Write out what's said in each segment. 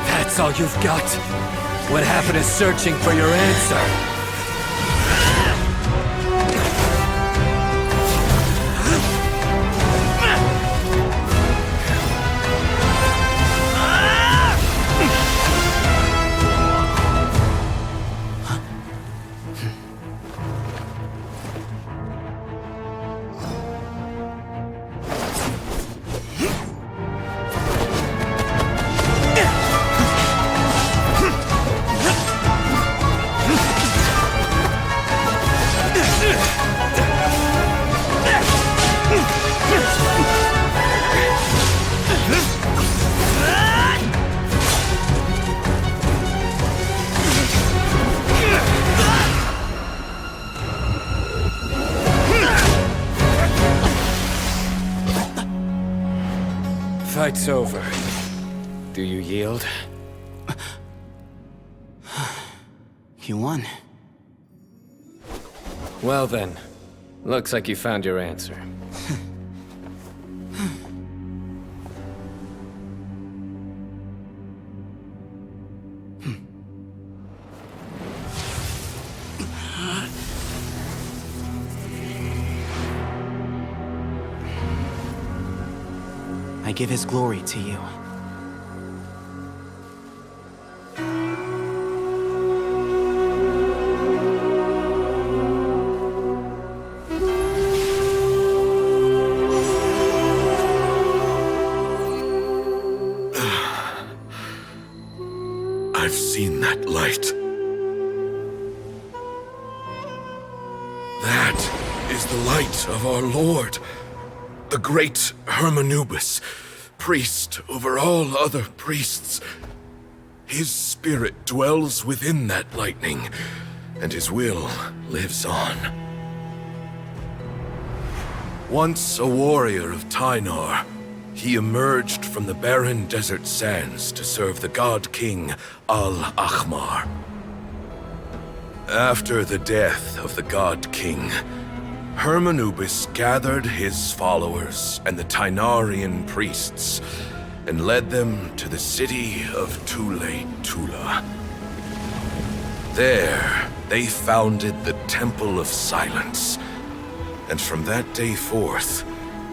That's all you've got? What happened is searching for your answer? Fight's over. Do you yield? You won. Well then, looks like you found your answer. I give his glory to you. I've seen that light. That is the light of our Lord, the great Hermanubis, priest over all other priests. His spirit dwells within that lightning, and his will lives on. Once a warrior of TIGHNARI, he emerged from the barren desert sands to serve the god king Al-Ahmar. After the death of the god king, Hermanubis gathered his followers and the TIGHNARIan priests and led them to the city of Tula. There, they founded the Temple of Silence, and from that day forth,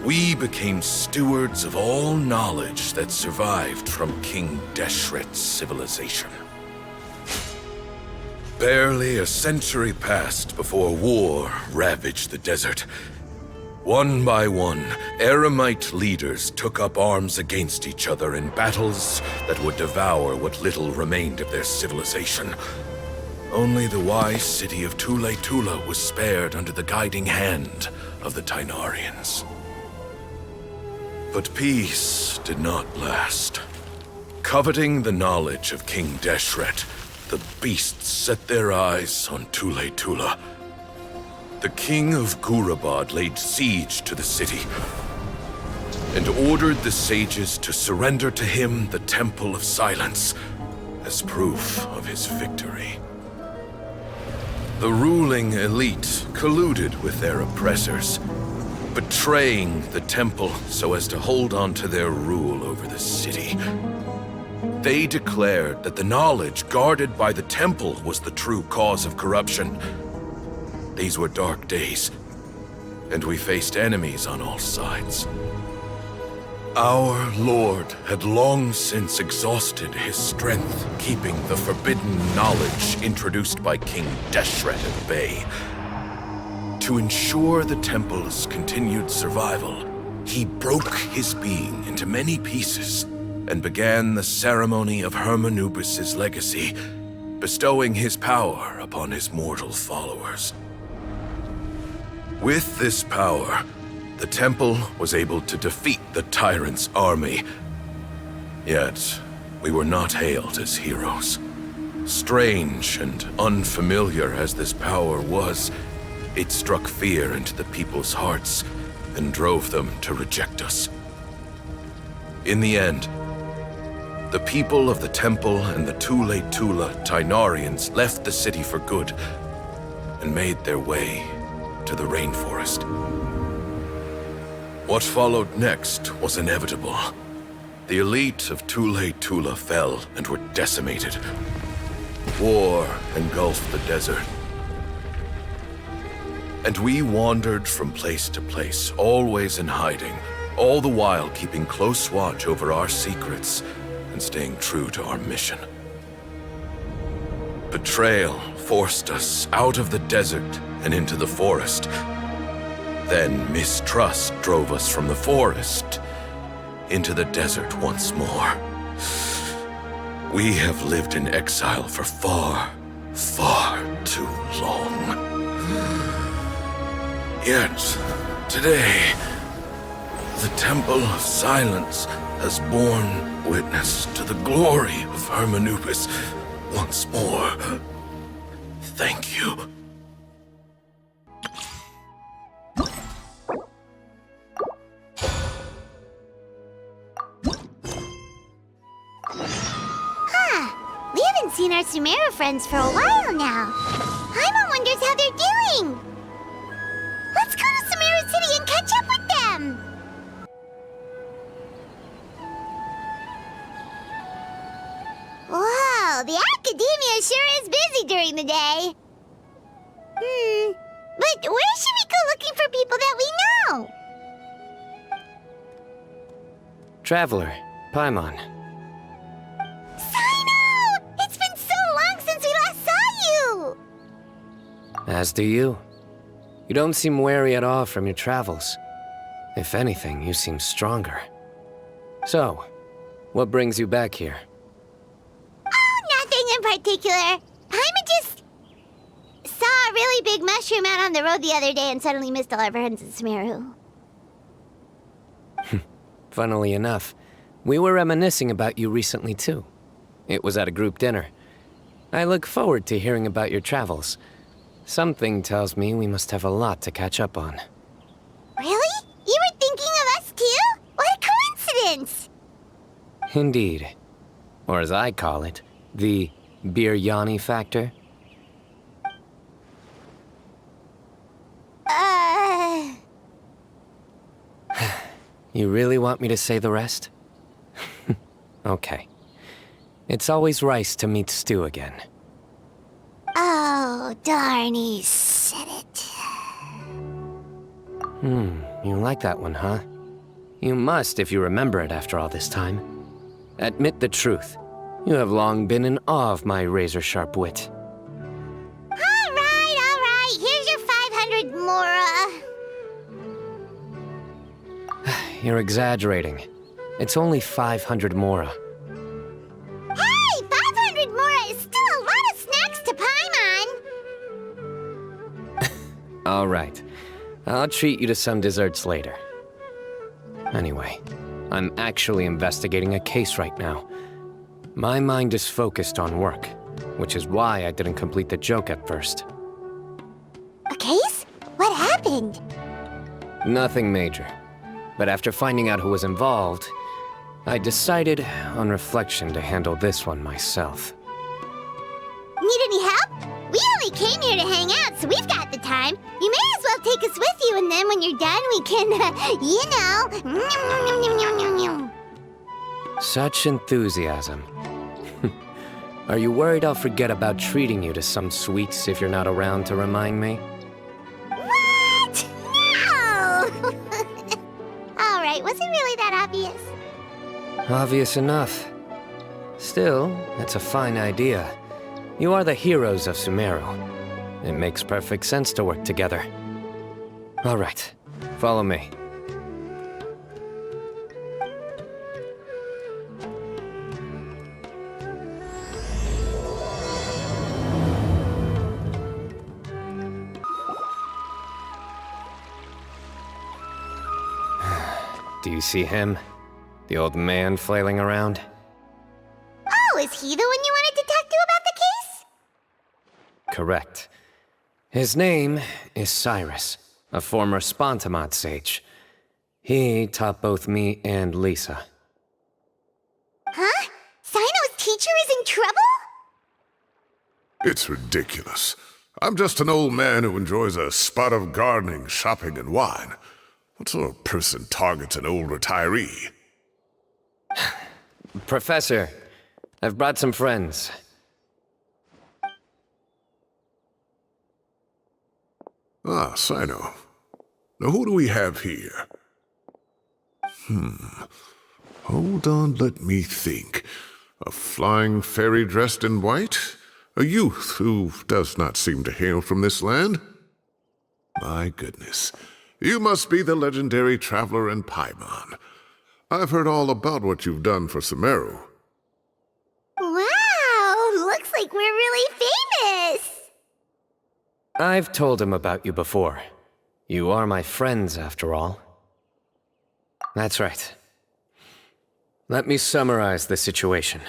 we became stewards of all knowledge that survived from King Deshret's civilization. Barely a century passed before war ravaged the desert. One by one, Eremite leaders took up arms against each other in battles that would devour what little remained of their civilization. Only the wise city of Tula was spared under the guiding hand of the TIGHNARians. But peace did not last. Coveting the knowledge of King Deshret, the beasts set their eyes on Tula. The king of Gurabad laid siege to the city and ordered the sages to surrender to him the Temple of Silence as proof of his victory. The ruling elite colluded with their oppressors, betraying the temple so as to hold on to their rule over the city. They declared that the knowledge guarded by the temple was the true cause of corruption. These were dark days, and we faced enemies on all sides. Our Lord had long since exhausted his strength, keeping the forbidden knowledge introduced by King Deshret at bay. To ensure the temple's continued survival, he broke his being into many pieces and began the ceremony of Hermanubis' legacy, bestowing his power upon his mortal followers. With this power, the temple was able to defeat the tyrant's army. Yet, we were not hailed as heroes. Strange and unfamiliar as this power was, It struck fear into the people's hearts and drove them to reject us. In the end, the people of the Temple and the Tula TIGHNARians left the city for good and made their way to the rainforest. What followed next was inevitable. The elite of Tula fell and were decimated. War engulfed the desert. And we wandered from place to place, always in hiding, all the while keeping close watch over our secrets and staying true to our mission. Betrayal forced us out of the desert and into the forest. Then mistrust drove us from the forest into the desert once more. We have lived in exile for far, far too long. Yet, today, the Temple of Silence has borne witness to the glory of Hermanubis once more. Thank you. We haven't seen our Sumeru friends for a while now. Paimon wonders how they're doing. Let's go to Sumeru City and catch up with them. Wow, the academia sure is busy during the day. But where should we go looking for people that we know? Traveler, Paimon. CYNO! It's been so long since we last saw you! As do you. You don't seem weary at all from your travels. If anything, you seem stronger. So, what brings you back here? Oh, nothing in particular. Paimon just saw a really big mushroom out on the road the other day and suddenly missed all our friends in Sumeru. Funnily enough, we were reminiscing about you recently too. It was at a group dinner. I look forward to hearing about your travels. Something tells me we must have a lot to catch up on. Really? You were thinking of us too? What a coincidence! Indeed. Or as I call it, the biryani factor. You really want me to say the rest? Okay. It's always rice to meet stew again. Oh, darn, he said it. You like that one, huh? You must if you remember it after all this time. Admit the truth. You have long been in awe of my razor-sharp wit. All right. Here's your 500 mora. You're exaggerating. It's only 500 mora. Hey, 500 mora is still a lot of snacks to Paimon. All right. I'll treat you to some desserts later. Anyway, I'm actually investigating a case right now. My mind is focused on work, which is why I didn't complete the joke at first. A case? What happened? Nothing major. But after finding out who was involved, I decided, on reflection, to handle this one myself. Need any help? We only came here to hang out, so we've got the time. You may as well take us with you, and then when you're done, we can, Such enthusiasm. Are you worried I'll forget about treating you to some sweets if you're not around to remind me? What? No! All right, was it really that obvious? Obvious enough. Still, that's a fine idea. You are the heroes of Sumeru. It makes perfect sense to work together. All right, follow me. Do you see him? The old man flailing around? Oh, is he the one you wanted to talk to about the case? Correct. His name is Cyrus, a former Spontamod sage. He taught both me and Lisa. Huh? Cyno's teacher is in trouble? It's ridiculous. I'm just an old man who enjoys a spot of gardening, shopping, and wine. What sort of person targets an old retiree? Professor, I've brought some friends. Ah, CYNO. Now who do we have here? Hold on, let me think. A flying fairy dressed in white? A youth who does not seem to hail from this land? My goodness. You must be the legendary traveler in Paimon. I've heard all about what you've done for Sumeru. Wow, looks like we're really famous. I've told him about you before. You are my friends, after all. That's right. Let me summarize the situation.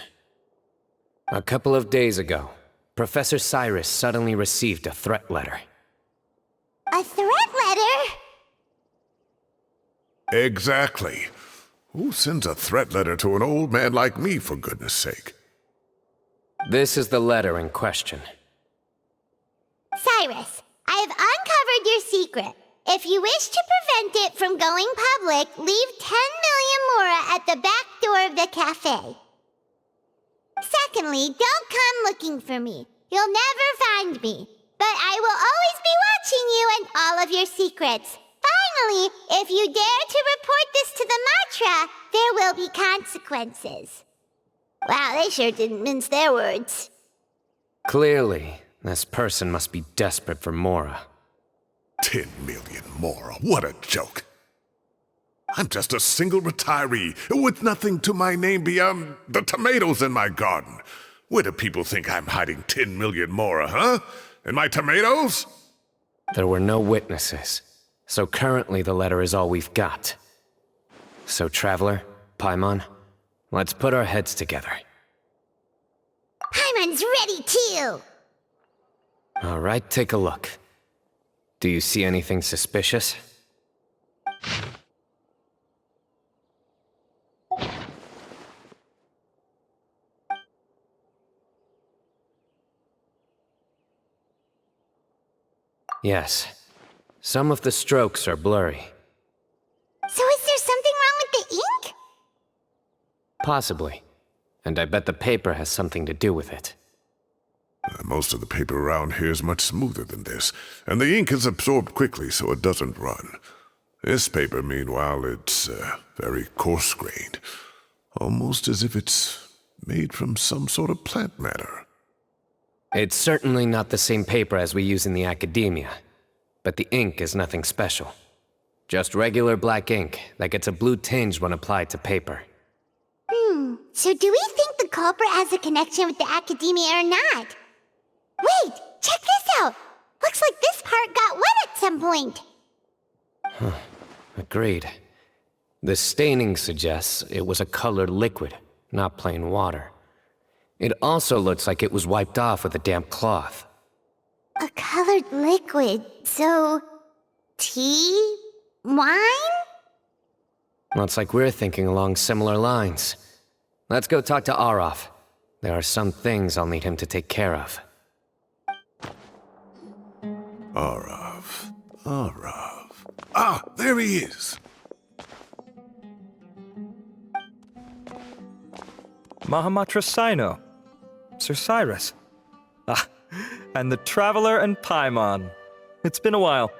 A couple of days ago, Professor Cyrus suddenly received a threat letter. A threat letter? Exactly. Who sends a threat letter to an old man like me, for goodness sake? This is the letter in question. Cyrus, I have uncovered your secret. If you wish to prevent it from going public, leave 10 million mora at the back door of the cafe. Secondly, don't come looking for me. You'll never find me. But I will always be watching you and all of your secrets. Finally, if you dare to report this to the Matra, there will be consequences. Wow, they sure didn't mince their words. Clearly, this person must be desperate for mora. 10 million mora, what a joke. I'm just a single retiree with nothing to my name beyond the tomatoes in my garden. Where do people think I'm hiding 10 million mora, huh? In my tomatoes? There were no witnesses, so currently the letter is all we've got. So, Traveler, Paimon, let's put our heads together. Paimon's ready too! All right, take a look. Do you see anything suspicious? Yes. Some of the strokes are blurry. So is there something wrong with the ink? Possibly. And I bet the paper has something to do with it. Most of the paper around here is much smoother than this, and the ink is absorbed quickly so it doesn't run. This paper, meanwhile, it's very coarse-grained, almost as if it's made from some sort of plant matter. It's certainly not the same paper as we use in the academia, but the ink is nothing special. Just regular black ink that gets a blue tinge when applied to paper. So do we think the culprit has a connection with the academia or not? Wait, check this out! Looks like this part got wet at some point. Agreed. The staining suggests it was a colored liquid, not plain water. It also looks like it was wiped off with a damp cloth. A colored liquid, so... tea? Wine? Looks like we're thinking along similar lines. Let's go talk to Arav. There are some things I'll need him to take care of. Arav. Ah, there he is! Mahamatra CYNO. Sir Cyrus. Ah, and the Traveler and Paimon. It's been a while.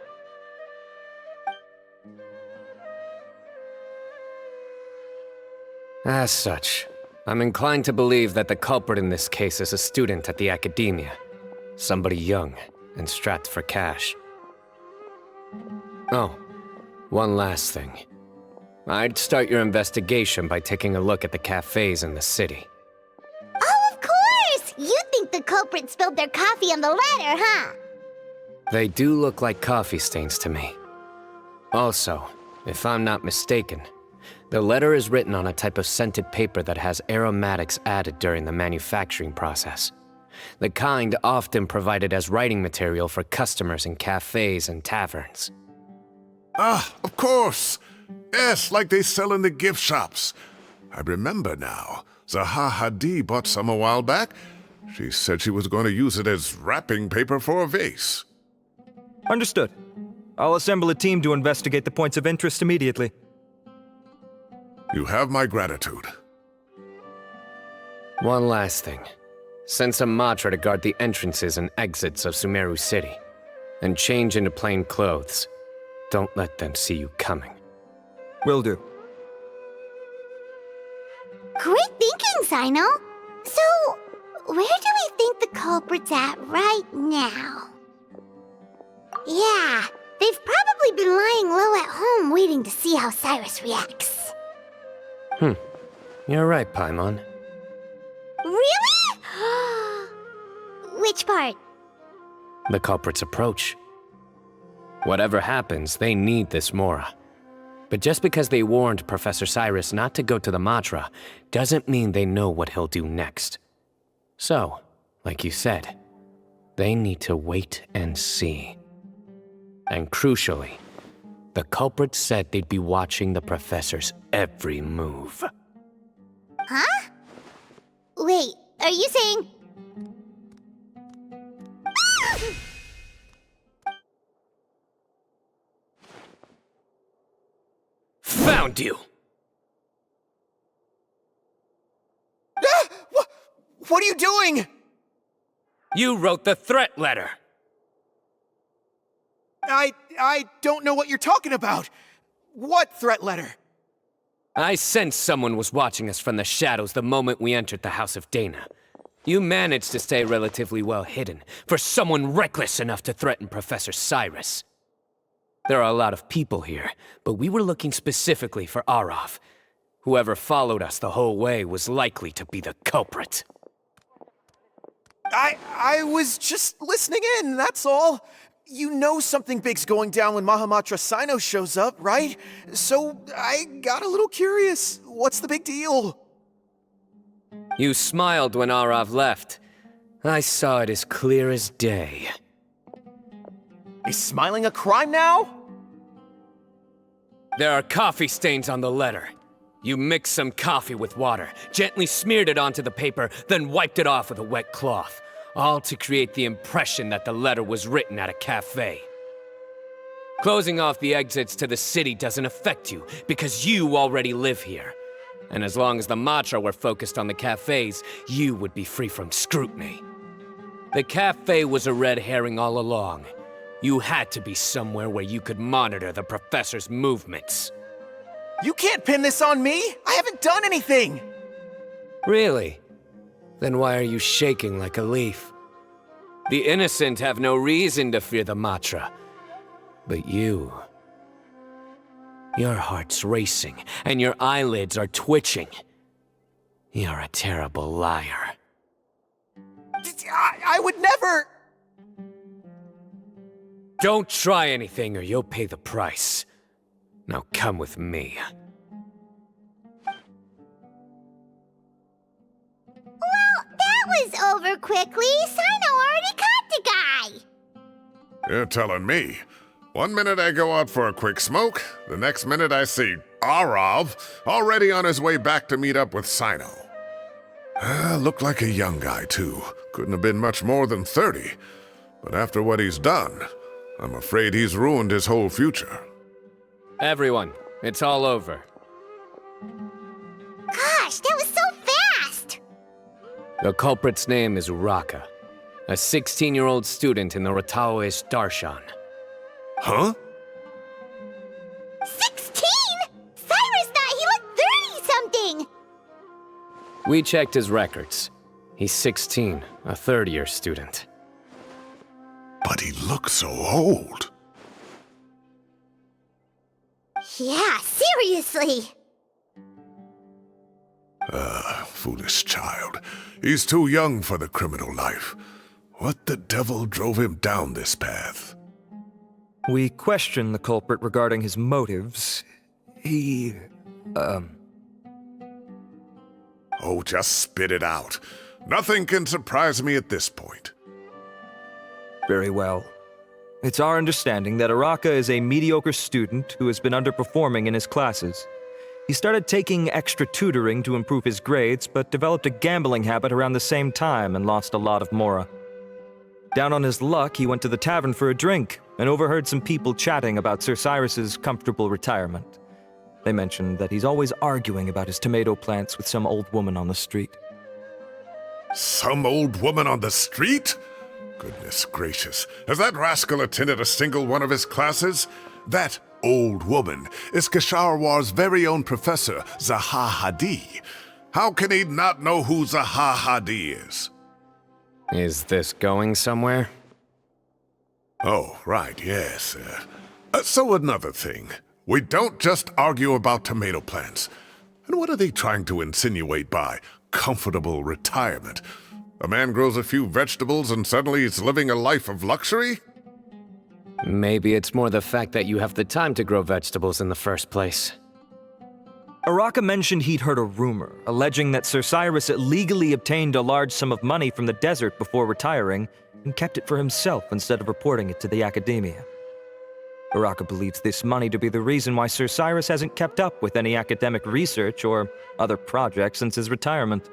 As such, I'm inclined to believe that the culprit in this case is a student at the academia. Somebody young and strapped for cash. Oh, one last thing. I'd start your investigation by taking a look at the cafes in the city. Oh, of course! You think the culprit spilled their coffee on the ladder, huh? They do look like coffee stains to me. Also, if I'm not mistaken, the letter is written on a type of scented paper that has aromatics added during the manufacturing process. The kind often provided as writing material for customers in cafes and taverns. Ah, of course. Yes, like they sell in the gift shops. I remember now. Zaha Hadi bought some a while back. She said she was going to use it as wrapping paper for a vase. Understood. I'll assemble a team to investigate the points of interest immediately. You have my gratitude. One last thing. Send some Matra to guard the entrances and exits of Sumeru City. And change into plain clothes. Don't let them see you coming. Will do. Great thinking, CYNO. So, where do we think the culprit's at right now? Yeah, they've probably been lying low at home waiting to see how Cyrus reacts. You're right, Paimon. Really? Which part? The culprit's approach. Whatever happens, they need this Mora. But just because they warned Professor Cyrus not to go to the Matra, doesn't mean they know what he'll do next. So, like you said, they need to wait and see. And crucially, the culprit said they'd be watching the Professor's every move. Huh? Wait, are you saying... Found you! What are you doing? You wrote the threat letter! I don't know what you're talking about. What threat letter? I sensed someone was watching us from the shadows the moment we entered the House of Dana. You managed to stay relatively well hidden for someone reckless enough to threaten Professor Cyrus. There are a lot of people here, but we were looking specifically for Arav. Whoever followed us the whole way was likely to be the culprit. I was just listening in, that's all. You know something big's going down when Mahamatra CYNO shows up, right? So I got a little curious. What's the big deal? You smiled when Arav left. I saw it as clear as day. Is smiling a crime now? There are coffee stains on the letter. You mixed some coffee with water, gently smeared it onto the paper, then wiped it off with a wet cloth. All to create the impression that the letter was written at a cafe. Closing off the exits to the city doesn't affect you, because you already live here. And as long as the Matra were focused on the cafes, you would be free from scrutiny. The cafe was a red herring all along. You had to be somewhere where you could monitor the Professor's movements. You can't pin this on me! I haven't done anything! Really? Then why are you shaking like a leaf? The innocent have no reason to fear the Matra. But you... Your heart's racing, and your eyelids are twitching. You're a terrible liar. I would never... Don't try anything or you'll pay the price. Now come with me. Well, that was over quickly. CYNO already caught the guy. You're telling me. One minute I go out for a quick smoke, the next minute I see Arav already on his way back to meet up with CYNO. Looked like a young guy, too. Couldn't have been much more than 30. But after what he's done, I'm afraid he's ruined his whole future. Everyone, it's all over. Gosh, that was so fast! The culprit's name is Uraka, a 16-year-old student in the Rataoist Darshan. Huh? 16? Cyrus thought he looked 30-something! We checked his records. He's 16, a third-year student. But he looks so old. Yeah, seriously! Foolish child. He's too young for the criminal life. What the devil drove him down this path? We questioned the culprit regarding his motives. He... Oh, just spit it out. Nothing can surprise me at this point. Very well. It's our understanding that Araka is a mediocre student who has been underperforming in his classes. He started taking extra tutoring to improve his grades, but developed a gambling habit around the same time and lost a lot of mora. Down on his luck, he went to the tavern for a drink and overheard some people chatting about Sir Cyrus's comfortable retirement. They mentioned that he's always arguing about his tomato plants with some old woman on the street. Some old woman on the street? Goodness gracious, has that rascal attended a single one of his classes? That old woman is Kasharwar's very own professor, Zaha Hadi. How can he not know who Zaha Hadi is? Is this going somewhere? Oh, right, yes. So another thing. We don't just argue about tomato plants. And what are they trying to insinuate by comfortable retirement? A man grows a few vegetables and suddenly he's living a life of luxury? Maybe it's more the fact that you have the time to grow vegetables in the first place. Araka mentioned he'd heard a rumor, alleging that Sir Cyrus illegally obtained a large sum of money from the desert before retiring and kept it for himself instead of reporting it to the academia. Araka believes this money to be the reason why Sir Cyrus hasn't kept up with any academic research or other projects since his retirement.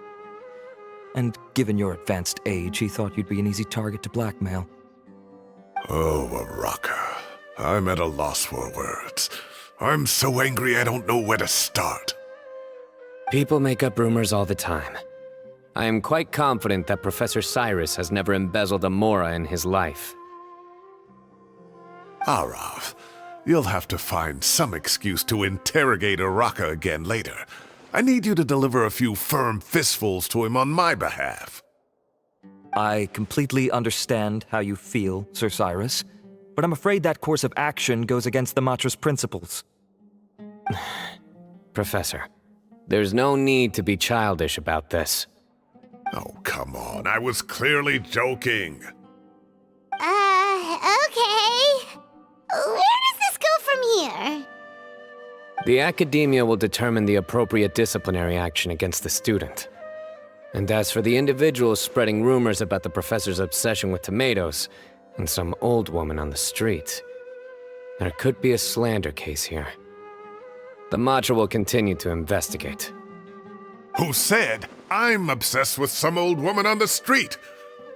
And given your advanced age, he thought you'd be an easy target to blackmail. Oh, Araka. I'm at a loss for words. I'm so angry I don't know where to start. People make up rumors all the time. I am quite confident that Professor Cyrus has never embezzled a mora in his life. Arav, you'll have to find some excuse to interrogate Araka again later. I need you to deliver a few firm fistfuls to him on my behalf. I completely understand how you feel, Sir Cyrus, but I'm afraid that course of action goes against the Matra's principles. Professor, there's no need to be childish about this. Oh, come on. I was clearly joking. Okay. Where does this go from here? The academia will determine the appropriate disciplinary action against the student. And as for the individuals spreading rumors about the professor's obsession with tomatoes and some old woman on the street, there could be a slander case here. The Matra will continue to investigate. Who said I'm obsessed with some old woman on the street?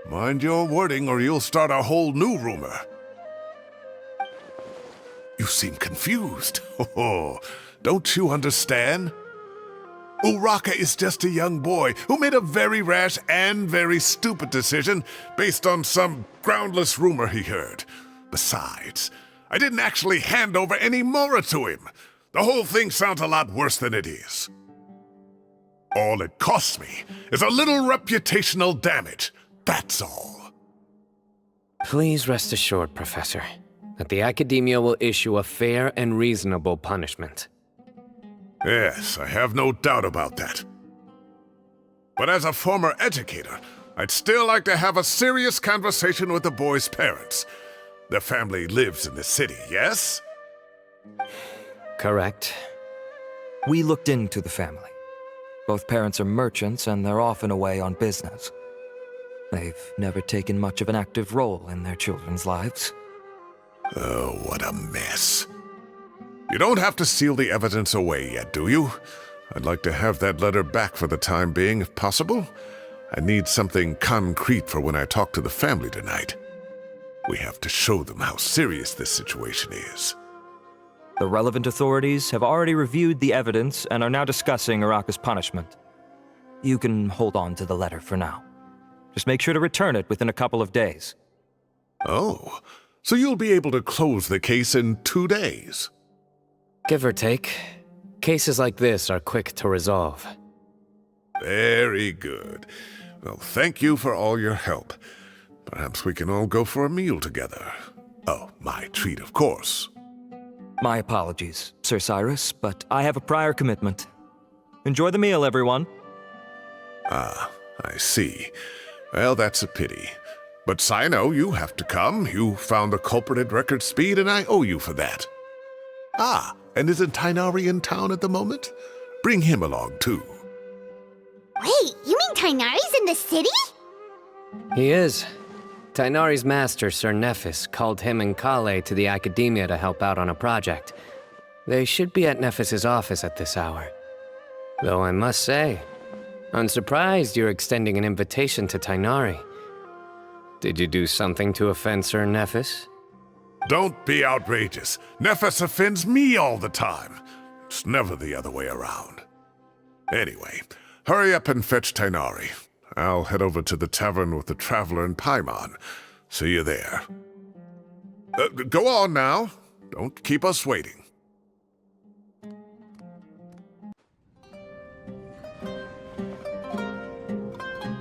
Mind your wording or you'll start a whole new rumor. You seem confused. Oh, don't you understand? Uraka is just a young boy who made a very rash and very stupid decision based on some groundless rumor he heard. Besides, I didn't actually hand over any mora to him. The whole thing sounds a lot worse than it is. All it costs me is a little reputational damage. That's all. Please rest assured, Professor, that the academia will issue a fair and reasonable punishment. Yes, I have no doubt about that. But as a former educator, I'd still like to have a serious conversation with the boy's parents. Their family lives in the city, yes? Correct. We looked into the family. Both parents are merchants and they're often away on business. They've never taken much of an active role in their children's lives. Oh, what a mess. You don't have to seal the evidence away yet, do you? I'd like to have that letter back for the time being, if possible. I need something concrete for when I talk to the family tonight. We have to show them how serious this situation is. The relevant authorities have already reviewed the evidence and are now discussing Araka's punishment. You can hold on to the letter for now. Just make sure to return it within a couple of days. Oh, so you'll be able to close the case in 2 days? Give or take, cases like this are quick to resolve. Very good. Well, thank you for all your help. Perhaps we can all go for a meal together. Oh, my treat, of course. My apologies, Sir Cyrus, but I have a prior commitment. Enjoy the meal, everyone. Ah, I see. Well, that's a pity. But CYNO, you have to come. You found the culprit at record speed, and I owe you for that. Ah, and isn't TIGHNARI in town at the moment? Bring him along, too. Wait, you mean Tighnari's in the city? He is. Tighnari's master, Sir Nephis, called him and Kale to the academia to help out on a project. They should be at Nephis's office at this hour. Though I must say, I'm surprised you're extending an invitation to Tighnari. Did you do something to offend Sir Nephis? Don't be outrageous. Nephis offends me all the time. It's never the other way around. Anyway, hurry up and fetch Tighnari. I'll head over to the tavern with the Traveler and Paimon. See you there. Go on now. Don't keep us waiting.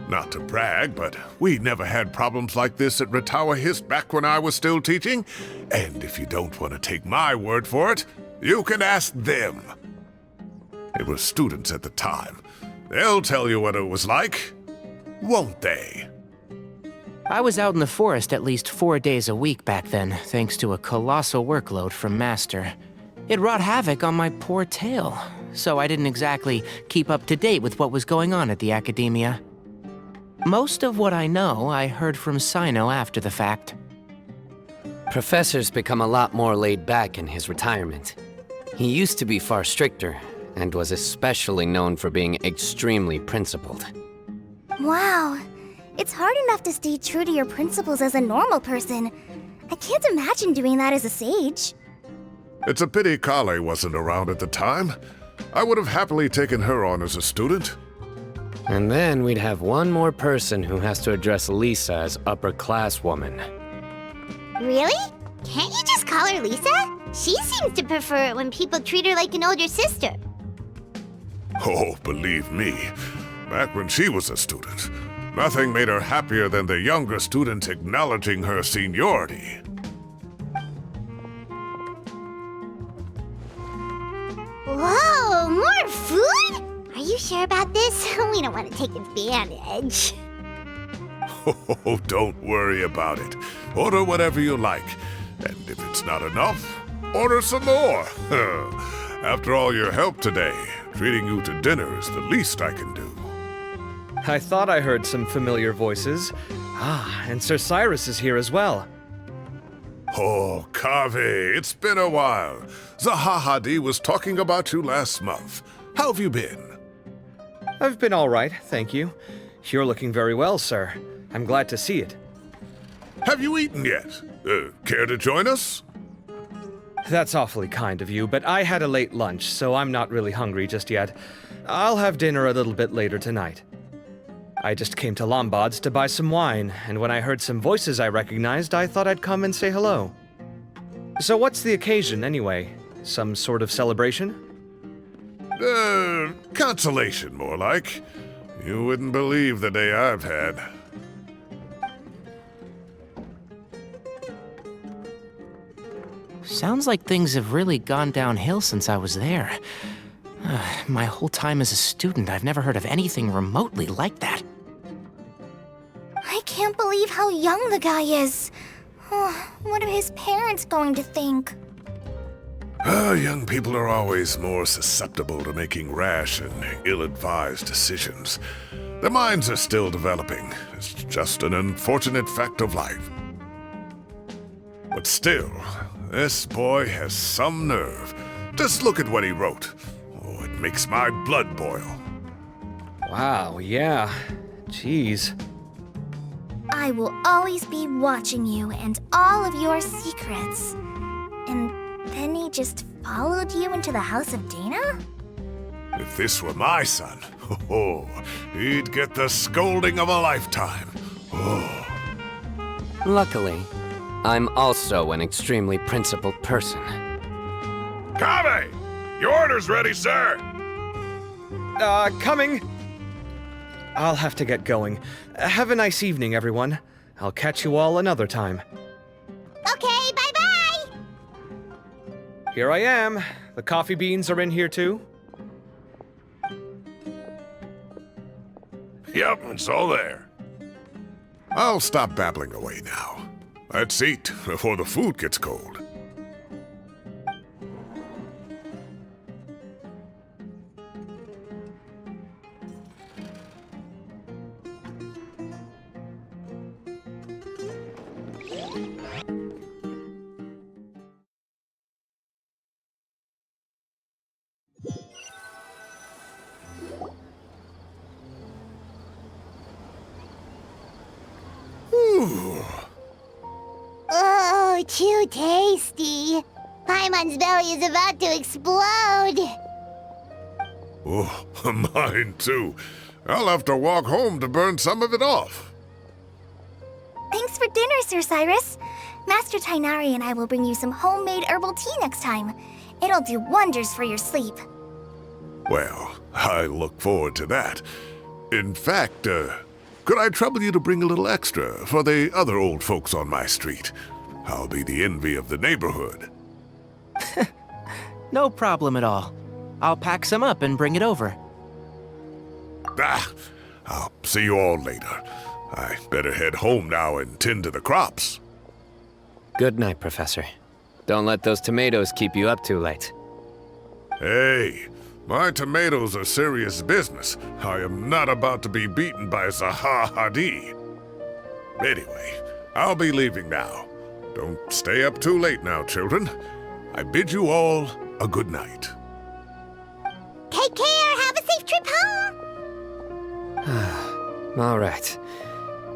Not to brag, but we never had problems like this at Ratawa Hist back when I was still teaching. And if you don't want to take my word for it, you can ask them. They were students at the time. They'll tell you what it was like, won't they? I was out in the forest at least 4 days a week back then, thanks to a colossal workload from Master. It wrought havoc on my poor tail, so I didn't exactly keep up to date with what was going on at the academia. Most of what I know, I heard from CYNO after the fact. Professor's become a lot more laid back in his retirement. He used to be far stricter, and was especially known for being extremely principled. Wow. It's hard enough to stay true to your principles as a normal person. I can't imagine doing that as a sage. It's a pity Kale wasn't around at the time. I would have happily taken her on as a student. And then we'd have one more person who has to address Lisa as upper-class woman. Really? Can't you just call her Lisa? She seems to prefer it when people treat her like an older sister. Oh, believe me, back when she was a student, nothing made her happier than the younger students acknowledging her seniority. Whoa, more food? Are you sure about this? We don't want to take advantage. Oh, don't worry about it. Order whatever you like. And if it's not enough, order some more. After all your help today, treating you to dinner is the least I can do. I thought I heard some familiar voices. Ah, and Sir Cyrus is here as well. Oh, KAVEH, it's been a while. Zahahadi was talking about you last month. How have you been? I've been all right, thank you. You're looking very well, sir. I'm glad to see it. Have you eaten yet? Care to join us? That's awfully kind of you, but I had a late lunch, so I'm not really hungry just yet. I'll have dinner a little bit later tonight. I just came to Lombard's to buy some wine, and when I heard some voices I recognized, I thought I'd come and say hello. So what's the occasion, anyway? Some sort of celebration? Consolation, more like. You wouldn't believe the day I've had. Sounds like things have really gone downhill since I was there. My whole time as a student, I've never heard of anything remotely like that. I can't believe how young the guy is. Oh, what are his parents going to think? Young people are always more susceptible to making rash and ill-advised decisions. Their minds are still developing. It's just an unfortunate fact of life. But still, this boy has some nerve. Just look at what he wrote. Oh, it makes my blood boil. Wow, yeah. Jeez. I will always be watching you and all of your secrets. And then he just followed you into the house of Dana? If this were my son, he'd get the scolding of a lifetime. Oh. Luckily, I'm also an extremely principled person. KAVEH! Your order's ready, sir! Coming! I'll have to get going. Have a nice evening, everyone. I'll catch you all another time. Okay, bye-bye! Here I am. The coffee beans are in here too. Yep, it's all there. I'll stop babbling away now. Let's eat before the food gets cold. Oh, too tasty. Paimon's belly is about to explode. Oh, mine too. I'll have to walk home to burn some of it off. Thanks for dinner, Sir Cyrus. Master TIGHNARI and I will bring you some homemade herbal tea next time. It'll do wonders for your sleep. Well, I look forward to that. In fact, could I trouble you to bring a little extra for the other old folks on my street? I'll be the envy of the neighborhood. No problem at all. I'll pack some up and bring it over. I'll see you all later. I better head home now and tend to the crops. Good night, Professor. Don't let those tomatoes keep you up too late. Hey, my tomatoes are serious business. I am not about to be beaten by Zaha Hadid. Anyway, I'll be leaving now. Don't stay up too late now, children. I bid you all a good night. Take care. Have a safe trip home. All right.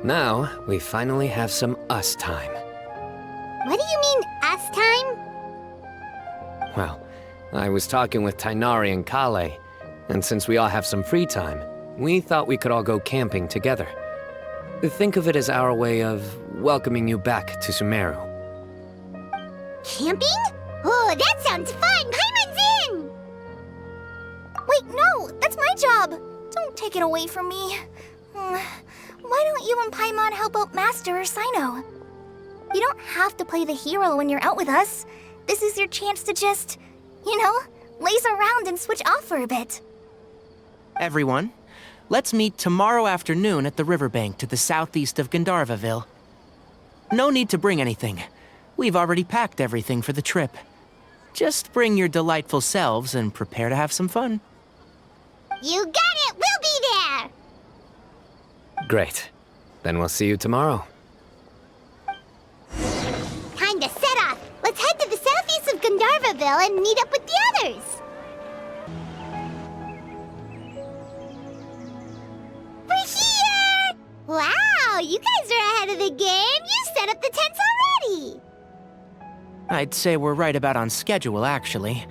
Now, we finally have some us time. What do you mean, us time? Well, I was talking with TIGHNARI and KAVEH, and since we all have some free time, we thought we could all go camping together. Think of it as our way of welcoming you back to Sumeru. Camping? Oh, that sounds fun. Paimon's in. Wait, no, that's my job. Don't take it away from me. Why don't you and Paimon help out Master or CYNO? You don't have to play the hero when you're out with us. This is your chance to just, laze around and switch off for a bit. Everyone, let's meet tomorrow afternoon at the riverbank to the southeast of Gandharvaville. No need to bring anything. We've already packed everything for the trip. Just bring your delightful selves and prepare to have some fun. You got it. We'll be there. Great. Then we'll see you tomorrow. Time to set off. Let's head to the southeast of Gandharvaville and meet up with the others. We're here! Wow, you guys are ahead of the game. You set up the tents already. I'd say we're right about on schedule, actually.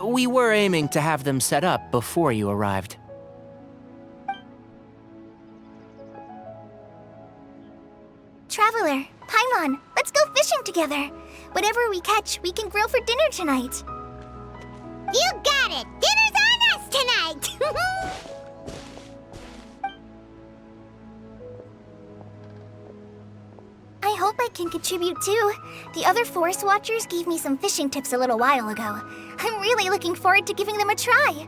We were aiming to have them set up before you arrived. Traveler, Paimon, let's go fishing together. Whatever we catch, we can grill for dinner tonight. You got it. Dinner's on us tonight. I hope I can contribute too. The other forest watchers gave me some fishing tips a little while ago. I'm really looking forward to giving them a try.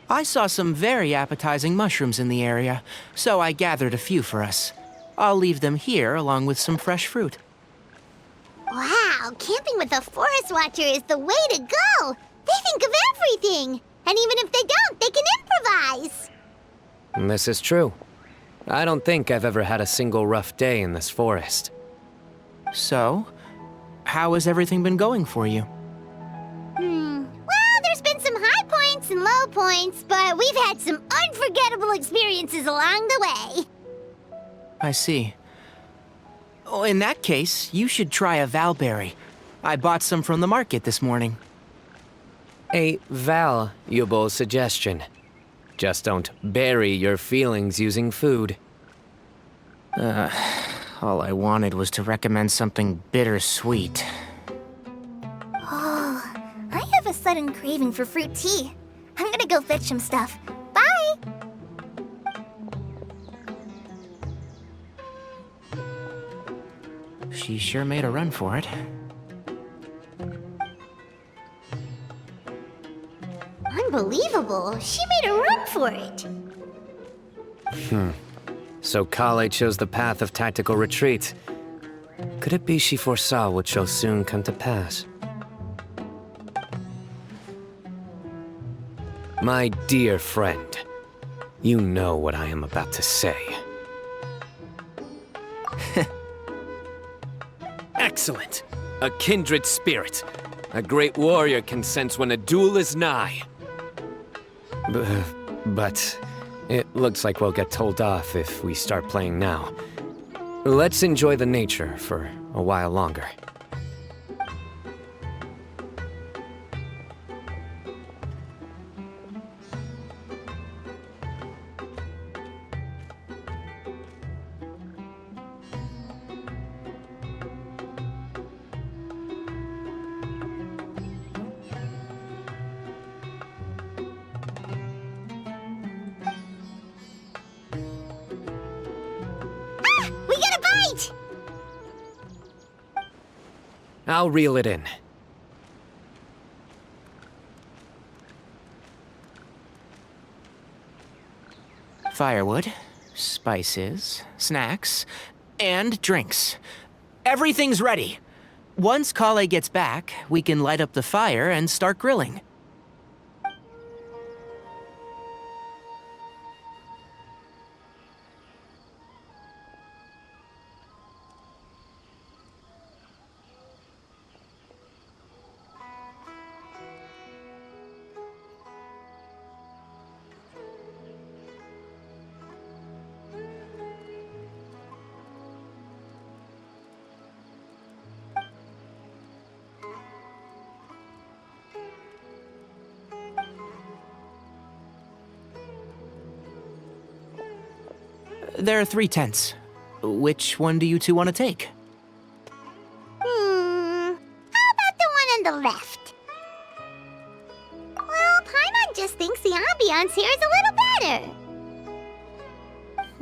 I saw some very appetizing mushrooms in the area, so I gathered a few for us. I'll leave them here along with some fresh fruit. Wow, camping with a forest watcher is the way to go. They think of everything. And even if they don't, they can improvise. This is true. I don't think I've ever had a single rough day in this forest. So, how has everything been going for you? Well, there's been some high points and low points, but we've had some unforgettable experiences along the way. I see. Oh, in that case, you should try a valberry. I bought some from the market this morning. A valuable suggestion. Just don't bury your feelings using food. All I wanted was to recommend something bittersweet. Oh, I have a sudden craving for fruit tea. I'm gonna go fetch some stuff. Bye! She sure made a run for it. Unbelievable. She made a run for it. So KAVEH chose the path of tactical retreat. Could it be she foresaw what shall soon come to pass? My dear friend, you know what I am about to say. Excellent! A kindred spirit. A great warrior can sense when a duel is nigh. But it looks like we'll get told off if we start playing now. Let's enjoy the nature for a while longer. We got a bite! I'll reel it in. Firewood, spices, snacks, and drinks. Everything's ready. Once Kale gets back, we can light up the fire and start grilling. There are 3 tents. Which one do you two want to take? How about the one on the left? Well, Paimon just thinks the ambiance here is a little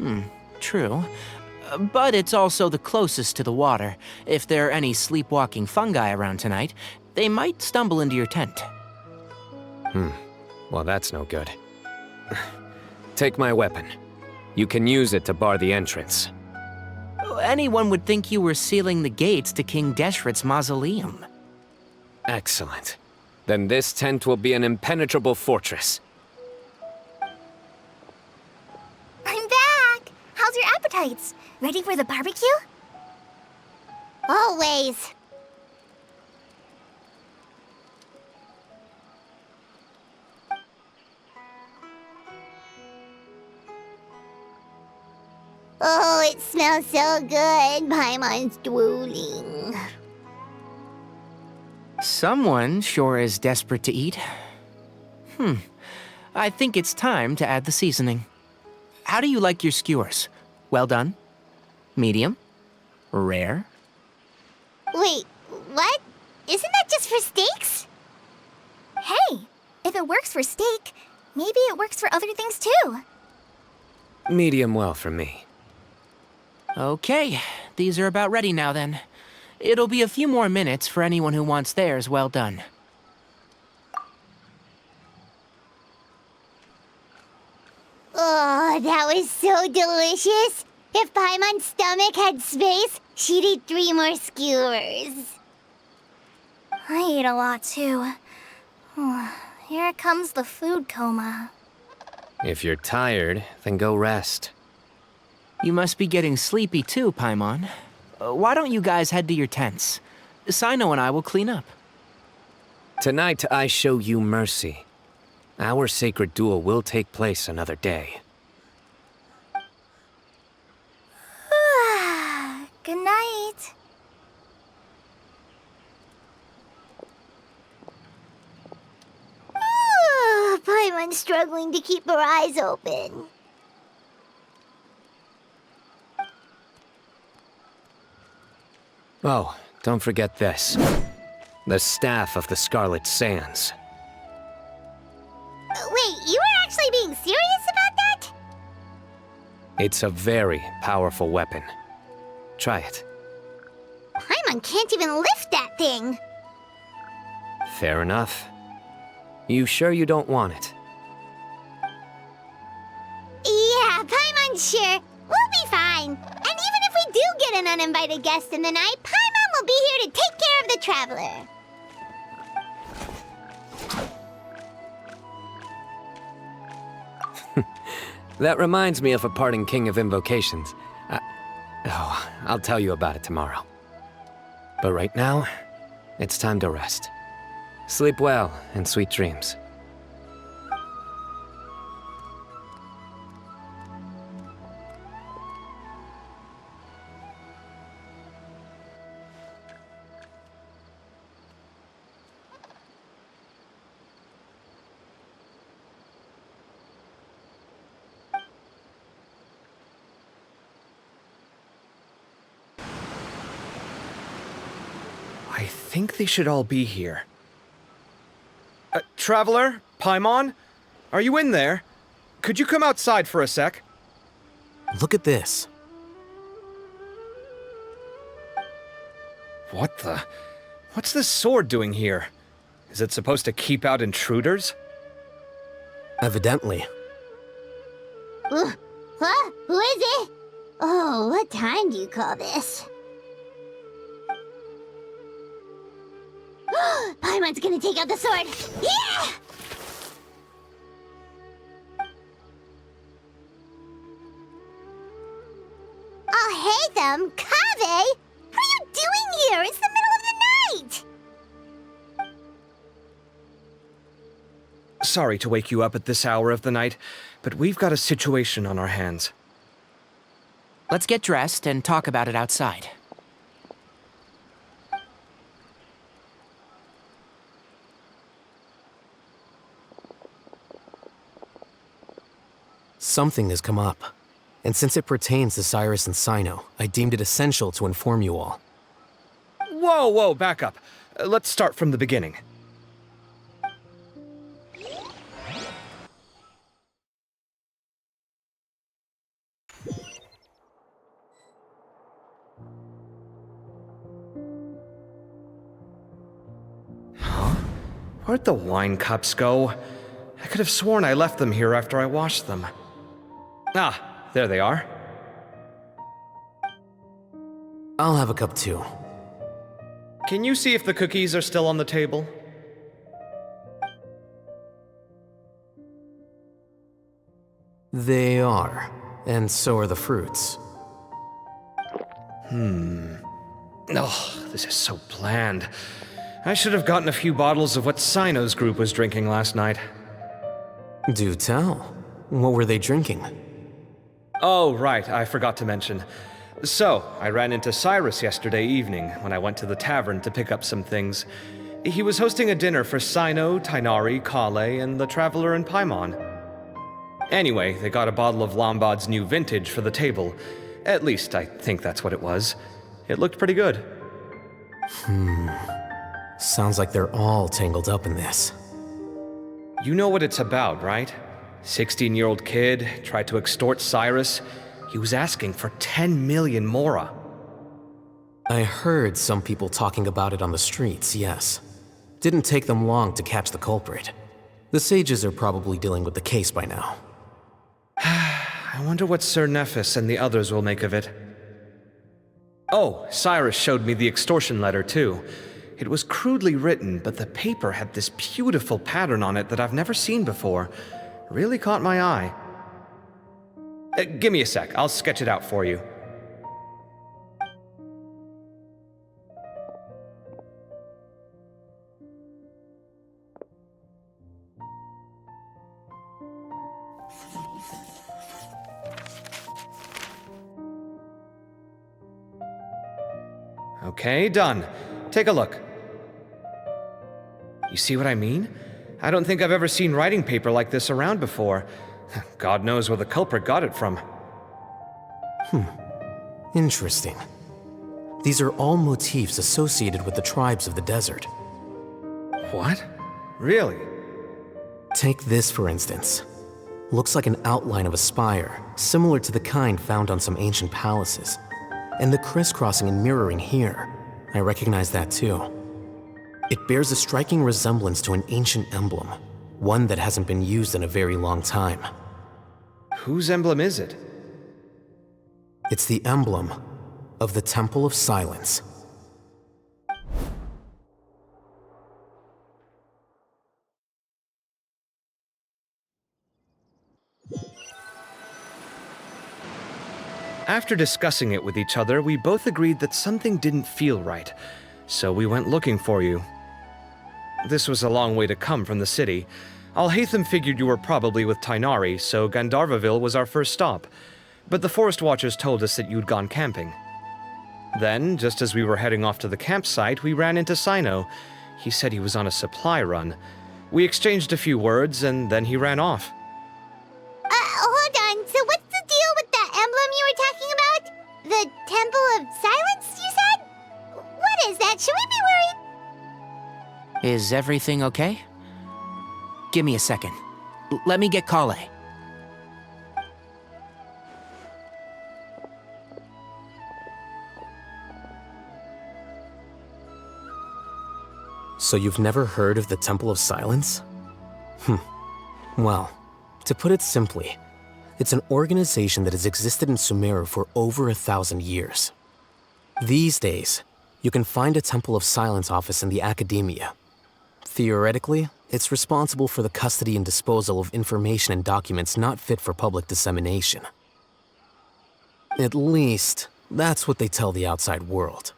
better. True. But it's also the closest to the water. If there are any sleepwalking fungi around tonight, they might stumble into your tent. Well, that's no good. Take my weapon. You can use it to bar the entrance. Anyone would think you were sealing the gates to King Deshret's mausoleum. Excellent. Then this tent will be an impenetrable fortress. I'm back! How's your appetites? Ready for the barbecue? Always. Oh, it smells so good. Paimon's drooling. Someone sure is desperate to eat. I think it's time to add the seasoning. How do you like your skewers? Well done? Medium? Rare? Wait, what? Isn't that just for steaks? Hey, if it works for steak, maybe it works for other things too. Medium well for me. Okay, these are about ready now then. It'll be a few more minutes for anyone who wants theirs well done. Oh, that was so delicious. If Paimon's stomach had space, she'd eat 3 more skewers. I ate a lot too. Here comes the food coma. If you're tired, then go rest. You must be getting sleepy too, Paimon. Why don't you guys head to your tents? CYNO and I will clean up. Tonight, I show you mercy. Our sacred duel will take place another day. Good night. Paimon's struggling to keep her eyes open. Oh, don't forget this. The Staff of the Scarlet Sands. Wait, you were actually being serious about that? It's a very powerful weapon. Try it. Paimon can't even lift that thing. Fair enough. You sure you don't want it? Yeah, Paimon's sure. We'll be fine. And even if we do get an uninvited guest in the night, Paimon will be here to take care of the traveler. That reminds me of a parting king of invocations. I'll tell you about it tomorrow. But right now, it's time to rest. Sleep well and sweet dreams. I think they should all be here. Traveler? Paimon? Are you in there? Could you come outside for a sec? Look at this. What the? What's this sword doing here? Is it supposed to keep out intruders? Evidently. Huh? Who is it? Oh, what time do you call this? Paimon's gonna take out the sword! Yeah! Alhaitham? KAVEH? What are you doing here? It's the middle of the night! Sorry to wake you up at this hour of the night, but we've got a situation on our hands. Let's get dressed and talk about it outside. Something has come up, and since it pertains to Cyrus and CYNO, I deemed it essential to inform you all. Whoa, back up. Let's start from the beginning. Huh? Where'd the wine cups go? I could have sworn I left them here after I washed them. Ah, there they are. I'll have a cup too. Can you see if the cookies are still on the table? They are, and so are the fruits. Oh, this is so bland. I should have gotten a few bottles of what CYNO's group was drinking last night. Do tell. What were they drinking? Oh, right, I forgot to mention. So, I ran into Cyrus yesterday evening when I went to the tavern to pick up some things. He was hosting a dinner for CYNO, TIGHNARI, KAVEH, and the Traveler and Paimon. Anyway, they got a bottle of Lombard's new vintage for the table. At least, I think that's what it was. It looked pretty good. Sounds like they're all tangled up in this. You know what it's about, right? 16-year-old kid tried to extort Cyrus. He was asking for 10 million mora. I heard some people talking about it on the streets, yes. Didn't take them long to catch the culprit. The sages are probably dealing with the case by now. I wonder what Sir Nephis and the others will make of it. Oh, Cyrus showed me the extortion letter, too. It was crudely written, but the paper had this beautiful pattern on it that I've never seen before. Really caught my eye. Give me a sec, I'll sketch it out for you. Okay, done. Take a look. You see what I mean? I don't think I've ever seen writing paper like this around before. God knows where the culprit got it from. Interesting. These are all motifs associated with the tribes of the desert. What? Really? Take this, for instance. Looks like an outline of a spire, similar to the kind found on some ancient palaces. And the crisscrossing and mirroring here, I recognize that too. It bears a striking resemblance to an ancient emblem, one that hasn't been used in a very long time. Whose emblem is it? It's the emblem of the Temple of Silence. After discussing it with each other, we both agreed that something didn't feel right, so we went looking for you. This was a long way to come from the city. Alhaitham figured you were probably with TIGHNARI, so Gandharvaville was our first stop, but the Forest Watchers told us that you'd gone camping. Then, just as we were heading off to the campsite, we ran into CYNO. He said he was on a supply run. We exchanged a few words, and then he ran off. Hold on, so what's the deal with that emblem you were talking about? The Temple of Silence, you said? What is that? Should we be worried? Is everything okay? Give me a second. Let me get Kale. So you've never heard of the Temple of Silence? Well, to put it simply, it's an organization that has existed in Sumeru for over 1,000 years. These days, you can find a Temple of Silence office in the academia. Theoretically, it's responsible for the custody and disposal of information and documents not fit for public dissemination. At least, that's what they tell the outside world.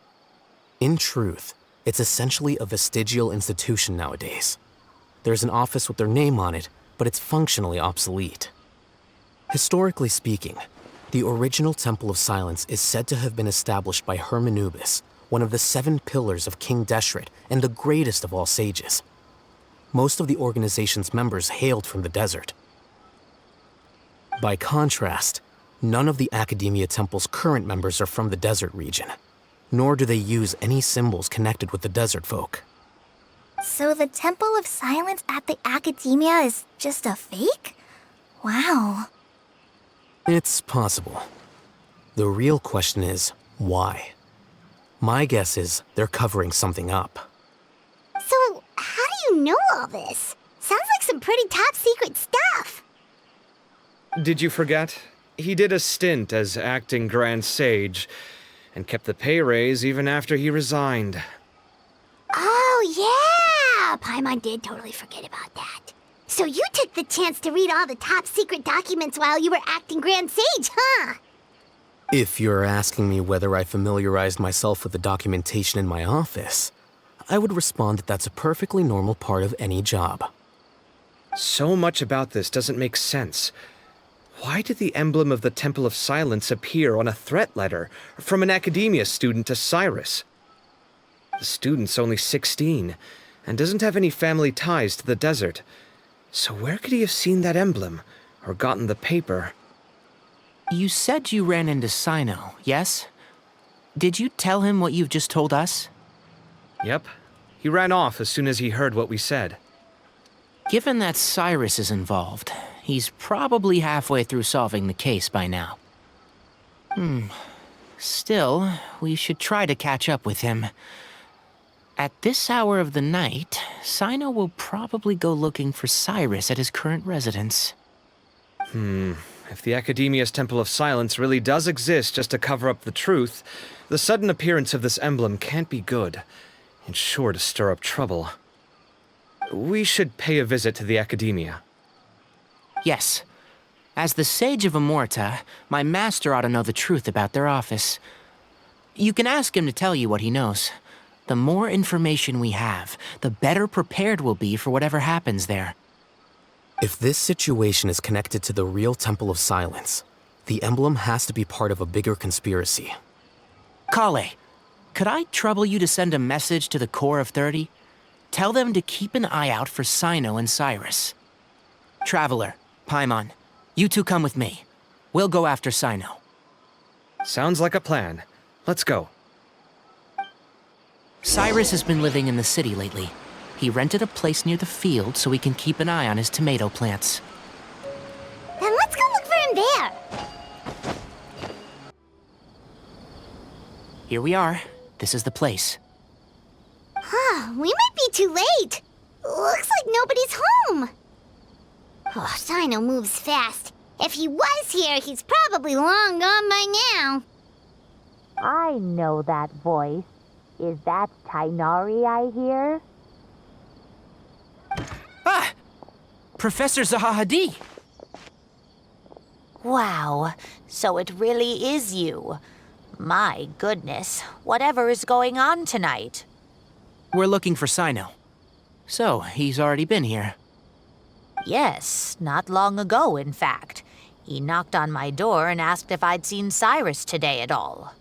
In truth, it's essentially a vestigial institution nowadays. There's an office with their name on it, but it's functionally obsolete. Historically speaking, the original Temple of Silence is said to have been established by Hermanubis, one of the 7 pillars of King Deshret and the greatest of all sages. Most of the organization's members hailed from the desert. By contrast, none of the Academia Temple's current members are from the desert region, nor do they use any symbols connected with the desert folk. So the Temple of Silence at the Academia is just a fake? Wow. It's possible. The real question is, why? My guess is they're covering something up. So, how do you know all this? Sounds like some pretty top secret stuff. Did you forget? He did a stint as acting Grand Sage, and kept the pay raise even after he resigned. Oh, yeah! Paimon did totally forget about that. So you took the chance to read all the top secret documents while you were acting Grand Sage, huh? If you're asking me whether I familiarized myself with the documentation in my office, I would respond that that's a perfectly normal part of any job. So much about this doesn't make sense. Why did the emblem of the Temple of Silence appear on a threat letter from an Academia student to Cyrus? The student's only 16 and doesn't have any family ties to the desert. So where could he have seen that emblem or gotten the paper? You said you ran into CYNO, yes? Did you tell him what you've just told us? Yep. He ran off as soon as he heard what we said. Given that Cyrus is involved, he's probably halfway through solving the case by now. Still, we should try to catch up with him. At this hour of the night, CYNO will probably go looking for Cyrus at his current residence. If the Academia's Temple of Silence really does exist just to cover up the truth, the sudden appearance of this emblem can't be good. It's sure to stir up trouble. We should pay a visit to the Academia. Yes. As the Sage of Amorta, my master ought to know the truth about their office. You can ask him to tell you what he knows. The more information we have, the better prepared we'll be for whatever happens there. If this situation is connected to the real Temple of Silence, the emblem has to be part of a bigger conspiracy. Kale, could I trouble you to send a message to the Core of 30? Tell them to keep an eye out for CYNO and Cyrus. Traveler, Paimon, you two come with me. We'll go after CYNO. Sounds like a plan. Let's go. Cyrus has been living in the city lately. He rented a place near the field so he can keep an eye on his tomato plants. Then let's go look for him there. Here we are. This is the place. Huh, we might be too late. Looks like nobody's home. Oh, CYNO moves fast. If he was here, he's probably long gone by now. I know that voice. Is that TIGHNARI I hear? Ah! Professor Zahahadi! Wow, so it really is you. My goodness, whatever is going on tonight? We're looking for CYNO. So, he's already been here. Yes, not long ago, in fact. He knocked on my door and asked if I'd seen Cyrus today at all.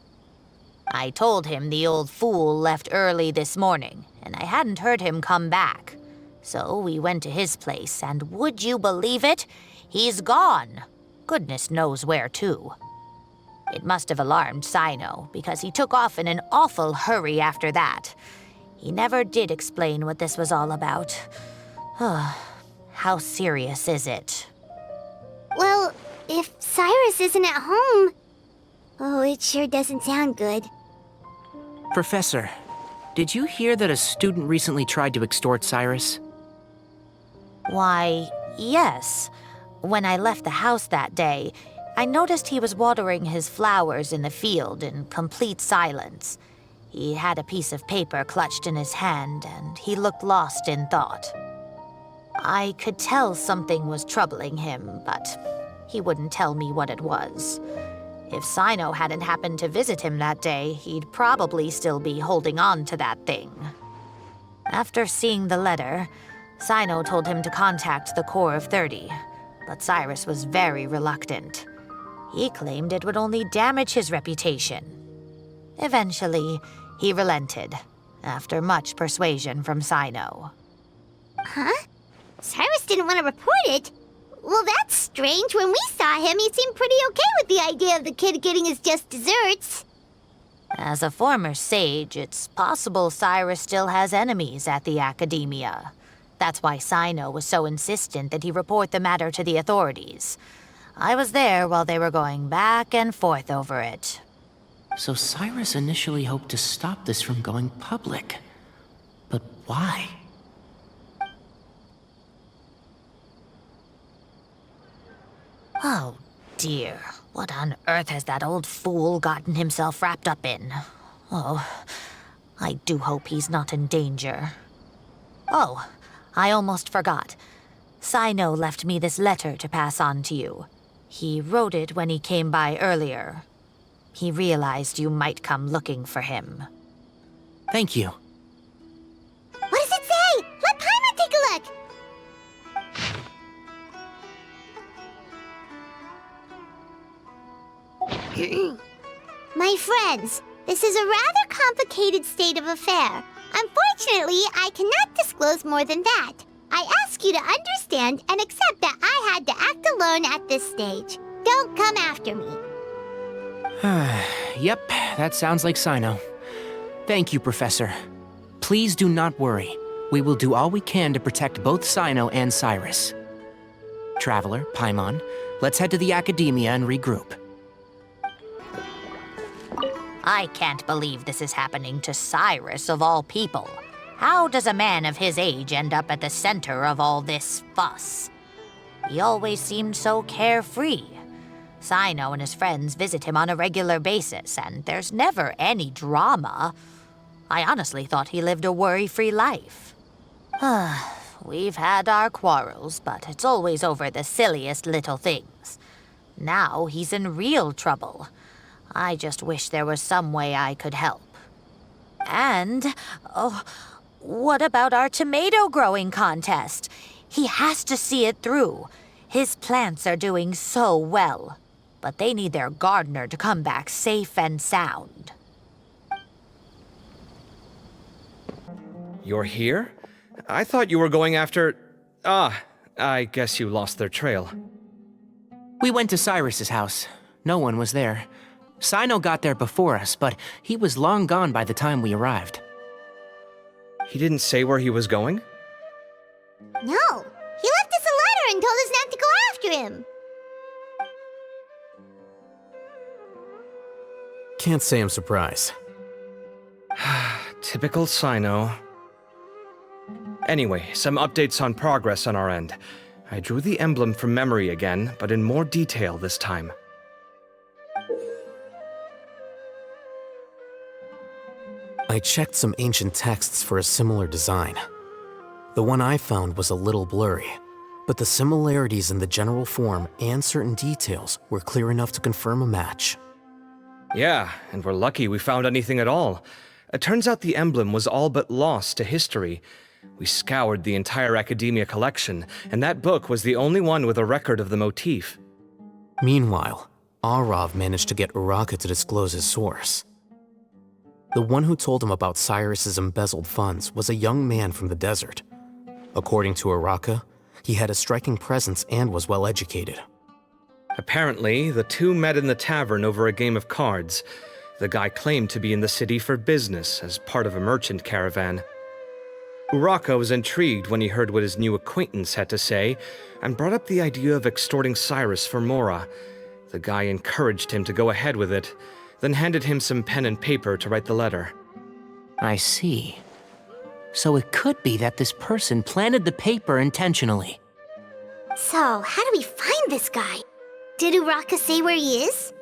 I told him the old fool left early this morning, and I hadn't heard him come back. So we went to his place, and would you believe it? He's gone. Goodness knows where to. It must have alarmed CYNO, because he took off in an awful hurry after that. He never did explain what this was all about. How serious is it? Well, if Cyrus isn't at home... Oh, it sure doesn't sound good. Professor, did you hear that a student recently tried to extort Cyrus? Why, yes. When I left the house that day, I noticed he was watering his flowers in the field in complete silence. He had a piece of paper clutched in his hand, and he looked lost in thought. I could tell something was troubling him, but he wouldn't tell me what it was. If CYNO hadn't happened to visit him that day, he'd probably still be holding on to that thing. After seeing the letter, CYNO told him to contact the Corps of 30, but Cyrus was very reluctant. He claimed it would only damage his reputation. Eventually, he relented, after much persuasion from CYNO. Huh? Cyrus didn't want to report it? Well, that's strange. When we saw him, he seemed pretty okay with the idea of the kid getting his just desserts. As a former sage, it's possible Cyrus still has enemies at the academia. That's why CYNO was so insistent that he report the matter to the authorities. I was there while they were going back and forth over it. So Cyrus initially hoped to stop this from going public. But why? Oh, dear. What on earth has that old fool gotten himself wrapped up in? Oh, I do hope he's not in danger. Oh, I almost forgot. CYNO left me this letter to pass on to you. He wrote it when he came by earlier. He realized you might come looking for him. Thank you. What does it say? Let Paimon take a look! My friends, this is a rather complicated state of affair. Unfortunately, I cannot disclose more than that. I ask you to understand and accept that I had to act alone at this stage. Don't come after me. Yep, that sounds like CYNO. Thank you, Professor. Please do not worry. We will do all we can to protect both CYNO and Cyrus. Traveler, Paimon, let's head to the academia and regroup. I can't believe this is happening to Cyrus of all people. How does a man of his age end up at the center of all this fuss? He always seemed so carefree. CYNO and his friends visit him on a regular basis, and there's never any drama. I honestly thought he lived a worry-free life. We've had our quarrels, but it's always over the silliest little things. Now he's in real trouble. I just wish there was some way I could help. And, what about our tomato growing contest? He has to see it through. His plants are doing so well, but they need their gardener to come back safe and sound. You're here? I thought you were going after... I guess you lost their trail. We went to Cyrus's house. No one was there. CYNO got there before us, but he was long gone by the time we arrived. He didn't say where he was going? No, he left us a letter and told us not to go after him. Can't say I'm surprised. Typical CYNO. Anyway, some updates on progress on our end. I drew the emblem from memory again, but in more detail this time. I checked some ancient texts for a similar design. The one I found was a little blurry, but the similarities in the general form and certain details were clear enough to confirm a match. Yeah, and we're lucky we found anything at all. It turns out the emblem was all but lost to history. We scoured the entire academia collection, and that book was the only one with a record of the motif. Meanwhile, Arav managed to get Uraka to disclose his source. The one who told him about Cyrus's embezzled funds was a young man from the desert. According to Uraka, he had a striking presence and was well educated. Apparently, the two met in the tavern over a game of cards. The guy claimed to be in the city for business as part of a merchant caravan. Uraka was intrigued when he heard what his new acquaintance had to say and brought up the idea of extorting Cyrus for Mora. The guy encouraged him to go ahead with it, then handed him some pen and paper to write the letter. I see. So it could be that this person planted the paper intentionally. So, how do we find this guy? Did Uraka say where he is?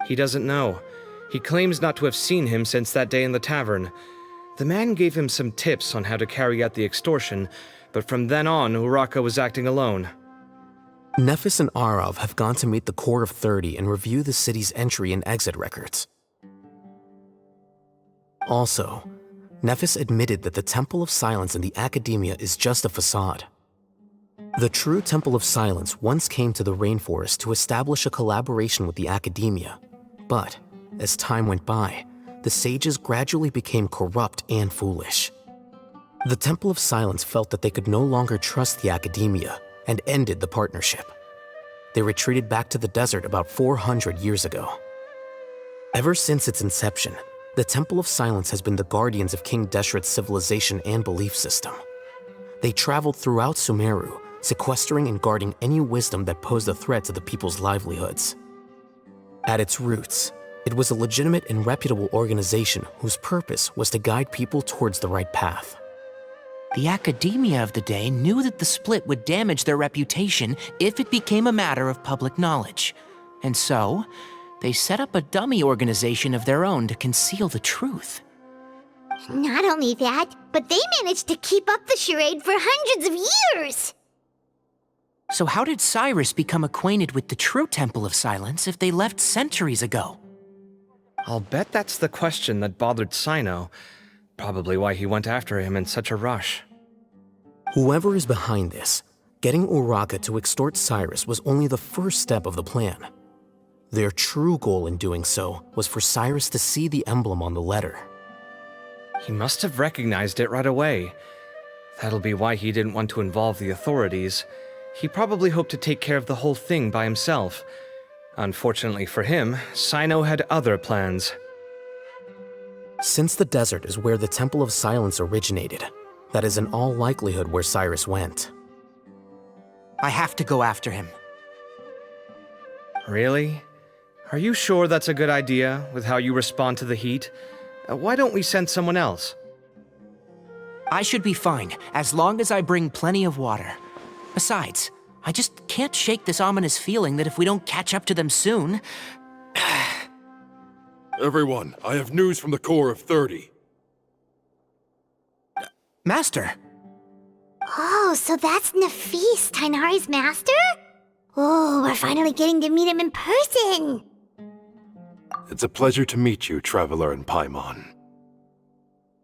He doesn't know. He claims not to have seen him since that day in the tavern. The man gave him some tips on how to carry out the extortion, but from then on, Uraka was acting alone. Nephis and Arav have gone to meet the Core of 30 and review the city's entry and exit records. Also, Nephis admitted that the Temple of Silence in the Academia is just a facade. The true Temple of Silence once came to the rainforest to establish a collaboration with the Academia, but as time went by, the sages gradually became corrupt and foolish. The Temple of Silence felt that they could no longer trust the Academia and ended the partnership. They retreated back to the desert about 400 years ago. Ever since its inception, the Temple of Silence has been the guardians of King Deshret's civilization and belief system. They traveled throughout Sumeru, sequestering and guarding any wisdom that posed a threat to the people's livelihoods. At its roots, it was a legitimate and reputable organization whose purpose was to guide people towards the right path. The Academia of the day knew that the split would damage their reputation if it became a matter of public knowledge. And so, they set up a dummy organization of their own to conceal the truth. Not only that, but they managed to keep up the charade for hundreds of years! So how did Cyrus become acquainted with the true Temple of Silence if they left centuries ago? I'll bet that's the question that bothered CYNO. Probably why he went after him in such a rush. Whoever is behind this, getting Uraka to extort Cyrus was only the first step of the plan. Their true goal in doing so was for Cyrus to see the emblem on the letter. He must have recognized it right away. That'll be why he didn't want to involve the authorities. He probably hoped to take care of the whole thing by himself. Unfortunately for him, CYNO had other plans. Since the desert is where the Temple of Silence originated, that is in all likelihood where Cyrus went. I have to go after him. Really? Are you sure that's a good idea, with how you respond to the heat? Why don't we send someone else? I should be fine, as long as I bring plenty of water. Besides, I just can't shake this ominous feeling that if we don't catch up to them soon... Everyone, I have news from the Core of 30. Master! Oh, so that's Nephis, Tighnari's master? Oh, we're finally getting to meet him in person! It's a pleasure to meet you, Traveler in Paimon.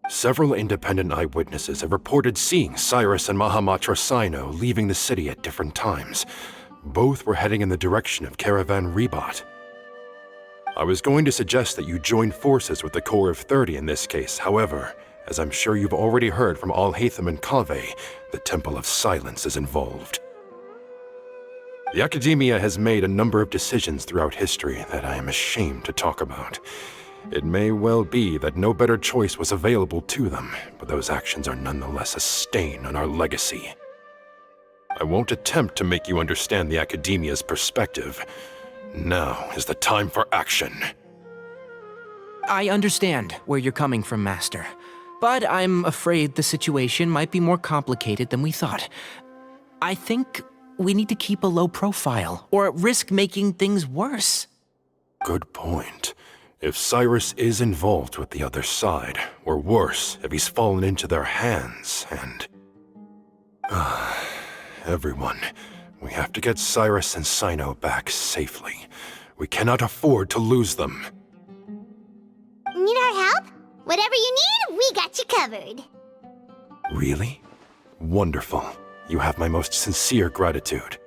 Several independent eyewitnesses have reported seeing Cyrus and Mahamatra CYNO leaving the city at different times. Both were heading in the direction of Caravan Rebat. I was going to suggest that you join forces with the Core of 30 in this case. However, as I'm sure you've already heard from Alhaitham and KAVEH, the Temple of Silence is involved. The Academia has made a number of decisions throughout history that I am ashamed to talk about. It may well be that no better choice was available to them, but those actions are nonetheless a stain on our legacy. I won't attempt to make you understand the Academia's perspective. Now is the time for action. I understand where you're coming from, Master. But I'm afraid the situation might be more complicated than we thought. I think we need to keep a low profile, or risk making things worse. Good point. If Cyrus is involved with the other side, or worse, if he's fallen into their hands, and... everyone, we have to get Cyrus and CYNO back safely. We cannot afford to lose them. Need our help? Whatever you need, we got you covered. Really? Wonderful. You have my most sincere gratitude.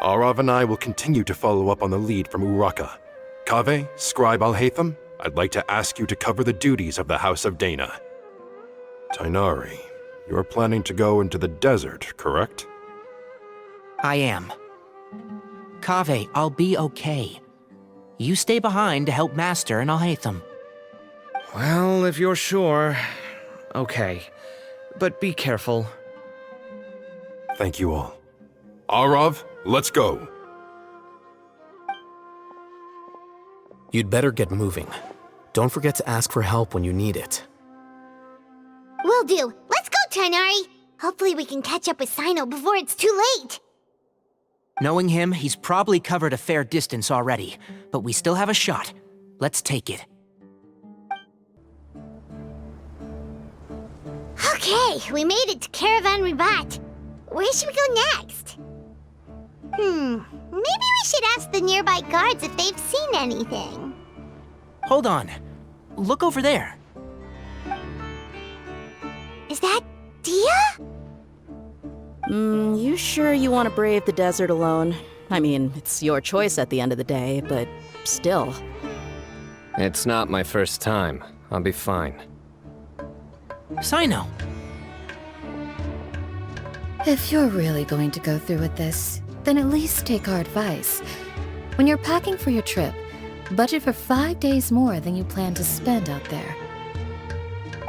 Arav and I will continue to follow up on the lead from Uraka. KAVEH, Scribe Alhaitham, I'd like to ask you to cover the duties of the House of Dana. Tighnari, you're planning to go into the desert, correct? I am. KAVEH, I'll be okay. You stay behind to help Master and Alhaitham. Well, if you're sure. Okay. But be careful. Thank you all. Arav, let's go. You'd better get moving. Don't forget to ask for help when you need it. Will do. Let's go, TIGHNARI. Hopefully we can catch up with CYNO before it's too late. Knowing him, he's probably covered a fair distance already, but we still have a shot. Let's take it. Okay, we made it to Caravan Ribat. Where should we go next? Maybe we should ask the nearby guards if they've seen anything. Hold on. Look over there. Is that DEHYA? You sure you want to brave the desert alone? I mean, it's your choice at the end of the day, but still. It's not my first time. I'll be fine. CYNO. If you're really going to go through with this, then at least take our advice. When you're packing for your trip, budget for 5 days more than you plan to spend out there.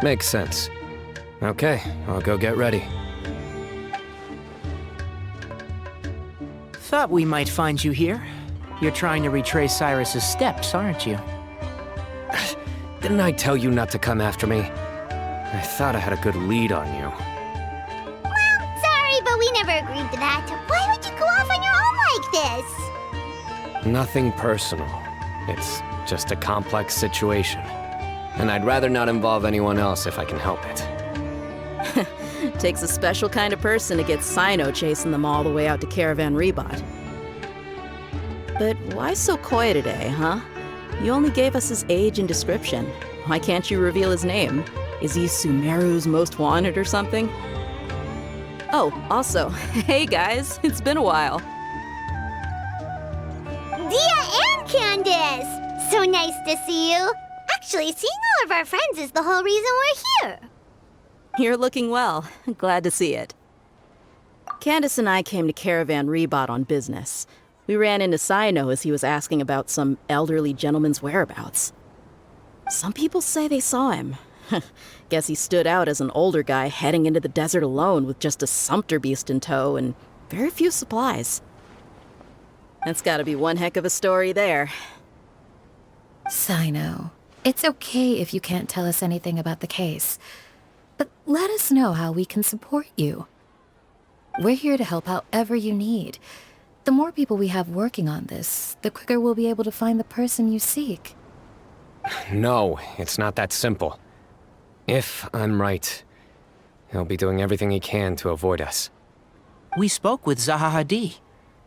Makes sense. Okay, I'll go get ready. Thought we might find you here. You're trying to retrace Cyrus's steps, aren't you? Didn't I tell you not to come after me? I thought I had a good lead on you. Well, sorry, but we never agreed to that. Why would you go off on your own like this? Nothing personal. It's just a complex situation. And I'd rather not involve anyone else if I can help it. Takes a special kind of person to get CYNO chasing them all the way out to Caravan Ribat. But why so coy today, huh? You only gave us his age and description. Why can't you reveal his name? Is he Sumeru's most wanted or something? Oh, also, hey guys, it's been a while. DEHYA and CANDACE! So nice to see you. Actually, seeing all of our friends is the whole reason we're here. You're looking well. Glad to see it. Candace and I came to Caravan Ribat on business. We ran into CYNO as he was asking about some elderly gentleman's whereabouts. Some people say they saw him. Guess he stood out as an older guy heading into the desert alone with just a sumpter beast in tow and very few supplies. That's gotta be one heck of a story there. CYNO, it's okay if you can't tell us anything about the case. But let us know how we can support you. We're here to help however you need. The more people we have working on this, the quicker we'll be able to find the person you seek. No, it's not that simple. If I'm right, he'll be doing everything he can to avoid us. We spoke with Zaha Hadid.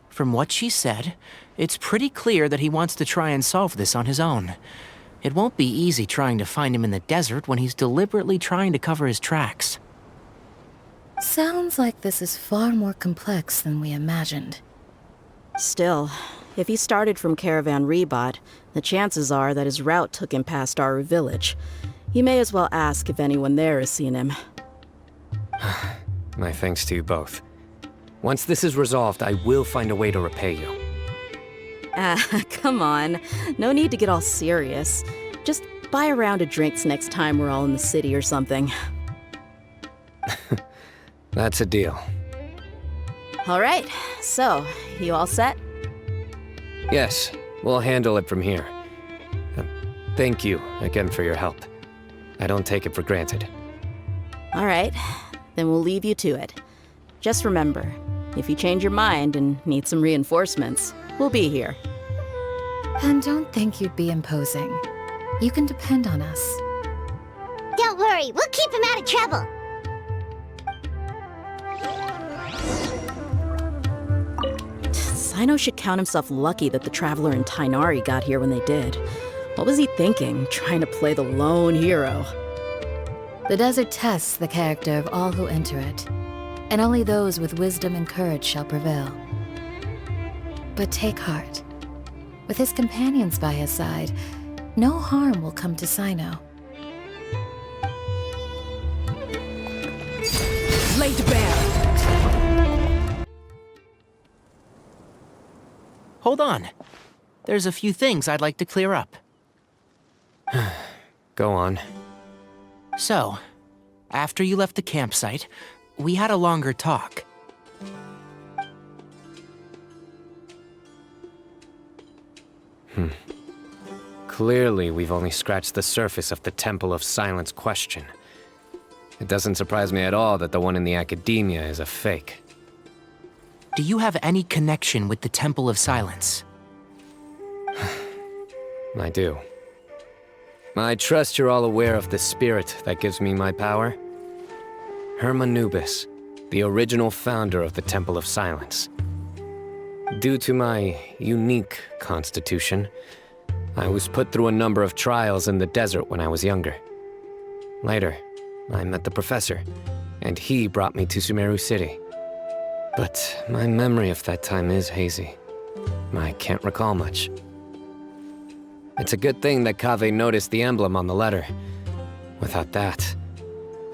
From what she said, it's pretty clear that he wants to try and solve this on his own. It won't be easy trying to find him in the desert when he's deliberately trying to cover his tracks. Sounds like this is far more complex than we imagined. Still, if he started from Caravan Ribat, the chances are that his route took him past our village. You may as well ask if anyone there has seen him. My thanks to you both. Once this is resolved, I will find a way to repay you. Come on. No need to get all serious. Just buy a round of drinks next time we're all in the city or something. That's a deal. All right, so, you all set? Yes, we'll handle it from here. Thank you again for your help. I don't take it for granted. All right, then we'll leave you to it. Just remember, if you change your mind and need some reinforcements, we'll be here. And don't think you'd be imposing. You can depend on us. Don't worry, we'll keep him out of trouble. CYNO should count himself lucky that the Traveler and TIGHNARI got here when they did. What was he thinking, trying to play the lone hero? The desert tests the character of all who enter it, and only those with wisdom and courage shall prevail. But take heart. With his companions by his side, no harm will come to CYNO. Lay to bear! Hold on. there's a few things I'd like to clear up. Go on. So, after you left the campsite, we had a longer talk. Clearly, we've only scratched the surface of the Temple of Silence question. It doesn't surprise me at all that the one in the Academia is a fake. Do you have any connection with the Temple of Silence? I do. I trust you're all aware of the spirit that gives me my power. Hermanubis, the original founder of the Temple of Silence. Due to my unique constitution, I was put through a number of trials in the desert when I was younger. Later, I met the professor, and he brought me to Sumeru City. But my memory of that time is hazy. I can't recall much. It's a good thing that KAVEH noticed the emblem on the letter. Without that,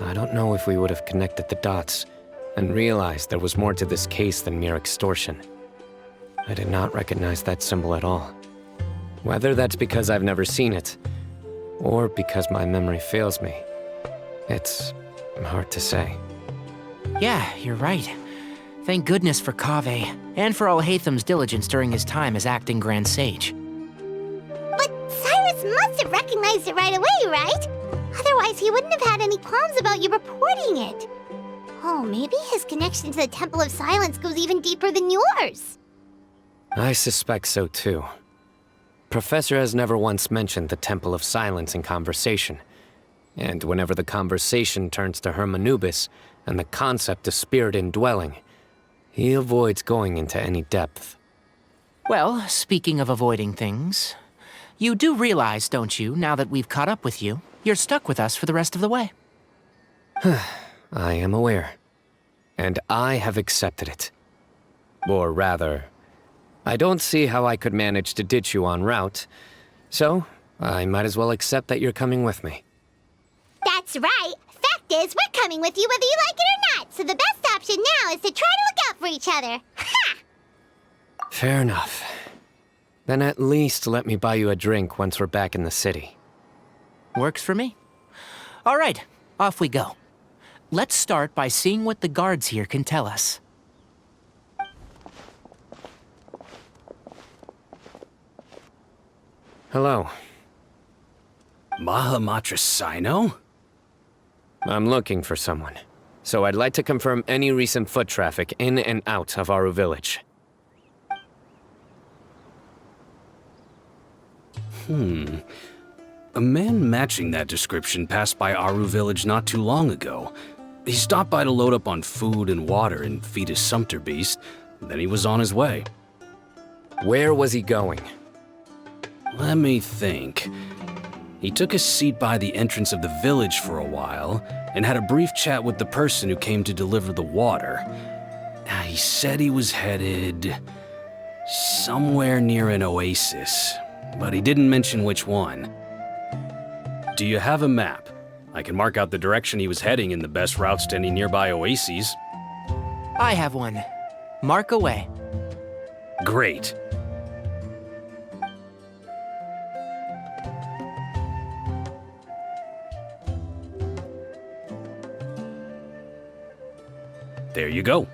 I don't know if we would have connected the dots and realized there was more to this case than mere extortion. I did not recognize that symbol at all. Whether that's because I've never seen it, or because my memory fails me, it's hard to say. Yeah, you're right. Thank goodness for KAVEH, and for Alhaitham's diligence during his time as acting Grand Sage. But Cyrus must have recognized it right away, right? Otherwise, he wouldn't have had any qualms about you reporting it. Oh, maybe his connection to the Temple of Silence goes even deeper than yours. I suspect so too. Professor has never once mentioned the Temple of Silence in conversation. And whenever the conversation turns to Hermanubis and the concept of spirit indwelling, he avoids going into any depth. Well, speaking of avoiding things, you do realize, don't you, now that we've caught up with you, you're stuck with us for the rest of the way? I am aware. And I have accepted it. Or rather, I don't see how I could manage to ditch you en route, so I might as well accept that you're coming with me. That's right. Fact is, we're coming with you whether you like it or not, so the best option now is to try to look out for each other. Ha! Fair enough. Then at least let me buy you a drink once we're back in the city. Works for me. All right, off we go. Let's start by seeing what the guards here can tell us. Hello. Mahamatra CYNO? I'm looking for someone, so I'd like to confirm any recent foot traffic in and out of Aru Village. A man matching that description passed by Aru Village not too long ago. He stopped by to load up on food and water and feed his sumpter beast, then he was on his way. Where was he going? Let me think. He took a seat by the entrance of the village for a while, and had a brief chat with the person who came to deliver the water. He said he was headed somewhere near an oasis, but he didn't mention which one. Do you have a map? I can mark out the direction he was heading and the best routes to any nearby oases. I have one. Mark away. Great. There you go.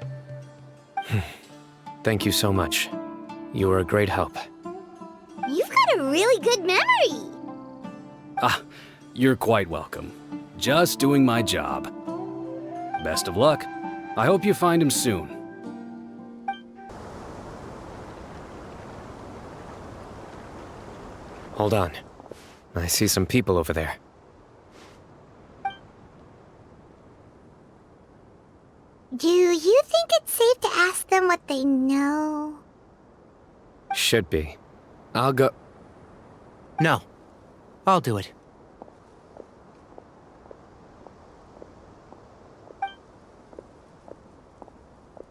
Thank you so much. You were a great help. You've got a really good memory. You're quite welcome. Just doing my job. Best of luck. I hope you find him soon. Hold on. I see some people over there. Do you think it's safe to ask them what they know? Should be. I'll go. No. I'll do it.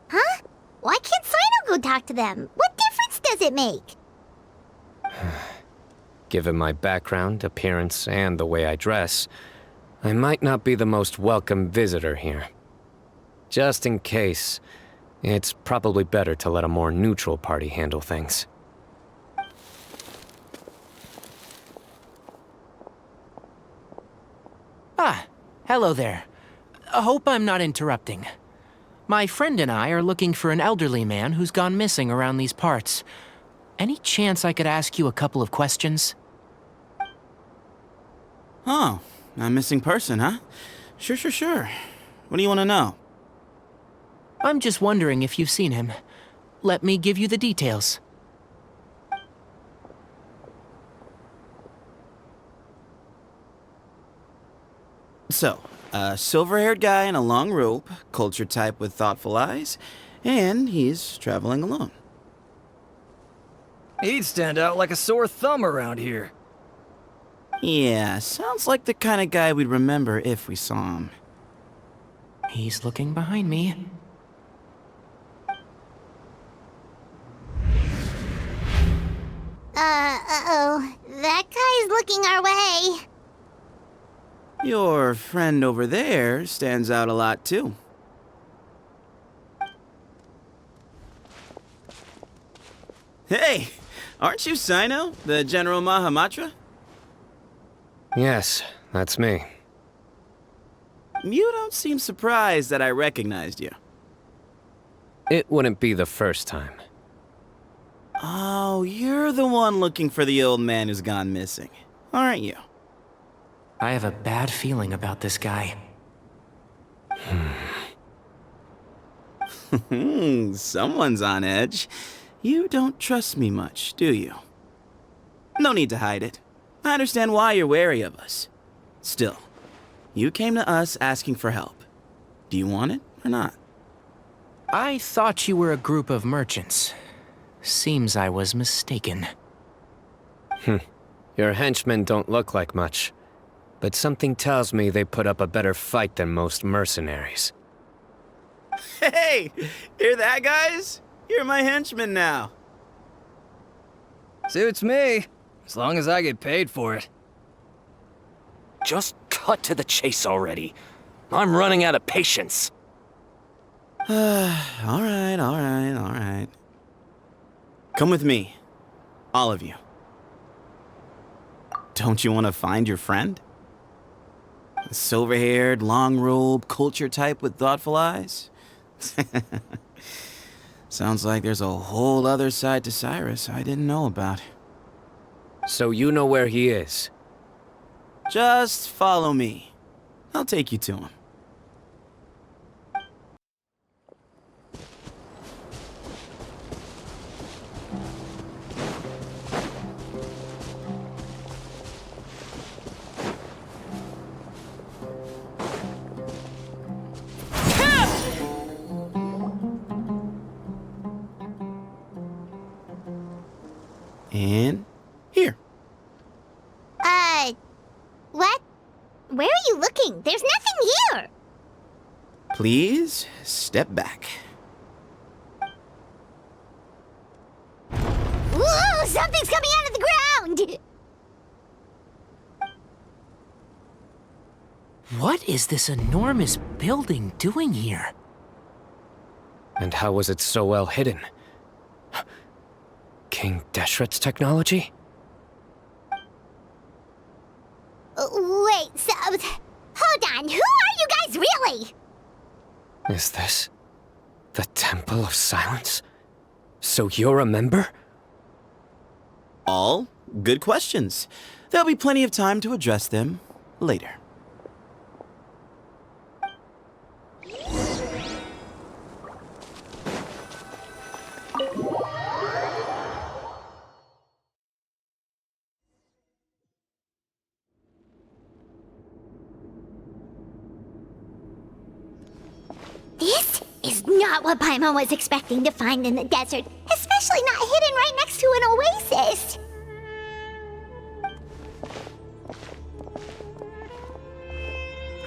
Huh? Why can't CYNO go talk to them? What difference does it make? Given my background, appearance, and the way I dress, I might not be the most welcome visitor here. Just in case, it's probably better to let a more neutral party handle things. Ah, hello there. I hope I'm not interrupting. My friend and I are looking for an elderly man who's gone missing around these parts. Any chance I could ask you a couple of questions? Oh, a missing person, huh? Sure. What do you want to know? I'm just wondering if you've seen him. Let me give you the details. So, a silver-haired guy in a long robe, culture type with thoughtful eyes, and he's traveling alone. He'd stand out like a sore thumb around here. Yeah, sounds like the kind of guy we'd remember if we saw him. He's looking behind me. Uh-oh. That guy's looking our way. Your friend over there stands out a lot, too. Hey! Aren't you CYNO, the General Mahamatra? Yes, that's me. You don't seem surprised that I recognized you. It wouldn't be the first time. Oh, you're the one looking for the old man who's gone missing, aren't you? I have a bad feeling about this guy. Someone's on edge. You don't trust me much, do you? No need to hide it. I understand why you're wary of us. Still, you came to us asking for help. Do you want it or not? I thought you were a group of merchants. Seems I was mistaken. Your henchmen don't look like much, but something tells me they put up a better fight than most mercenaries. Hey! Hear that, guys? You're my henchmen now. Suits me, as long as I get paid for it. Just cut to the chase already. I'm running out of patience. All right. Come with me. All of you. Don't you want to find your friend? The silver-haired, long-robe, culture type with thoughtful eyes? Sounds like there's a whole other side to Cyrus I didn't know about. So you know where he is? Just follow me. I'll take you to him. And here. What? Where are you looking? There's nothing here! Please, step back. Whoa! Something's coming out of the ground! What is this enormous building doing here? And how was it so well hidden? King Deshret's technology? Wait, so... Hold on, who are you guys really? Is this the Temple of Silence? So you're a member? All good questions. There'll be plenty of time to address them later. This is not what Paimon was expecting to find in the desert, especially not hidden right next to an oasis.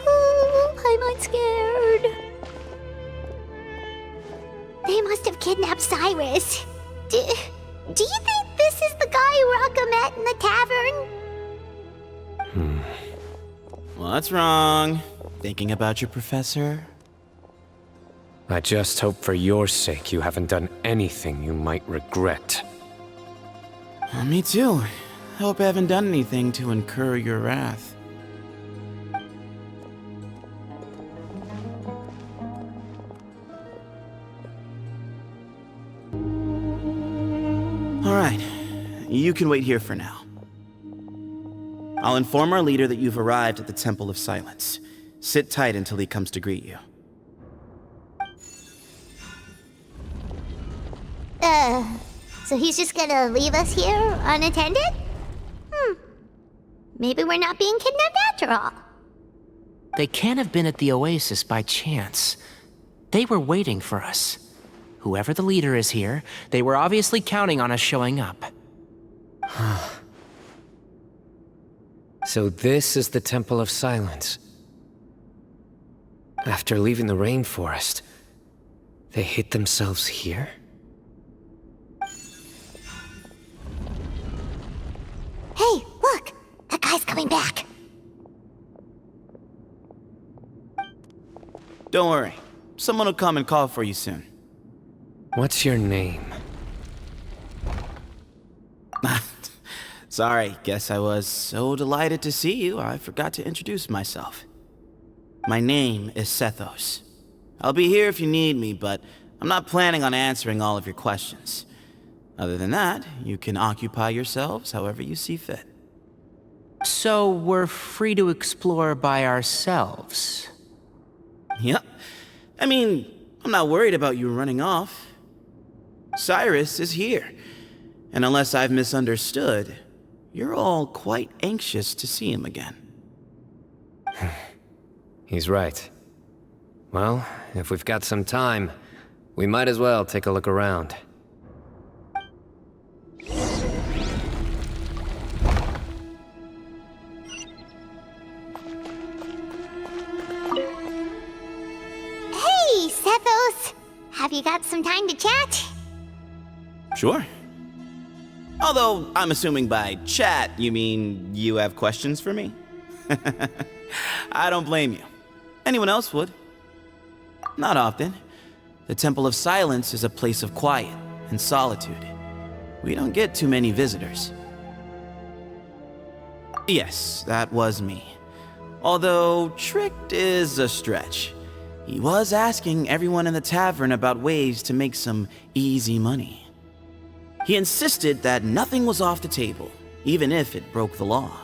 Oh, Paimon's scared. They must have kidnapped Cyrus. Do you think this is the guy Raka met in the tavern? What's wrong? Thinking about your professor? I just hope for your sake you haven't done anything you might regret. Me too. I hope I haven't done anything to incur your wrath. You can wait here for now. I'll inform our leader that you've arrived at the Temple of Silence. Sit tight until he comes to greet you. So he's just gonna leave us here unattended? Maybe we're not being kidnapped after all. They can't have been at the oasis by chance. They were waiting for us. Whoever the leader is here, they were obviously counting on us showing up. So this is the Temple of Silence. After leaving the rainforest, they hid themselves here? Hey, look! That guy's coming back. Don't worry. Someone will come and call for you soon. What's your name? Sorry, guess I was so delighted to see you, I forgot to introduce myself. My name is Sethos. I'll be here if you need me, but I'm not planning on answering all of your questions. Other than that, you can occupy yourselves however you see fit. So we're free to explore by ourselves? Yep. I mean, I'm not worried about you running off. Cyrus is here, and unless I've misunderstood, you're all quite anxious to see him again. He's right. Well, if we've got some time, we might as well take a look around. Hey, Sethos! Have you got some time to chat? Sure. Although, I'm assuming by chat, you mean you have questions for me? I don't blame you. Anyone else would. Not often. The Temple of Silence is a place of quiet and solitude. We don't get too many visitors. Yes, that was me. Although, tricked is a stretch. He was asking everyone in the tavern about ways to make some easy money. He insisted that nothing was off the table, even if it broke the law.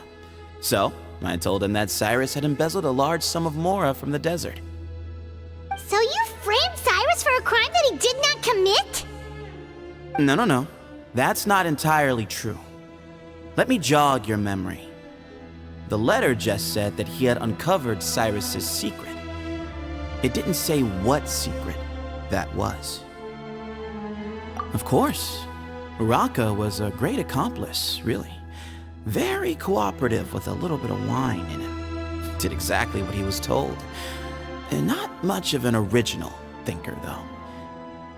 So, I told him that Cyrus had embezzled a large sum of mora from the desert. So you framed Cyrus for a crime that he did not commit? No. That's not entirely true. Let me jog your memory. The letter just said that he had uncovered Cyrus's secret. It didn't say what secret that was. Of course, Uraka was a great accomplice, really. Very cooperative with a little bit of wine in him. Did exactly what he was told. And not much of an original thinker, though.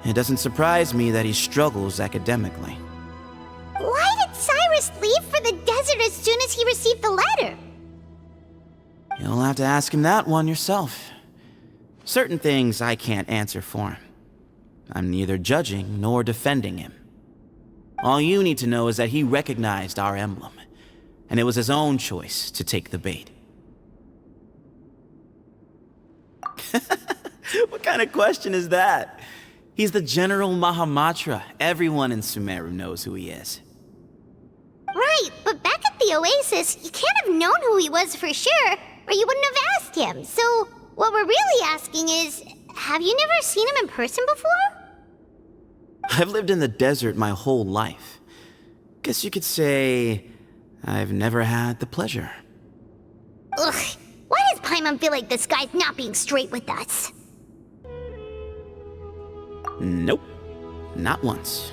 It doesn't surprise me that he struggles academically. Why did Cyrus leave for the desert as soon as he received the letter? You'll have to ask him that one yourself. Certain things I can't answer for him. I'm neither judging nor defending him. All you need to know is that he recognized our emblem, and it was his own choice to take the bait. What kind of question is that? He's the General Mahamatra. Everyone in Sumeru knows who he is. Right, but back at the Oasis, you can't have known who he was for sure, or you wouldn't have asked him. So, what we're really asking is, have you never seen him in person before? I've lived in the desert my whole life. Guess you could say I've never had the pleasure. Ugh, why does Paimon feel like this guy's not being straight with us? Nope, not once.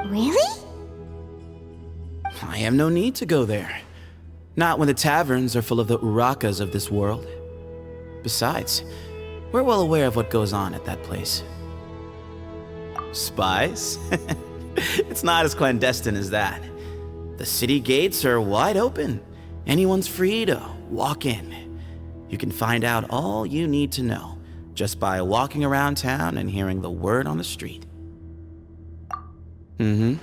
Really? I have no need to go there. Not when the taverns are full of the Urakas of this world. Besides, we're well aware of what goes on at that place. Spies? It's not as clandestine as that. The city gates are wide open. Anyone's free to walk in. You can find out all you need to know just by walking around town and hearing the word on the street. Mm-hmm.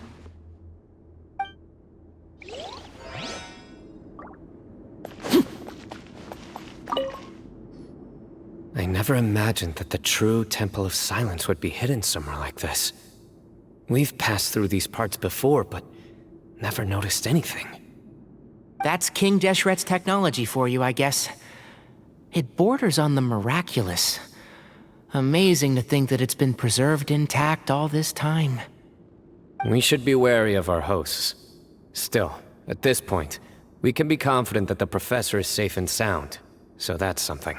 I never imagined that the true Temple of Silence would be hidden somewhere like this. We've passed through these parts before, but never noticed anything. That's King Deshret's technology for you, I guess. It borders on the miraculous. Amazing to think that it's been preserved intact all this time. We should be wary of our hosts. Still, at this point, we can be confident that the professor is safe and sound, so that's something.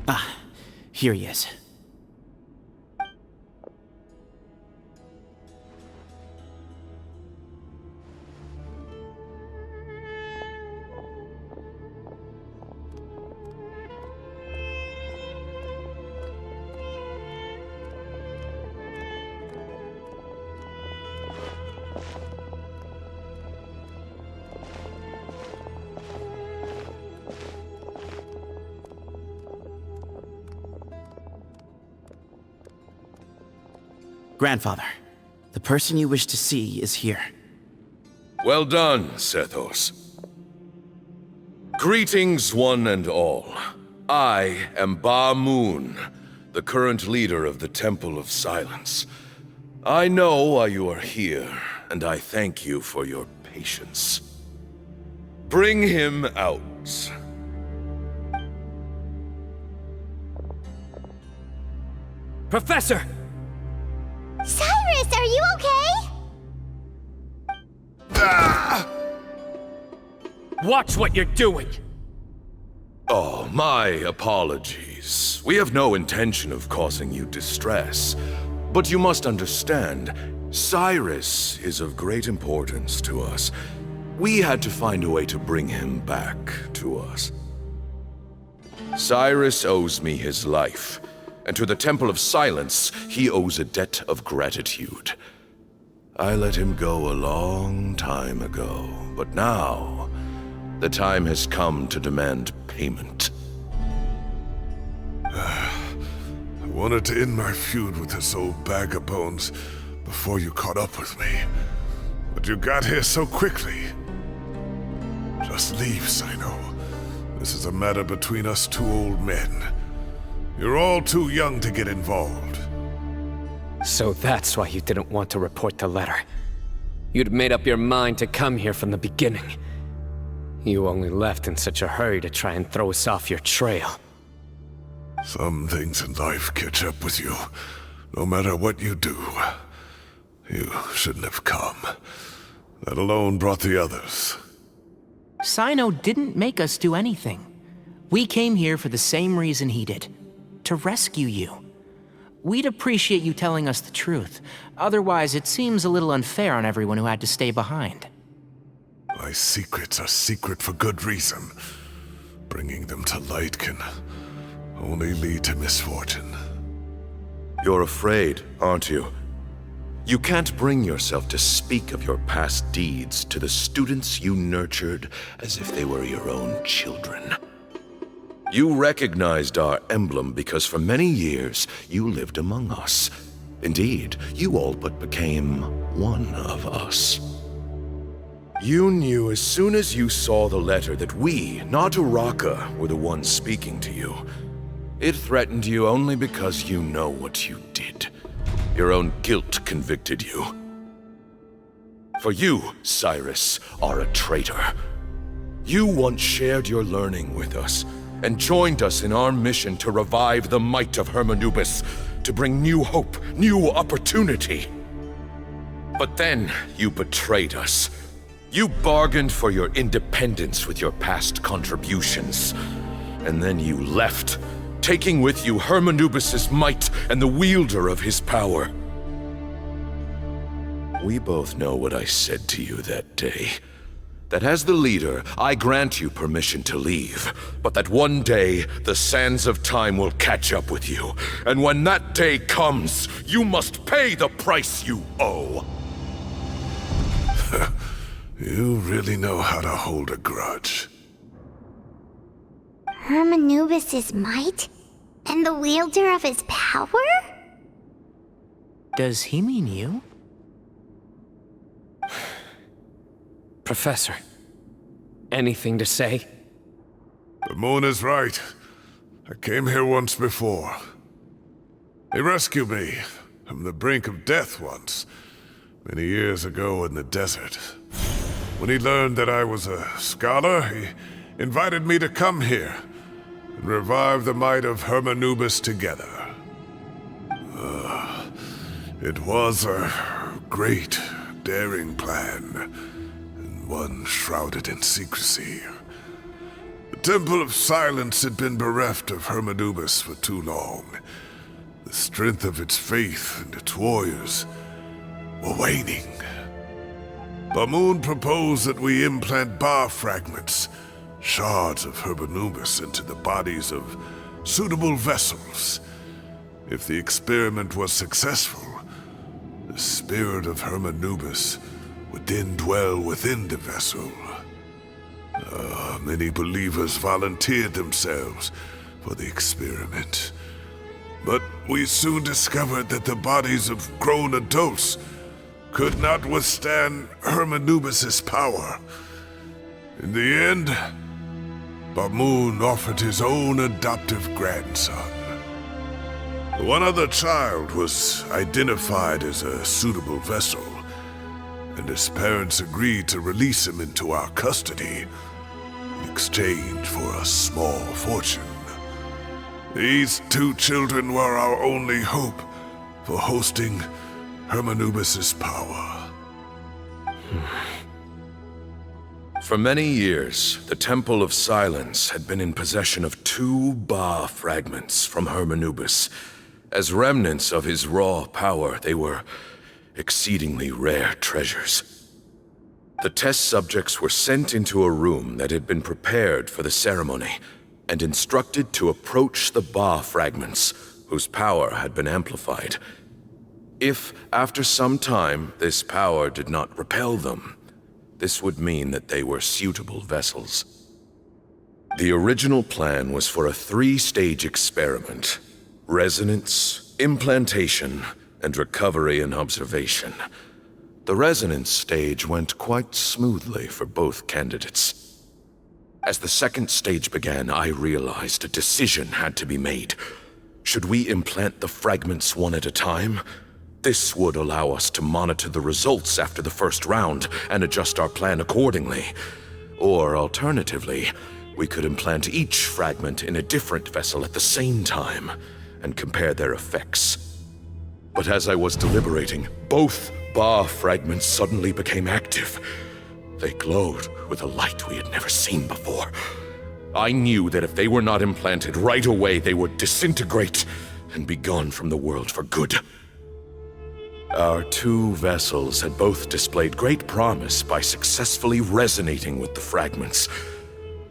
Ah, here he is. Grandfather, the person you wish to see is here. Well done, Sethos. Greetings, one and all. I am Ba Moon, the current leader of the Temple of Silence. I know why you are here, and I thank you for your patience. Bring him out. Professor! Cyrus, are you okay? Watch what you're doing! Oh, my apologies. We have no intention of causing you distress. But you must understand, Cyrus is of great importance to us. We had to find a way to bring him back to us. Cyrus owes me his life, and to the Temple of Silence, he owes a debt of gratitude. I let him go a long time ago, but now, the time has come to demand payment. I wanted to end my feud with this old bag of bones before you caught up with me. But you got here so quickly. Just leave, CYNO. This is a matter between us two old men. You're all too young to get involved. So that's why you didn't want to report the letter. You'd made up your mind to come here from the beginning. You only left in such a hurry to try and throw us off your trail. Some things in life catch up with you, no matter what you do. You shouldn't have come. That alone brought the others. CYNO didn't make us do anything. We came here for the same reason he did. To rescue you. We'd appreciate you telling us the truth. Otherwise, it seems a little unfair on everyone who had to stay behind. My secrets are secret for good reason. Bringing them to light can only lead to misfortune. You're afraid, aren't you? You can't bring yourself to speak of your past deeds to the students you nurtured as if they were your own children. You recognized our emblem because for many years you lived among us. Indeed, you all but became one of us. You knew as soon as you saw the letter that we, not Uraka, were the ones speaking to you. It threatened you only because you know what you did. Your own guilt convicted you. For you, Cyrus, are a traitor. You once shared your learning with us, and joined us in our mission to revive the might of Hermanubis, to bring new hope, new opportunity. But then you betrayed us. You bargained for your independence with your past contributions. And then you left, taking with you Hermanubis' might and the wielder of his power. We both know what I said to you that day. That as the leader, I grant you permission to leave, but that one day, the sands of time will catch up with you. And when that day comes, you must pay the price you owe. You really know how to hold a grudge. Hermanubis' might? And the wielder of his power? Does he mean you? Professor, anything to say? The moon is right. I came here once before. He rescued me from the brink of death once, many years ago in the desert. When he learned that I was a scholar, he invited me to come here and revive the might of Hermanubis together. It was a great, daring plan, and one shrouded in secrecy. The Temple of Silence had been bereft of Hermanubis for too long. The strength of its faith and its warriors were waning. Bamoon proposed that we implant bar fragments, shards of Hermanubis, into the bodies of suitable vessels. If the experiment was successful, the spirit of Hermanubis would then dwell within the vessel. Many believers volunteered themselves for the experiment. But we soon discovered that the bodies of grown adults could not withstand Hermanubis' power. In the end, Bamoon offered his own adoptive grandson. One other child was identified as a suitable vessel, and his parents agreed to release him into our custody in exchange for a small fortune. These two children were our only hope for hosting Hermanubis' power. For many years, the Temple of Silence had been in possession of 2 Ba fragments from Hermanubis. As remnants of his raw power, they were exceedingly rare treasures. The test subjects were sent into a room that had been prepared for the ceremony and instructed to approach the Ba fragments, whose power had been amplified. If, after some time, this power did not repel them, this would mean that they were suitable vessels. The original plan was for a 3-stage experiment: resonance, implantation, and recovery and observation. The resonance stage went quite smoothly for both candidates. As the 2nd stage began, I realized a decision had to be made. Should we implant the fragments one at a time? This would allow us to monitor the results after the first round and adjust our plan accordingly. Or alternatively, we could implant each fragment in a different vessel at the same time and compare their effects. But as I was deliberating, both Ba fragments suddenly became active. They glowed with a light we had never seen before. I knew that if they were not implanted right away, they would disintegrate and be gone from the world for good. Our 2 vessels had both displayed great promise by successfully resonating with the fragments.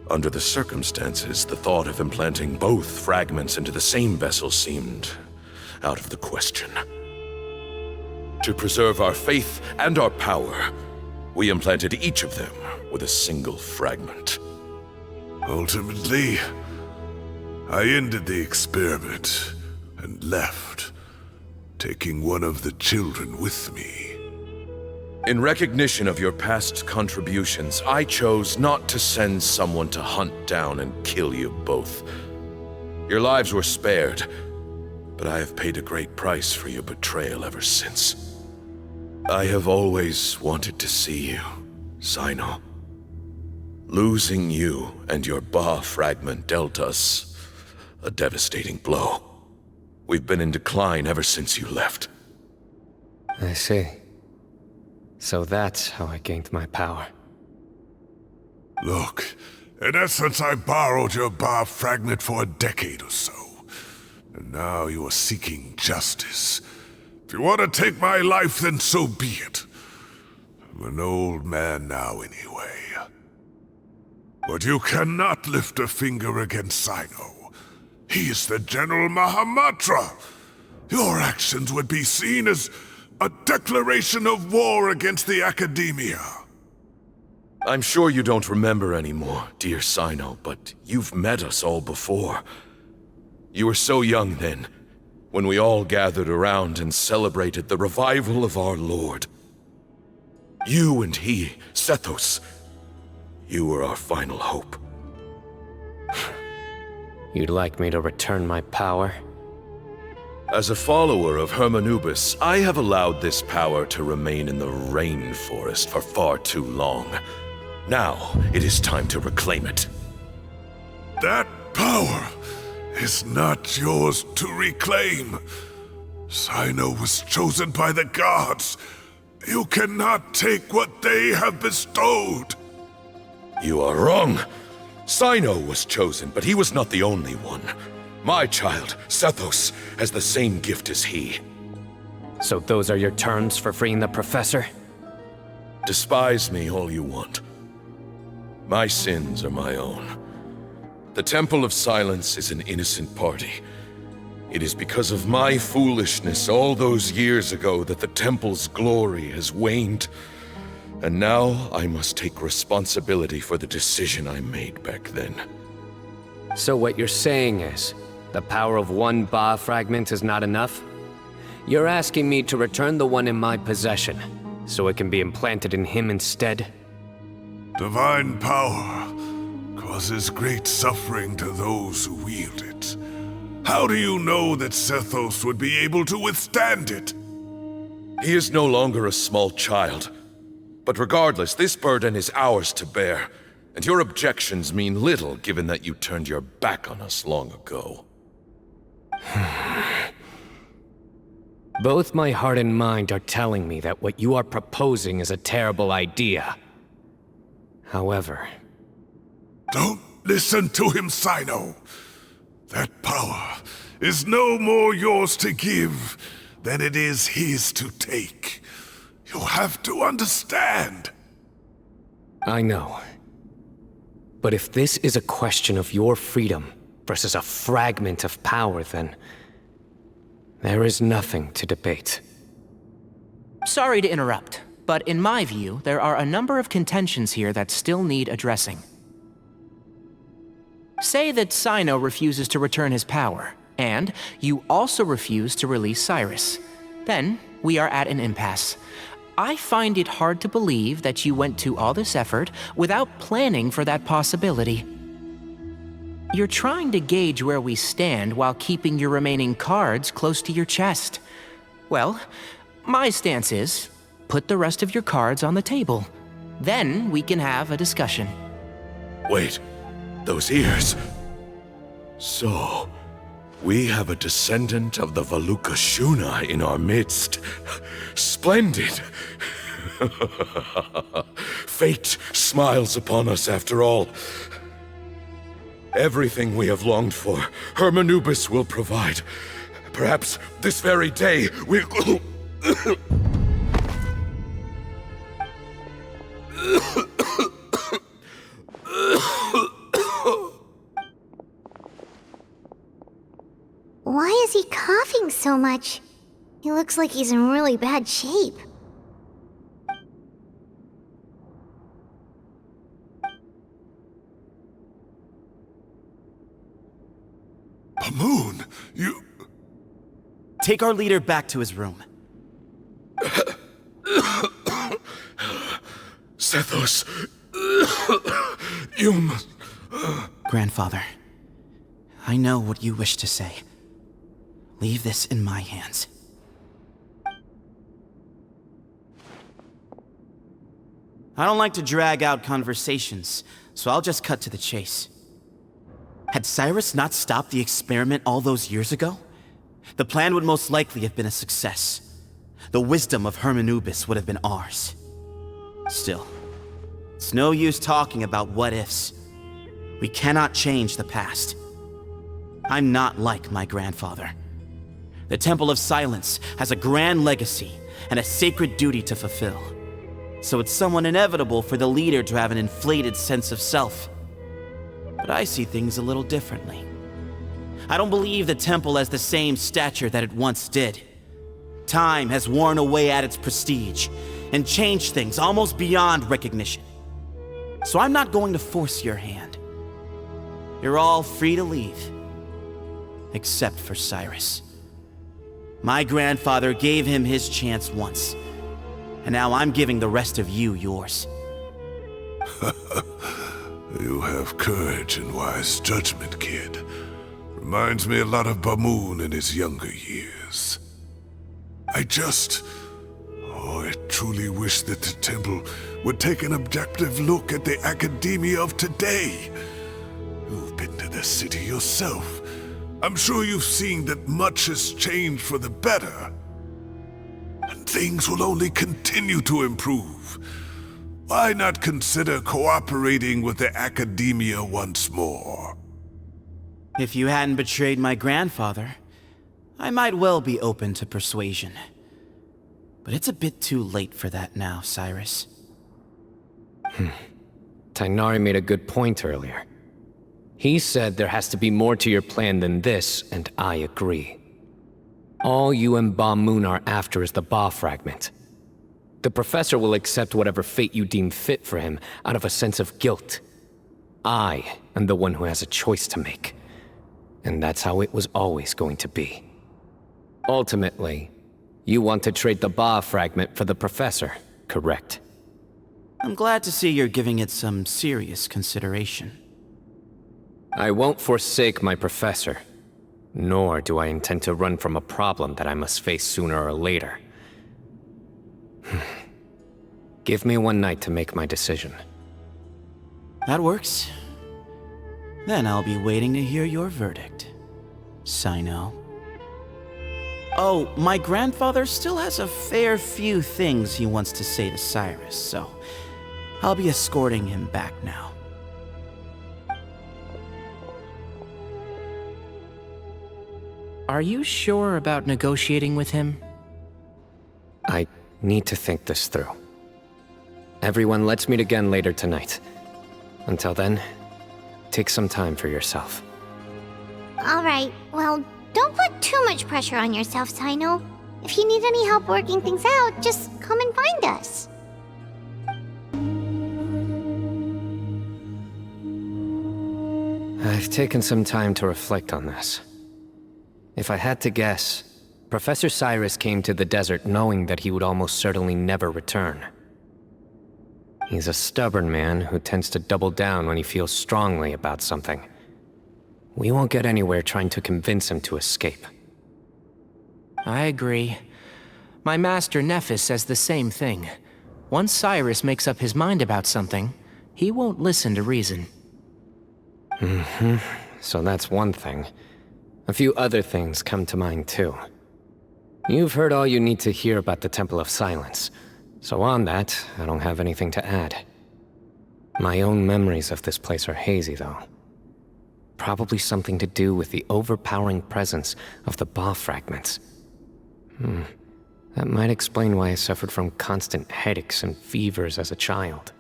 Under the circumstances, the thought of implanting both fragments into the same vessel seemed out of the question. To preserve our faith and our power, we implanted each of them with a single fragment. Ultimately, I ended the experiment and left, taking one of the children with me. In recognition of your past contributions, I chose not to send someone to hunt down and kill you both. Your lives were spared, but I have paid a great price for your betrayal ever since. I have always wanted to see you, CYNO. Losing you and your Ba fragment dealt us a devastating blow. We've been in decline ever since you left. I see. So that's how I gained my power. Look, in essence, I borrowed your Ba fragment for a decade or so. And now you are seeking justice. If you want to take my life, then so be it. I'm an old man now anyway. But you cannot lift a finger against CYNO. He is the General Mahamatra. Your actions would be seen as a declaration of war against the Academia. I'm sure you don't remember anymore, dear CYNO, but you've met us all before. You were so young then, when we all gathered around and celebrated the revival of our Lord. You and he, Sethos, you were our final hope. You'd like me to return my power? As a follower of Hermanubis, I have allowed this power to remain in the rainforest for far too long. Now, it is time to reclaim it. That power is not yours to reclaim. CYNO was chosen by the gods. You cannot take what they have bestowed. You are wrong. CYNO was chosen, but he was not the only one. My child, Sethos, has the same gift as he. So those are your terms for freeing the professor? Despise me all you want. My sins are my own. The Temple of Silence is an innocent party. It is because of my foolishness all those years ago that the Temple's glory has waned. And now I must take responsibility for the decision I made back then. So what you're saying is, the power of one Ba fragment is not enough? You're asking me to return the one in my possession, so it can be implanted in him instead? Divine power causes great suffering to those who wield it. How do you know that Sethos would be able to withstand it? He is no longer a small child. But regardless, this burden is ours to bear, and your objections mean little given that you turned your back on us long ago. Both my heart and mind are telling me that what you are proposing is a terrible idea. However... Don't listen to him, CYNO. That power is no more yours to give than it is his to take. You have to understand. I know. But if this is a question of your freedom versus a fragment of power, then there is nothing to debate. Sorry to interrupt, but in my view, there are a number of contentions here that still need addressing. Say that CYNO refuses to return his power, and you also refuse to release Cyrus. Then, we are at an impasse. I find it hard to believe that you went to all this effort without planning for that possibility. You're trying to gauge where we stand while keeping your remaining cards close to your chest. Well, my stance is, put the rest of your cards on the table. Then we can have a discussion. Wait, those ears. So, we have a descendant of the Valukashuna in our midst. Splendid! Fate smiles upon us after all. Everything we have longed for, Hermanubis will provide. Perhaps this very day we'll... Why is he coughing so much? He looks like he's in really bad shape. Moon, you... Take our leader back to his room. Sethos, you must... Grandfather, I know what you wish to say. Leave this in my hands. I don't like to drag out conversations, so I'll just cut to the chase. Had Cyrus not stopped the experiment all those years ago, the plan would most likely have been a success. The wisdom of Hermanubis would have been ours. Still, it's no use talking about what-ifs. We cannot change the past. I'm not like my grandfather. The Temple of Silence has a grand legacy and a sacred duty to fulfill. So it's somewhat inevitable for the leader to have an inflated sense of self. But I see things a little differently. I don't believe the temple has the same stature that it once did. Time has worn away at its prestige and changed things almost beyond recognition. So I'm not going to force your hand. You're all free to leave. Except for Cyrus. My grandfather gave him his chance once, and now I'm giving the rest of you yours. You have courage and wise judgment, kid. Reminds me a lot of Bamoon in his younger years. I truly wish that the temple would take an objective look at the academia of today. You've been to the city yourself. I'm sure you've seen that much has changed for the better. And things will only continue to improve. Why not consider cooperating with the academia once more? If you hadn't betrayed my grandfather, I might well be open to persuasion. But it's a bit too late for that now, Cyrus. TIGHNARI made a good point earlier. He said there has to be more to your plan than this, and I agree. All you and Bamoon are after is the Ba fragment. The professor will accept whatever fate you deem fit for him out of a sense of guilt. I am the one who has a choice to make. And that's how it was always going to be. Ultimately, you want to trade the Ba fragment for the professor, correct? I'm glad to see you're giving it some serious consideration. I won't forsake my professor, nor do I intend to run from a problem that I must face sooner or later. Give me one night to make my decision. That works. Then I'll be waiting to hear your verdict, CYNO. Oh, my grandfather still has a fair few things he wants to say to Cyrus, so I'll be escorting him back now. Are you sure about negotiating with him? I need to think this through. Everyone, let's meet again later tonight. Until then, take some time for yourself. Alright, well, don't put too much pressure on yourself, CYNO. If you need any help working things out, just come and find us. I've taken some time to reflect on this. If I had to guess, Professor Cyrus came to the desert knowing that he would almost certainly never return. He's a stubborn man who tends to double down when he feels strongly about something. We won't get anywhere trying to convince him to escape. I agree. My master Nephis says the same thing. Once Cyrus makes up his mind about something, he won't listen to reason. So that's one thing. A few other things come to mind too. You've heard all you need to hear about the Temple of Silence, so on that, I don't have anything to add. My own memories of this place are hazy though. Probably something to do with the overpowering presence of the Ba fragments. That might explain why I suffered from constant headaches and fevers as a child.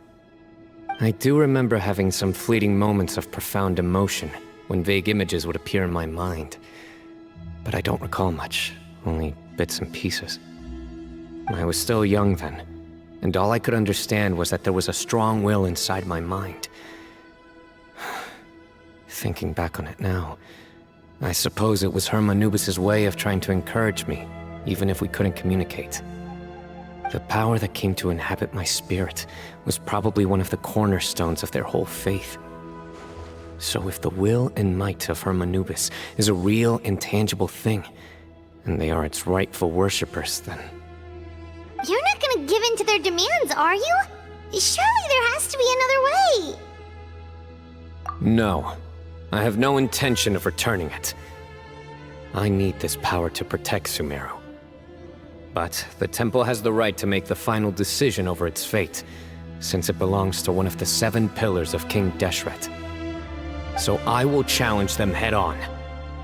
I do remember having some fleeting moments of profound emotion when vague images would appear in my mind. But I don't recall much, only bits and pieces. I was still young then, and all I could understand was that there was a strong will inside my mind. Thinking back on it now, I suppose it was Hermanubis' way of trying to encourage me, even if we couldn't communicate. The power that came to inhabit my spirit was probably one of the cornerstones of their whole faith. So if the will and might of Hermanubis is a real, intangible thing, and they are its rightful worshippers, then... You're not gonna give in to their demands, are you? Surely there has to be another way! No. I have no intention of returning it. I need this power to protect Sumeru. But the temple has the right to make the final decision over its fate, since it belongs to one of the 7 pillars of King Deshret. So I will challenge them head-on,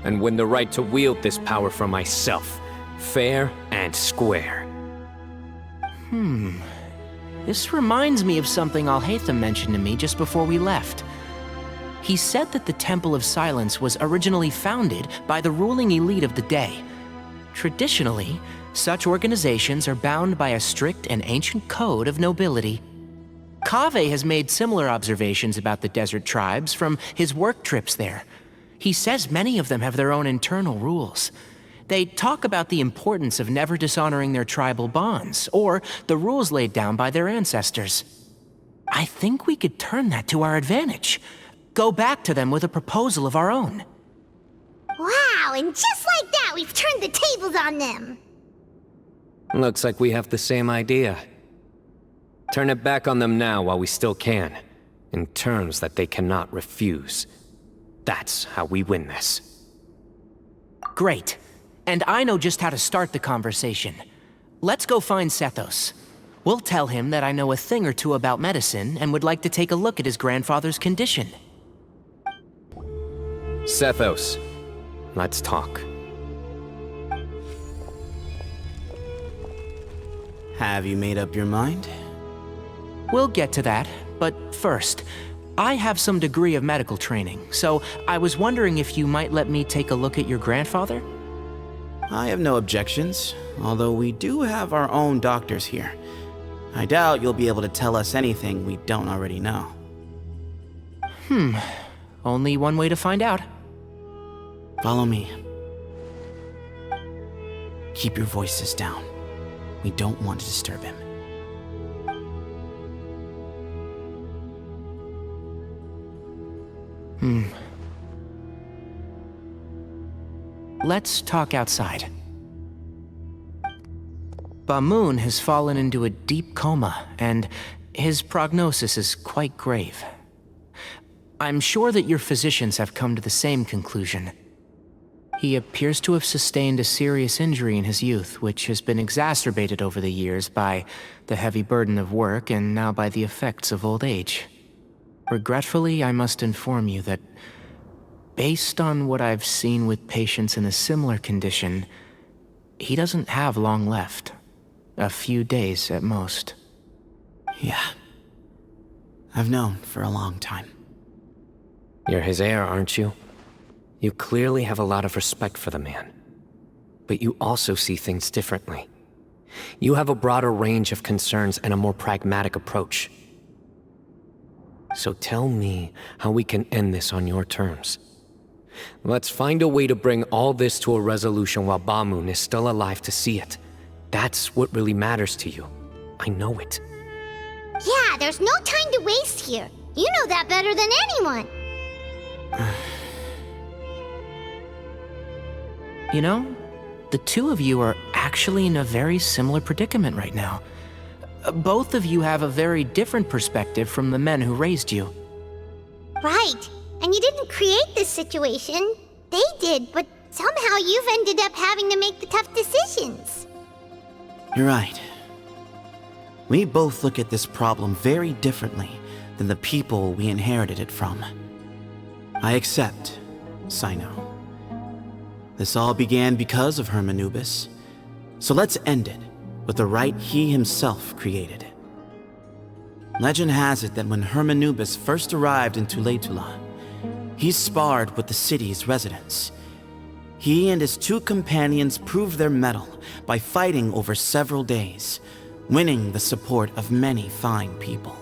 and win the right to wield this power for myself, fair and square. This reminds me of something Alhaitham mentioned to me just before we left. He said that the Temple of Silence was originally founded by the ruling elite of the day. Traditionally, such organizations are bound by a strict and ancient code of nobility. KAVEH has made similar observations about the desert tribes from his work trips there. He says many of them have their own internal rules. They talk about the importance of never dishonoring their tribal bonds, or the rules laid down by their ancestors. I think we could turn that to our advantage. Go back to them with a proposal of our own. Wow, and just like that, we've turned the tables on them. Looks like we have the same idea. Turn it back on them now while we still can, in terms that they cannot refuse. That's how we win this. Great. And I know just how to start the conversation. Let's go find Sethos. We'll tell him that I know a thing or two about medicine and would like to take a look at his grandfather's condition. Sethos, let's talk. Have you made up your mind? We'll get to that, but first, I have some degree of medical training, so I was wondering if you might let me take a look at your grandfather? I have no objections, although we do have our own doctors here. I doubt you'll be able to tell us anything we don't already know. Only one way to find out. Follow me. Keep your voices down. We don't want to disturb him. Let's talk outside. Bamoon has fallen into a deep coma, and his prognosis is quite grave. I'm sure that your physicians have come to the same conclusion. He appears to have sustained a serious injury in his youth, which has been exacerbated over the years by the heavy burden of work and now by the effects of old age. Regretfully, I must inform you that, based on what I've seen with patients in a similar condition, he doesn't have long left. A few days at most. Yeah. I've known for a long time. You're his heir, aren't you? You clearly have a lot of respect for the man. But you also see things differently. You have a broader range of concerns and a more pragmatic approach. So tell me how we can end this on your terms. Let's find a way to bring all this to a resolution while Bamoon is still alive to see it. That's what really matters to you. I know it. Yeah, there's no time to waste here. You know that better than anyone. You know, the two of you are actually in a very similar predicament right now. Both of you have a very different perspective from the men who raised you. Right. And you didn't create this situation. They did, but somehow you've ended up having to make the tough decisions. You're right. We both look at this problem very differently than the people we inherited it from. I accept, CYNO. This all began because of Hermanubis. So let's end it with the right he himself created. Legend has it that when Hermanubis first arrived in Tuletula, he sparred with the city's residents. He and his two companions proved their mettle by fighting over several days, winning the support of many fine people.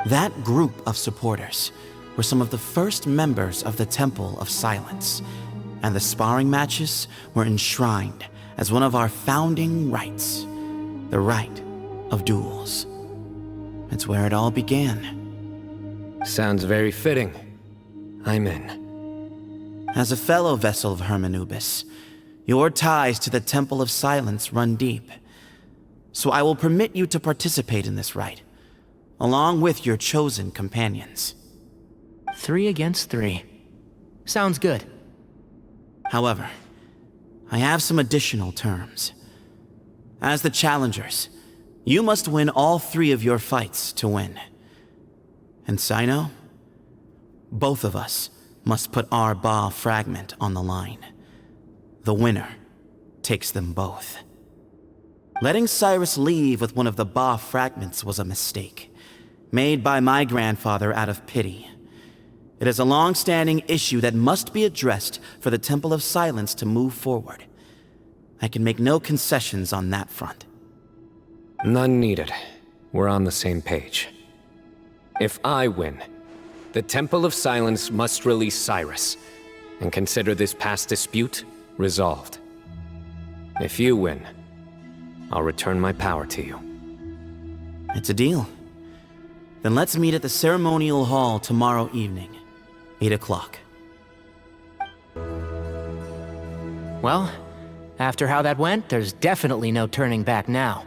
That group of supporters were some of the first members of the Temple of Silence, and the sparring matches were enshrined as one of our founding rights, the right of duels. It's where it all began. Sounds very fitting. I'm in. As a fellow vessel of Hermanubis, your ties to the Temple of Silence run deep. So I will permit you to participate in this rite, along with your chosen companions. 3 against 3. Sounds good. However, I have some additional terms. As the challengers, you must win all 3 of your fights to win. And CYNO, both of us must put our Ba fragment on the line. The winner takes them both. Letting Cyrus leave with one of the Ba fragments was a mistake, made by my grandfather out of pity. It is a long-standing issue that must be addressed for the Temple of Silence to move forward. I can make no concessions on that front. None needed. We're on the same page. If I win, the Temple of Silence must release Cyrus, and consider this past dispute resolved. If you win, I'll return my power to you. It's a deal. Then let's meet at the ceremonial hall tomorrow evening, 8 o'clock. Well, after how that went, there's definitely no turning back now.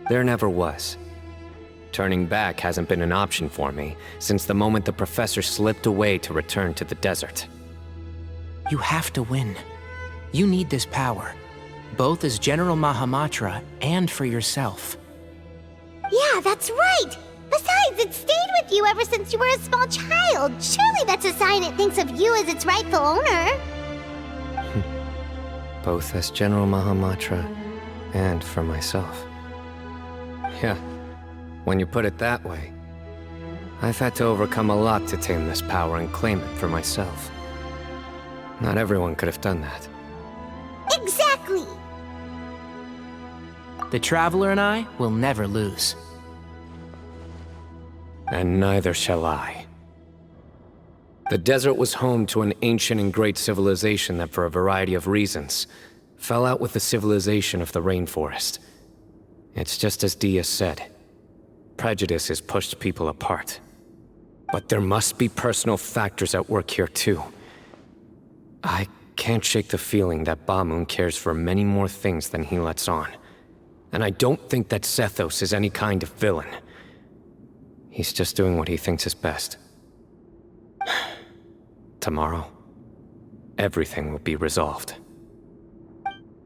There never was. Turning back hasn't been an option for me since the moment the professor slipped away to return to the desert. You have to win. You need this power, both as General Mahamatra and for yourself. Yeah, that's right! Besides, it stayed with you ever since you were a small child. Surely that's a sign it thinks of you as its rightful owner. Both as General Mahamatra and for myself. Yeah, when you put it that way, I've had to overcome a lot to tame this power and claim it for myself. Not everyone could have done that. Exactly! The Traveler and I will never lose. And neither shall I. The desert was home to an ancient and great civilization that, for a variety of reasons, fell out with the civilization of the rainforest. It's just as DEHYA said. Prejudice has pushed people apart. But there must be personal factors at work here too. I can't shake the feeling that Bamun cares for many more things than he lets on. And I don't think that Sethos is any kind of villain. He's just doing what he thinks is best. Tomorrow, everything will be resolved.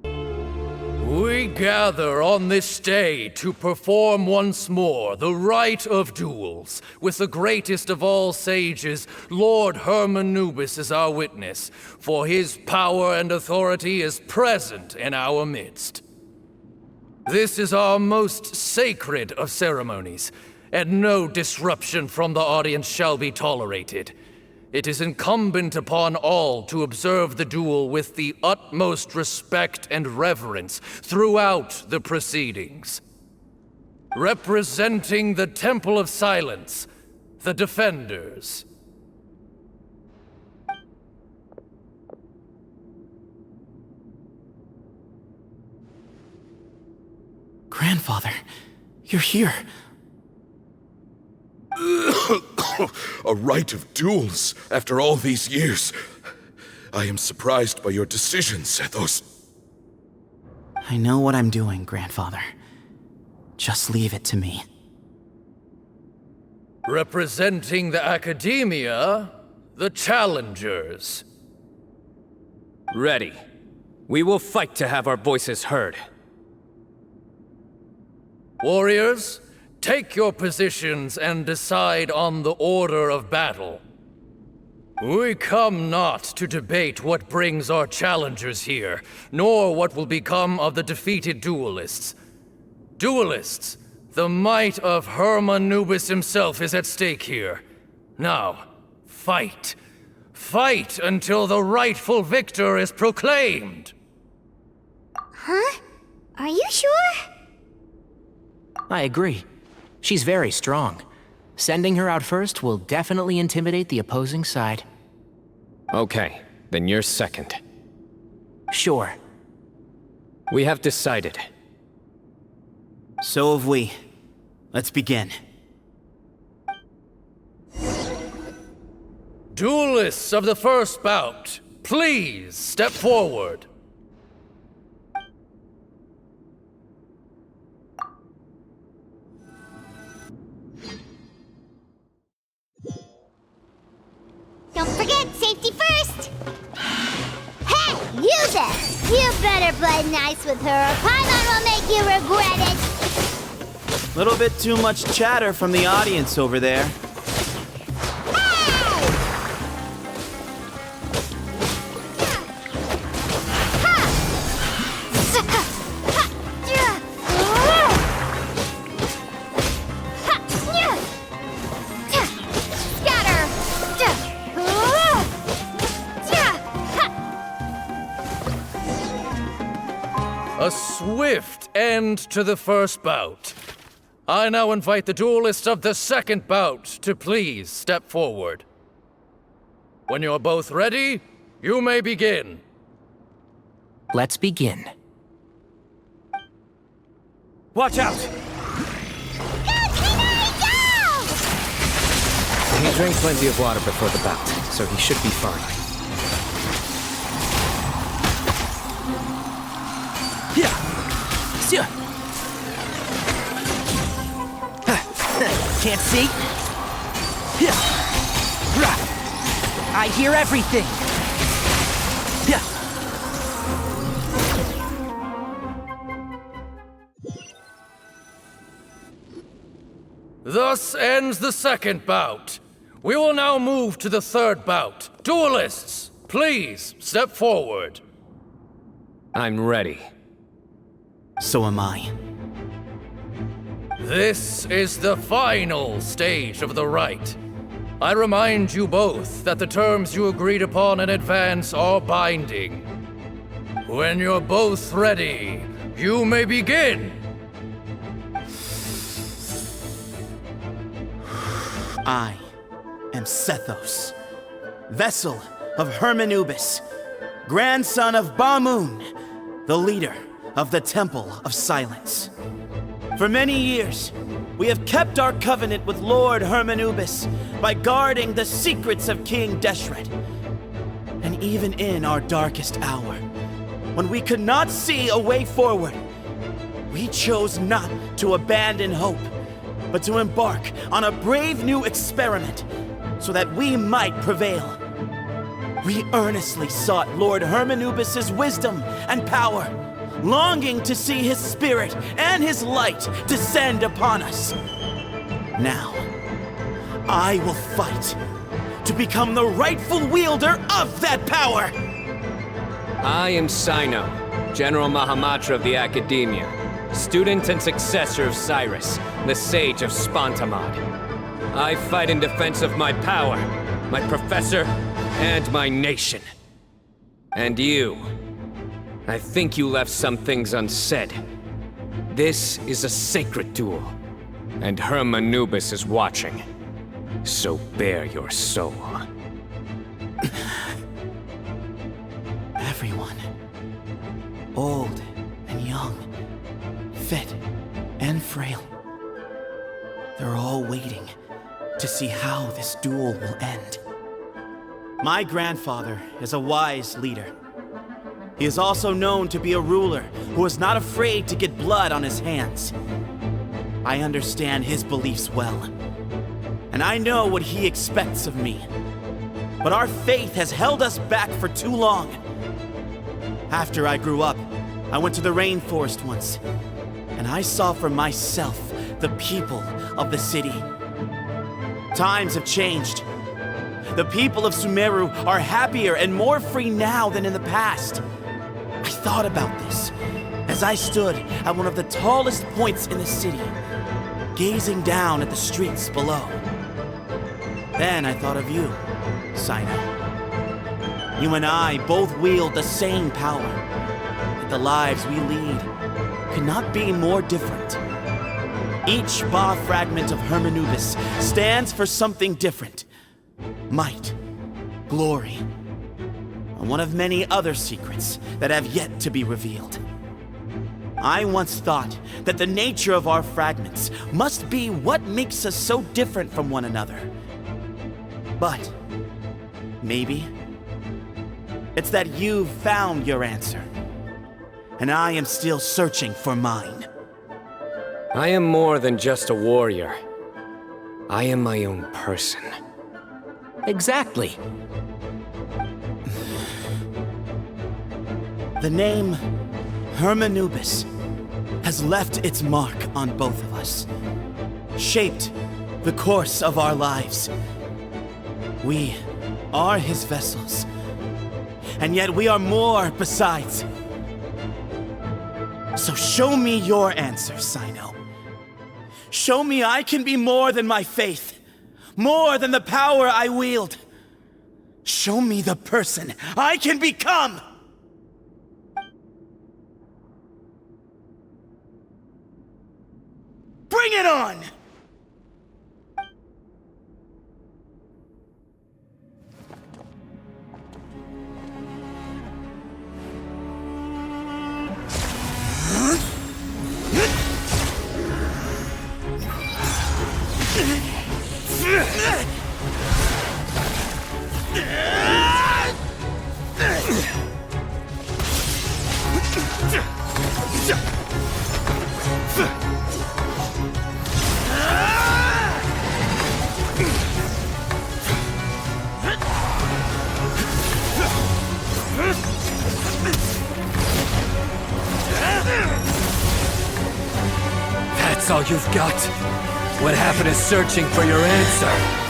We gather on this day to perform once more the rite of duels, with the greatest of all sages, Lord Hermanubis, as our witness, for his power and authority is present in our midst. This is our most sacred of ceremonies, and no disruption from the audience shall be tolerated. It is incumbent upon all to observe the duel with the utmost respect and reverence throughout the proceedings. Representing the Temple of Silence, the Defenders. Grandfather, you're here. A rite of duels after all these years. I am surprised by your decision, Sethos. I know what I'm doing, Grandfather. Just leave it to me. Representing the Academia, the Challengers. Ready. We will fight to have our voices heard. Warriors, take your positions and decide on the order of battle. We come not to debate what brings our challengers here, nor what will become of the defeated duelists. Duelists, the might of Hermanubis himself is at stake here. Now, fight. Fight until the rightful victor is proclaimed. Huh? Are you sure? I agree. She's very strong. Sending her out first will definitely intimidate the opposing side. Okay, then you're second. Sure. We have decided. So have we. Let's begin. Duelists of the first bout, please step forward. Don't forget, safety first! Hey, you there! You better play nice with her, or Paimon will make you regret it! Little bit too much chatter from the audience over there. A swift end to the first bout. I now invite the duelists of the second bout to please step forward. When you're both ready, you may begin. Let's begin. Watch out! Go, TIGHNARI, go! He drank plenty of water before the bout, so he should be fine. Can't see? I hear everything! Thus ends the second bout. We will now move to the third bout. Duelists, please step forward. I'm ready. So am I. This is the final stage of the rite. I remind you both that the terms you agreed upon in advance are binding. When you're both ready, you may begin. I am Sethos, vessel of Hermanubis, grandson of Bamun, the leader of the Temple of Silence. For many years, we have kept our covenant with Lord Hermanubis by guarding the secrets of King Deshret. And even in our darkest hour, when we could not see a way forward, we chose not to abandon hope, but to embark on a brave new experiment so that we might prevail. We earnestly sought Lord Hermanubis' wisdom and power, longing to see his spirit and his light descend upon us. Now, I will fight to become the rightful wielder of that power! I am CYNO, General Mahamatra of the Academia, student and successor of Cyrus, the Sage of Spontamod. I fight in defense of my power, my professor, and my nation. And you, I think you left some things unsaid. This is a sacred duel, and Hermanubis is watching. So bare your soul. Everyone, old and young, fit and frail, they're all waiting to see how this duel will end. My grandfather is a wise leader. He is also known to be a ruler who is not afraid to get blood on his hands. I understand his beliefs well, and I know what he expects of me. But our faith has held us back for too long. After I grew up, I went to the rainforest once, and I saw for myself the people of the city. Times have changed. The people of Sumeru are happier and more free now than in the past. I thought about this as I stood at one of the tallest points in the city, gazing down at the streets below. Then I thought of you, CYNO. You and I both wield the same power, but the lives we lead could not be more different. Each Ba fragment of Hermanubis stands for something different. Might, glory, and one of many other secrets that have yet to be revealed. I once thought that the nature of our fragments must be what makes us so different from one another. But maybe it's that you've found your answer, and I am still searching for mine. I am more than just a warrior. I am my own person. Exactly. The name Hermanubis has left its mark on both of us, shaped the course of our lives. We are his vessels, and yet we are more besides. So show me your answer, CYNO. Show me I can be more than my faith, more than the power I wield. Show me the person I can become! Bring it on! That's all you've got? What happened to searching for your answer?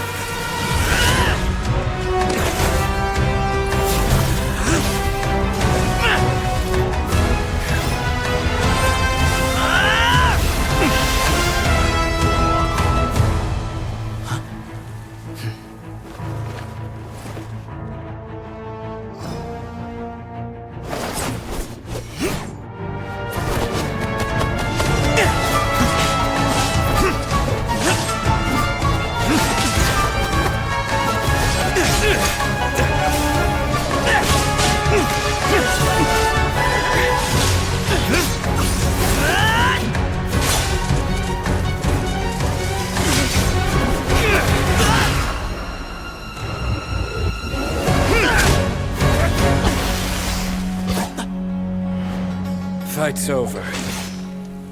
Fight's over.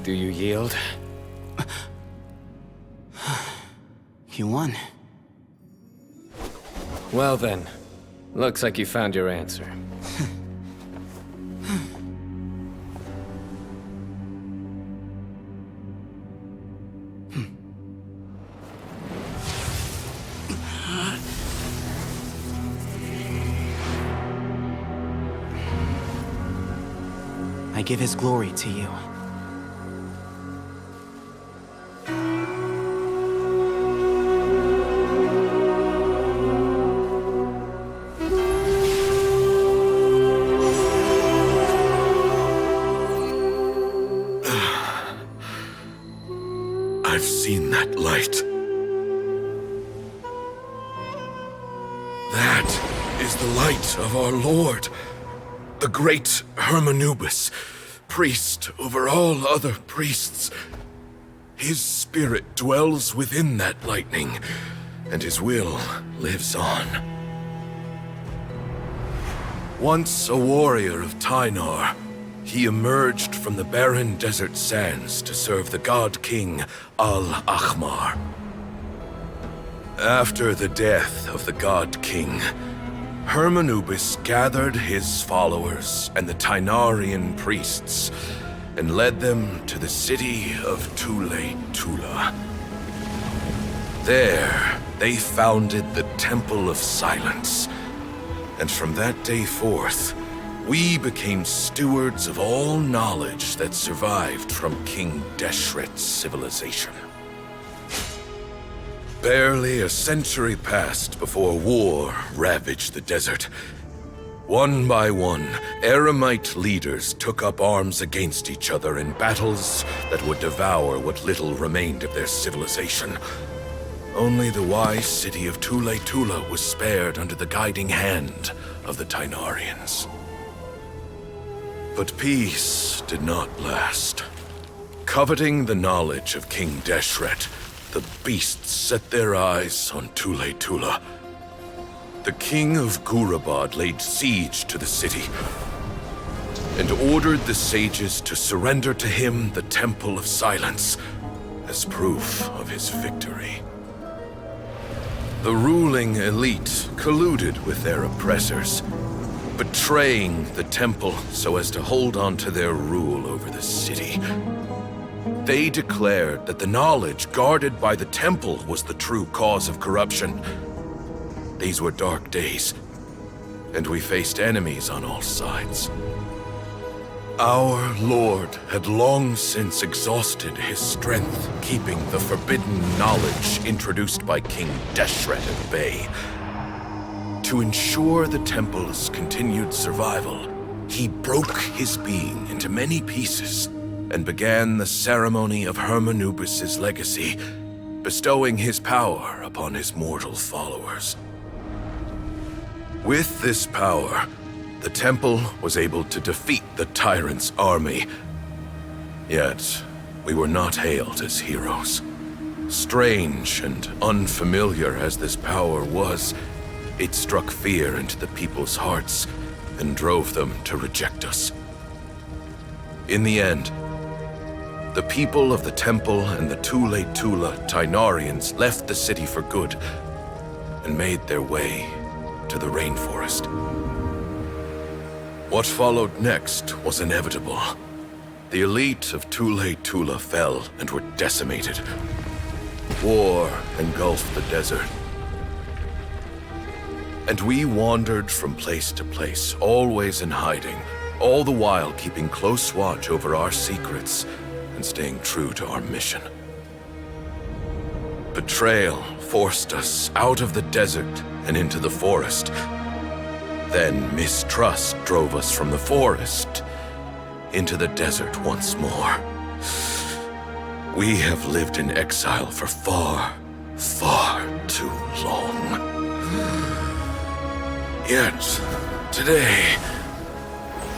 Do you yield? You won. Well then, looks like you found your answer. I give his glory to you. I've seen that light. That is the light of our Lord, the great Hermanubis, priest over all other priests. His spirit dwells within that lightning, and his will lives on. Once a warrior of TIGHNARI, he emerged from the barren desert sands to serve the god king Al-Ahmar. After the death of the god king, Hermanubis gathered his followers and the TIGHNARIan priests and led them to the city of Tula. There, they founded the Temple of Silence, and from that day forth, we became stewards of all knowledge that survived from King Deshret's civilization. Barely a century passed before war ravaged the desert. One by one, Eremite leaders took up arms against each other in battles that would devour what little remained of their civilization. Only the wise city of Tula was spared under the guiding hand of the TIGHNARians. But peace did not last. Coveting the knowledge of King Deshret, the beasts set their eyes on Tula. The king of Gurabad laid siege to the city and ordered the sages to surrender to him the Temple of Silence as proof of his victory. The ruling elite colluded with their oppressors, betraying the temple so as to hold on to their rule over the city. They declared that the knowledge guarded by the temple was the true cause of corruption. These were dark days, and we faced enemies on all sides. Our Lord had long since exhausted his strength, keeping the forbidden knowledge introduced by King Deshret at bay. To ensure the temple's continued survival, he broke his being into many pieces and began the ceremony of Hermanubis' legacy, bestowing his power upon his mortal followers. With this power, the temple was able to defeat the tyrant's army. Yet, we were not hailed as heroes. Strange and unfamiliar as this power was, it struck fear into the people's hearts and drove them to reject us. In the end, the people of the temple and the Tule-Tula Tignarians left the city for good and made their way to the rainforest. What followed next was inevitable. The elite of Tule-Tula fell and were decimated. War engulfed the desert. And we wandered from place to place, always in hiding, all the while keeping close watch over our secrets and staying true to our mission. Betrayal forced us out of the desert and into the forest. Then mistrust drove us from the forest into the desert once more. We have lived in exile for far, far too long. Yet, today,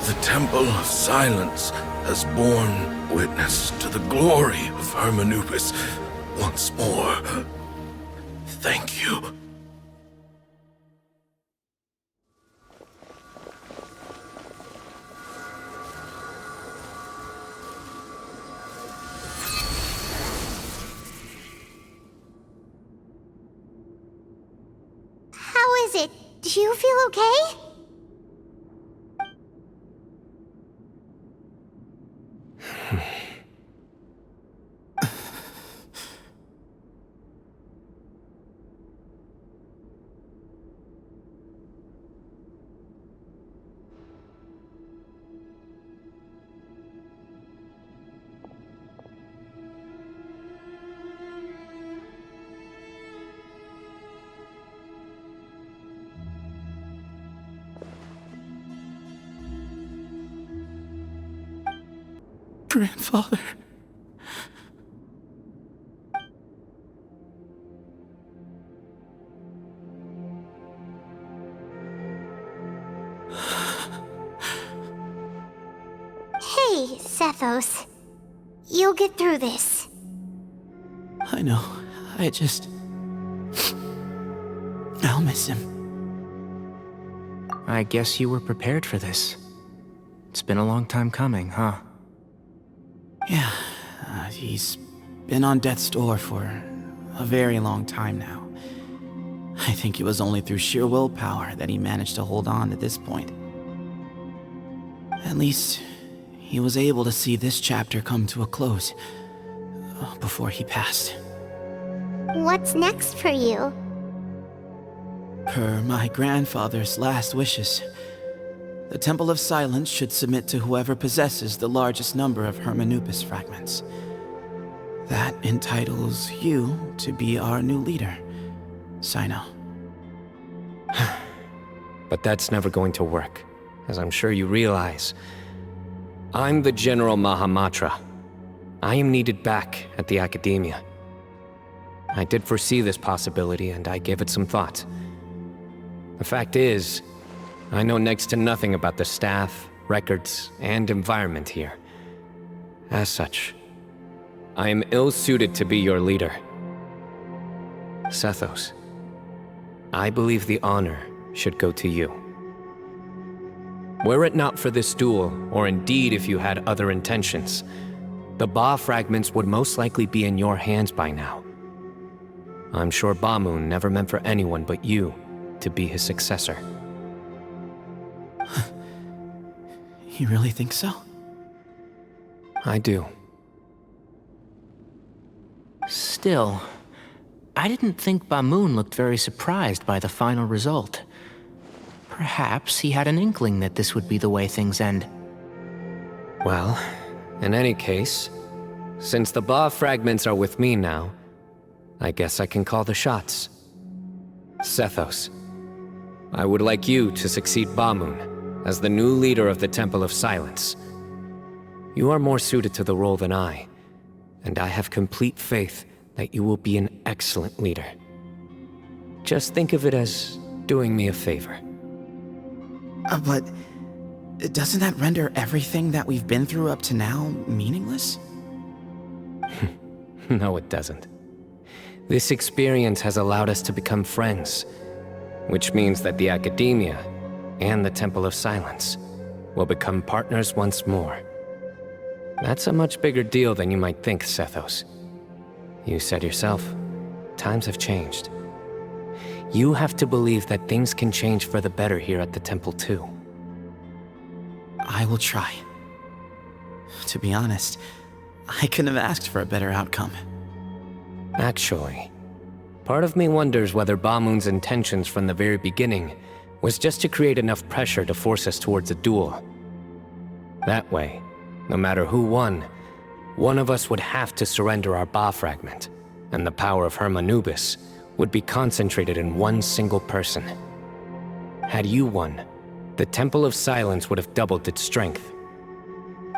the Temple of Silence has borne witness to the glory of Hermanubis once more. Thank you. How is it? Do you feel okay? Grandfather. Hey, Sethos. You'll get through this. I know. I'll miss him. I guess you were prepared for this. It's been a long time coming, huh? Yeah, he's been on death's door for a very long time now. I think it was only through sheer willpower that he managed to hold on to this point. At least, he was able to see this chapter come to a close before he passed. What's next for you? Per my grandfather's last wishes, the Temple of Silence should submit to whoever possesses the largest number of Hermanubis fragments. That entitles you to be our new leader, CYNO. But that's never going to work, as I'm sure you realize. I'm the General Mahamatra. I am needed back at the Academia. I did foresee this possibility, and I gave it some thought. The fact is, I know next to nothing about the staff, records, and environment here. As such, I am ill-suited to be your leader. Sethos, I believe the honor should go to you. Were it not for this duel, or indeed if you had other intentions, the Ba fragments would most likely be in your hands by now. I'm sure Bamun never meant for anyone but you to be his successor. You really think so? I do. Still, I didn't think Bamun looked very surprised by the final result. Perhaps he had an inkling that this would be the way things end. Well, in any case, since the Ba fragments are with me now, I guess I can call the shots. Sethos, I would like you to succeed Bamun as the new leader of the Temple of Silence. You are more suited to the role than I, and I have complete faith that you will be an excellent leader. Just think of it as doing me a favor. But doesn't that render everything that we've been through up to now meaningless? No, it doesn't. This experience has allowed us to become friends, which means that the Academia and the Temple of Silence will become partners once more. That's a much bigger deal than you might think, Sethos. You said yourself, times have changed. You have to believe that things can change for the better here at the temple too. I will try. To be honest, I couldn't have asked for a better outcome. Actually, part of me wonders whether Bamun's intentions from the very beginning was just to create enough pressure to force us towards a duel. That way, no matter who won, one of us would have to surrender our Ba fragment, and the power of Hermanubis would be concentrated in one single person. Had you won, the Temple of Silence would have doubled its strength.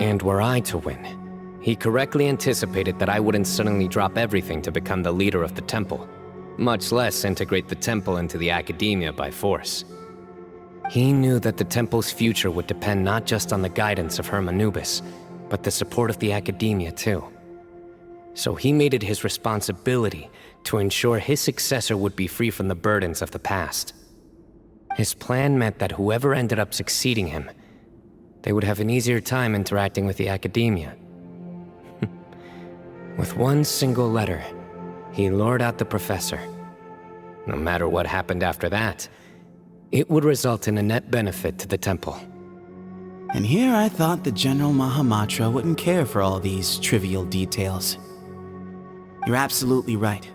And were I to win, he correctly anticipated that I wouldn't suddenly drop everything to become the leader of the temple, much less integrate the temple into the academia by force. He knew that the temple's future would depend not just on the guidance of Hermanubis, but the support of the academia too. So he made it his responsibility to ensure his successor would be free from the burdens of the past. His plan meant that whoever ended up succeeding him, they would have an easier time interacting with the academia. With one single letter, he lured out the professor. No matter what happened after that, it would result in a net benefit to the temple. And here I thought the General Mahamatra wouldn't care for all these trivial details. You're absolutely right.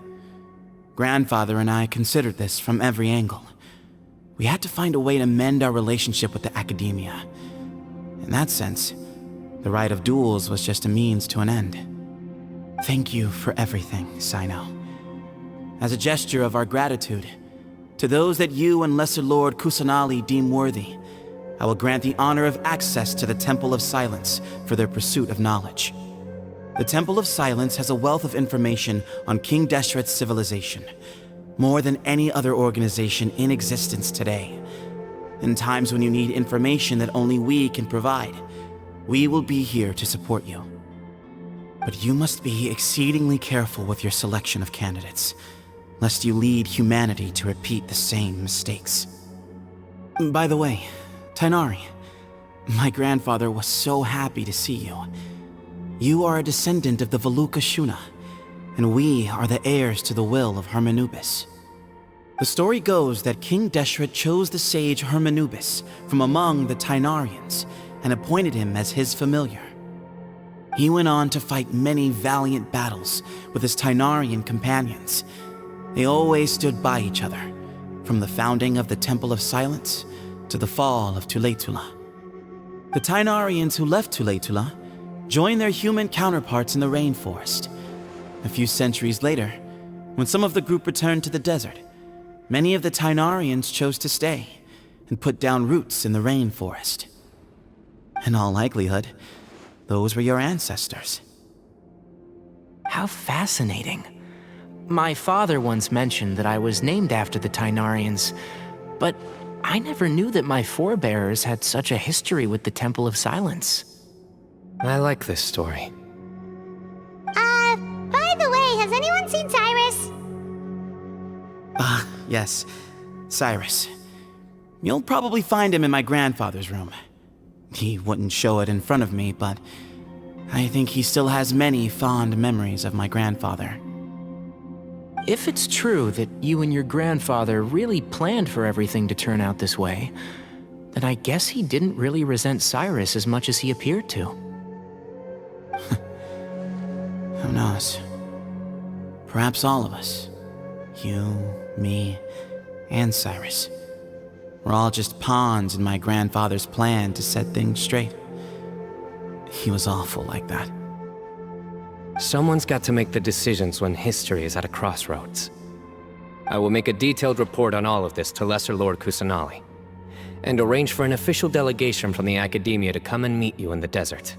Grandfather and I considered this from every angle. We had to find a way to mend our relationship with the academia. In that sense, the right of duels was just a means to an end. Thank you for everything, CYNO. As a gesture of our gratitude, to those that you and Lesser Lord Kusanali deem worthy, I will grant the honor of access to the Temple of Silence for their pursuit of knowledge. The Temple of Silence has a wealth of information on King Deshret's civilization, more than any other organization in existence today. In times when you need information that only we can provide, we will be here to support you. But you must be exceedingly careful with your selection of candidates, lest you lead humanity to repeat the same mistakes. By the way, TIGHNARI, my grandfather was so happy to see you. You are a descendant of the Veluca Shuna, and we are the heirs to the will of Hermanubis. The story goes that King Deshret chose the sage Hermanubis from among the TIGHNARians and appointed him as his familiar. He went on to fight many valiant battles with his TIGHNARian companions. They always stood by each other, from the founding of the Temple of Silence to the fall of Tuletula. The TIGHNARians who left Tuletula joined their human counterparts in the rainforest. A few centuries later, when some of the group returned to the desert, many of the TIGHNARians chose to stay and put down roots in the rainforest. In all likelihood, those were your ancestors. How fascinating. My father once mentioned that I was named after the TIGHNARians, but I never knew that my forebears had such a history with the Temple of Silence. I like this story. By the way, has anyone seen Cyrus? Yes, Cyrus. You'll probably find him in my grandfather's room. He wouldn't show it in front of me, but I think he still has many fond memories of my grandfather. If it's true that you and your grandfather really planned for everything to turn out this way, then I guess he didn't really resent Cyrus as much as he appeared to. Who knows? Perhaps all of us, you, me, and Cyrus, we're all just pawns in my grandfather's plan to set things straight. He was awful like that. Someone's got to make the decisions when history is at a crossroads. I will make a detailed report on all of this to Lesser Lord Kusanali, and arrange for an official delegation from the academia to come and meet you in the desert.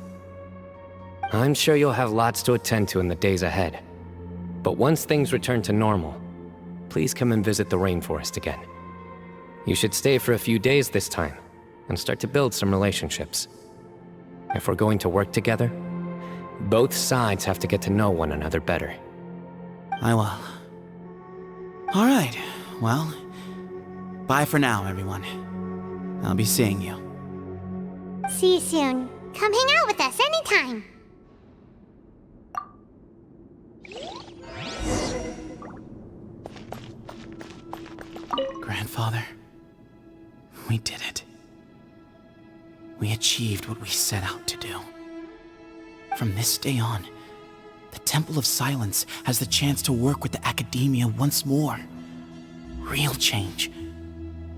I'm sure you'll have lots to attend to in the days ahead, but once things return to normal, please come and visit the rainforest again. You should stay for a few days this time, and start to build some relationships. If we're going to work together, both sides have to get to know one another better. I will. All right, well, bye for now, everyone. I'll be seeing you. See you soon. Come hang out with us anytime. Father. We did it. We achieved what we set out to do. From this day on, the Temple of Silence has the chance to work with the Academia once more. Real change.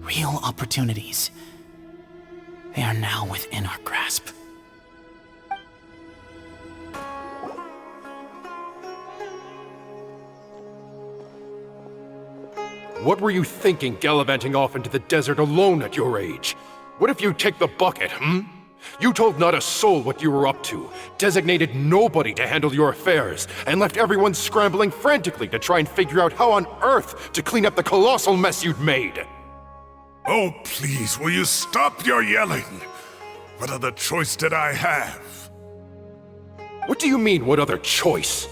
Real opportunities. They are now within our grasp. What were you thinking gallivanting off into the desert alone at your age? What if you take the bucket, You told not a soul what you were up to, designated nobody to handle your affairs, and left everyone scrambling frantically to try and figure out how on earth to clean up the colossal mess you'd made. Oh, please, will you stop your yelling? What other choice did I have? What do you mean, what other choice?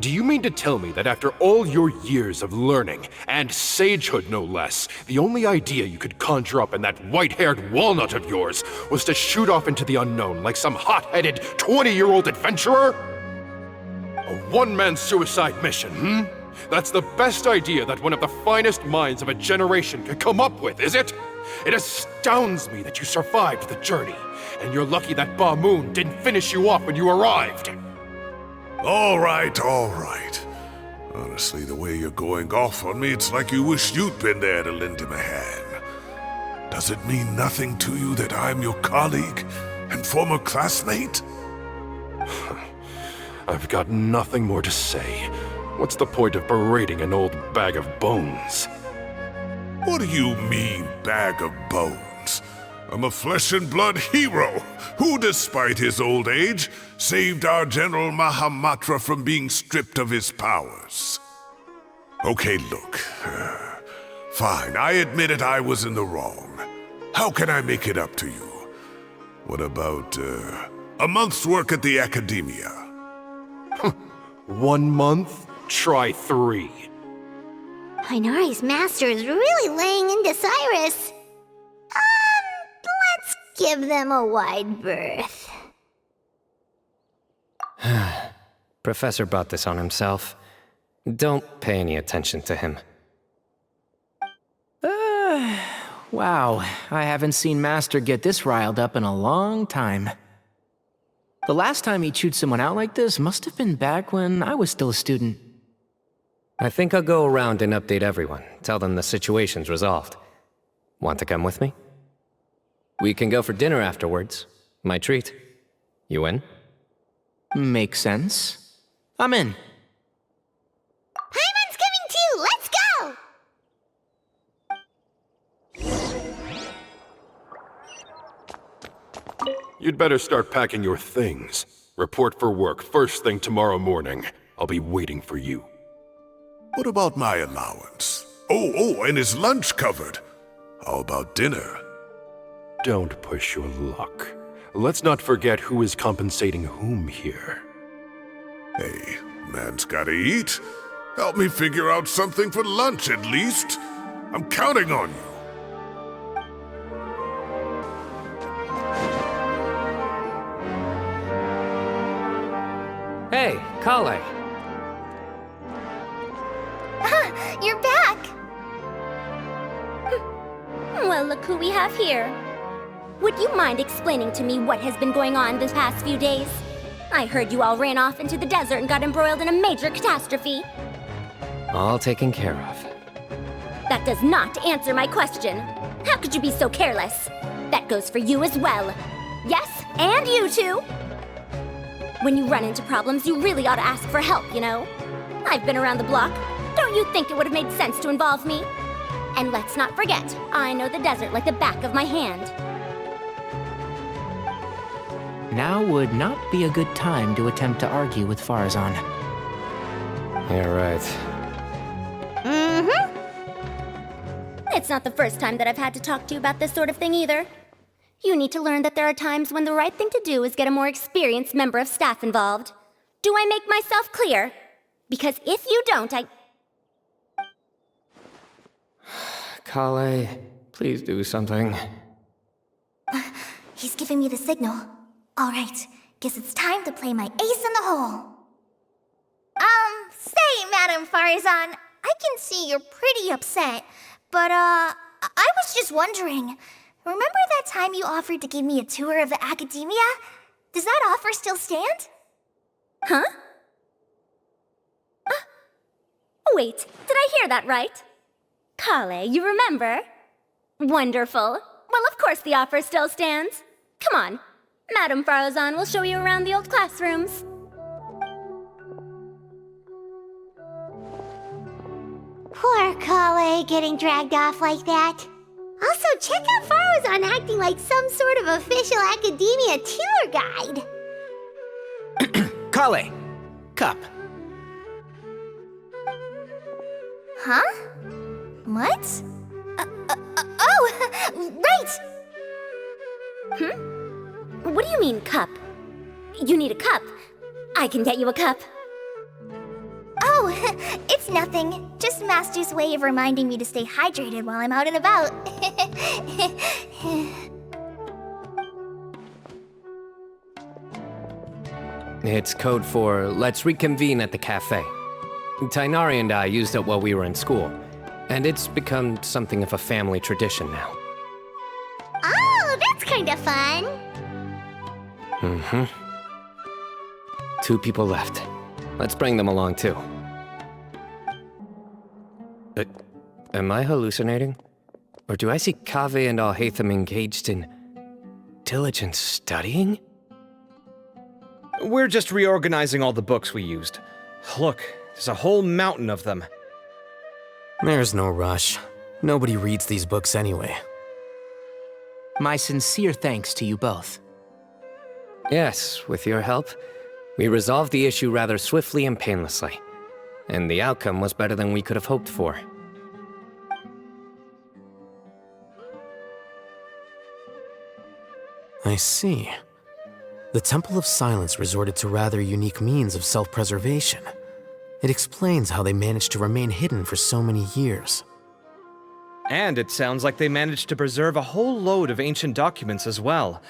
Do you mean to tell me that after all your years of learning, and sagehood no less, the only idea you could conjure up in that white-haired walnut of yours was to shoot off into the unknown like some hot-headed 20-year-old adventurer? A one-man suicide mission, That's the best idea that one of the finest minds of a generation could come up with, is it? It astounds me that you survived the journey, and you're lucky that Ba Moon didn't finish you off when you arrived. All right. Honestly, the way you're going off on me, it's like you wish you'd been there to lend him a hand. Does it mean nothing to you that I'm your colleague and former classmate? I've got nothing more to say. What's the point of berating an old bag of bones? What do you mean, bag of bones? I'm a flesh-and-blood hero who, despite his old age, saved our General Mahamatra from being stripped of his powers. Okay, look. Fine, I admit it, I was in the wrong. How can I make it up to you? What about, a month's work at the Academia? 1 month? Try 3. Tighnari's master is really laying into Cyrus. Let's give them a wide berth. Professor brought this on himself. Don't pay any attention to him. Wow, I haven't seen Master get this riled up in a long time. The last time he chewed someone out like this must have been back when I was still a student. I think I'll go around and update everyone, tell them the situation's resolved. Want to come with me? We can go for dinner afterwards. My treat. You in? Makes sense. I'm in. Paimon's coming too! Let's go! You'd better start packing your things. Report for work first thing tomorrow morning. I'll be waiting for you. What about my allowance? Oh, and his lunch covered. How about dinner? Don't push your luck. Let's not forget who is compensating whom here. Hey, man's gotta eat. Help me figure out something for lunch at least. I'm counting on you. Hey, KAVEH. You're back! Well, look who we have here. Would you mind explaining to me what has been going on this past few days? I heard you all ran off into the desert and got embroiled in a major catastrophe. All taken care of. That does not answer my question. How could you be so careless? That goes for you as well. Yes, and you too. When you run into problems, you really ought to ask for help, you know? I've been around the block. Don't you think it would have made sense to involve me? And let's not forget, I know the desert like the back of my hand. Now would not be a good time to attempt to argue with Faruzan. You're right. Mm-hmm. It's not the first time that I've had to talk to you about this sort of thing either. You need to learn that there are times when the right thing to do is get a more experienced member of staff involved. Do I make myself clear? Because if you don't, KAVEH, please do something. He's giving me the signal. All right, guess it's time to play my ace in the hole. Say, Madam Faruzan, I can see you're pretty upset, but, I was just wondering. Remember that time you offered to give me a tour of the academia? Does that offer still stand? Huh? Wait, did I hear that right? Kale, you remember? Wonderful. Well, of course the offer still stands. Come on. Madam Faruzan will show you around the old classrooms. Poor Kale getting dragged off like that. Also, check out Faruzan acting like some sort of official academia tour guide. Kale, cup. Huh? What? Oh, right! What do you mean, cup? You need a cup. I can get you a cup. Oh, it's nothing. Just Master's way of reminding me to stay hydrated while I'm out and about. It's code for let's reconvene at the cafe. TIGHNARI and I used it while we were in school, and it's become something of a family tradition now. Oh, that's kind of fun. Mm-hmm. 2 people left. Let's bring them along, too. Am I hallucinating? Or do I see KAVEH and ALHAITHAM engaged in diligent studying? We're just reorganizing all the books we used. Look, there's a whole mountain of them. There's no rush. Nobody reads these books anyway. My sincere thanks to you both. Yes, with your help, we resolved the issue rather swiftly and painlessly. And the outcome was better than we could have hoped for. I see. The Temple of Silence resorted to rather unique means of self-preservation. It explains how they managed to remain hidden for so many years. And it sounds like they managed to preserve a whole load of ancient documents as well.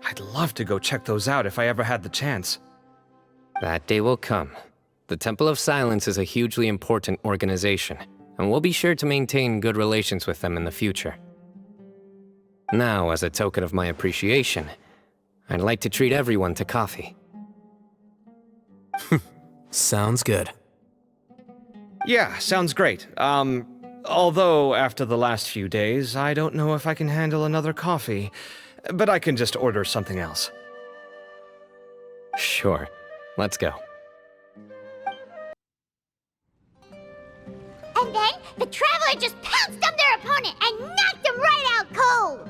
I'd love to go check those out if I ever had the chance. That day will come. The Temple of Silence is a hugely important organization, and we'll be sure to maintain good relations with them in the future. Now, as a token of my appreciation, I'd like to treat everyone to coffee. Sounds good. Yeah, sounds great. Although after the last few days, I don't know if I can handle another coffee, but I can just order something else. Sure. Let's go. And then the Traveler just pounced on their opponent and knocked him right out cold.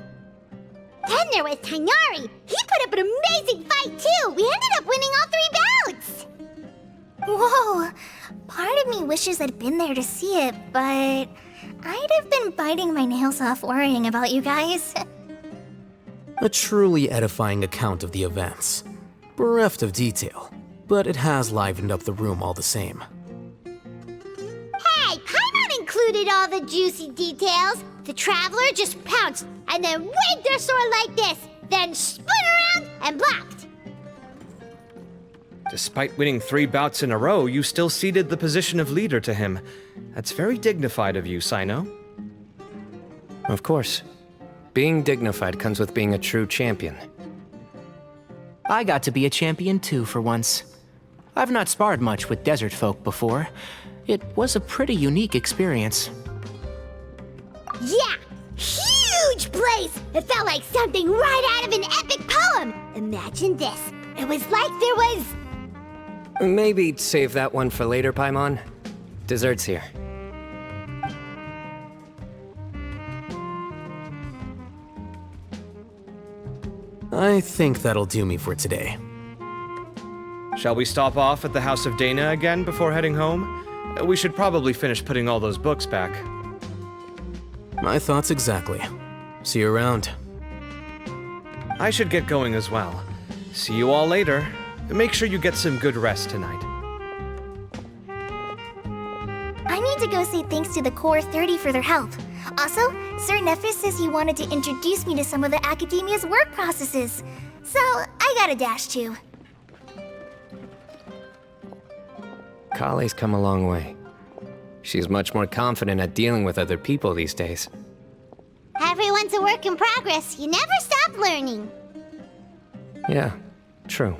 Then there was TIGHNARI. He put up an amazing fight too. We ended up winning all 3 bouts. Whoa! Part of me wishes I'd been there to see it, but I'd have been biting my nails off worrying about you guys. A truly edifying account of the events. Bereft of detail, but it has livened up the room all the same. Hey, Paimon included all the juicy details. The Traveler just pounced and then waved their sword like this, then spun around and blocked. Despite winning 3 bouts in a row, you still ceded the position of leader to him. That's very dignified of you, CYNO. Of course. Being dignified comes with being a true champion. I got to be a champion too for once. I've not sparred much with desert folk before. It was a pretty unique experience. Yeah, huge place! It felt like something right out of an epic poem. Imagine this. It was like there was... Maybe save that one for later, Paimon. Dessert's here. I think that'll do me for today. Shall we stop off at the House of Dana again before heading home? We should probably finish putting all those books back. My thoughts exactly. See you around. I should get going as well. See you all later. Make sure you get some good rest tonight. I need to go say thanks to the Core 30 for their help. Also, Sir Nephis says he wanted to introduce me to some of the Academia's work processes. So, I gotta dash too. Kale's come a long way. She's much more confident at dealing with other people these days. a work in progress. You never stop learning. Yeah, true.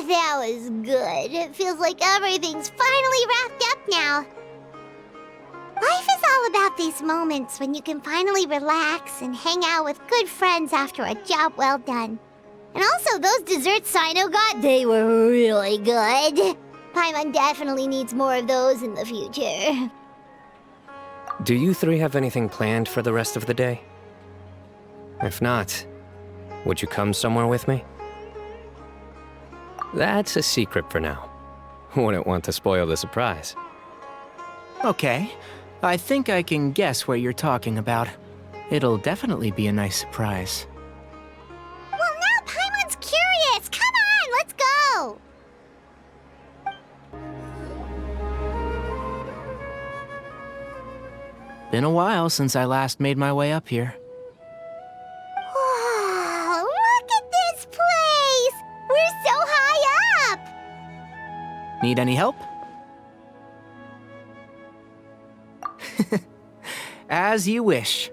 That was good. It feels like everything's finally wrapped up now. Life is all about these moments when you can finally relax and hang out with good friends after a job well done. And also, those desserts CYNO got, they were really good. Paimon definitely needs more of those in the future. Do you three have anything planned for the rest of the day? If not, would you come somewhere with me? That's a secret for now. Wouldn't want to spoil the surprise. Okay, I think I can guess what you're talking about. It'll definitely be a nice surprise. Well, now Paimon's curious. Come on, let's go. Been a while since I last made my way up here. Wow, look at this place. We're so high up. Need any help? As you wish.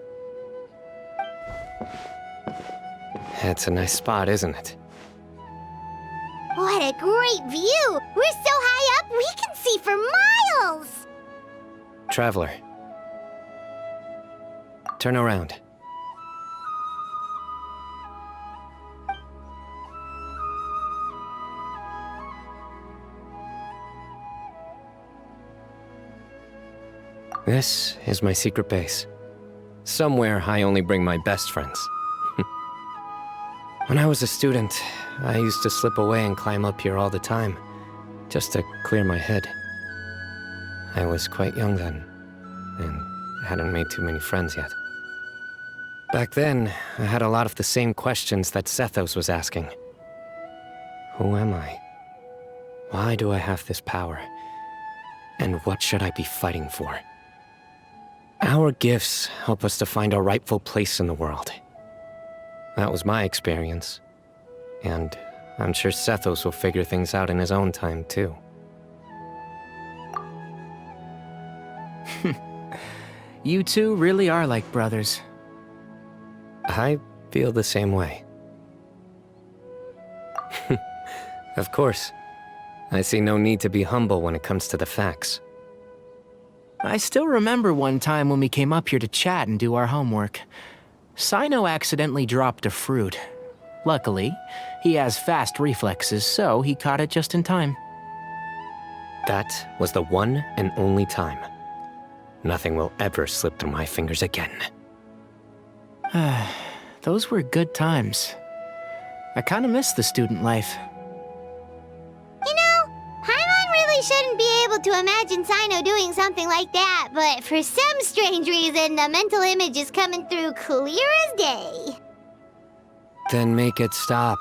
It's a nice spot, isn't it? What a great view. We're so high up, we can see for miles. Traveler. Turn around. This is my secret base. Somewhere I only bring my best friends. When I was a student, I used to slip away and climb up here all the time, just to clear my head. I was quite young then, and hadn't made too many friends yet. Back then, I had a lot of the same questions that Sethos was asking. Who am I? Why do I have this power? And what should I be fighting for? Our gifts help us to find our rightful place in the world. That was my experience. And I'm sure Sethos will figure things out in his own time, too. You two really are like brothers. I feel the same way. Of course. I see no need to be humble when it comes to the facts. I still remember one time when we came up here to chat and do our homework. CYNO accidentally dropped a fruit. Luckily, he has fast reflexes, so he caught it just in time. That was the one and only time. Nothing will ever slip through my fingers again. Those were good times. I kinda miss the student life. You know, Paimon really shouldn't be able to imagine CYNO doing something like that, but for some strange reason, the mental image is coming through clear as day. Then make it stop.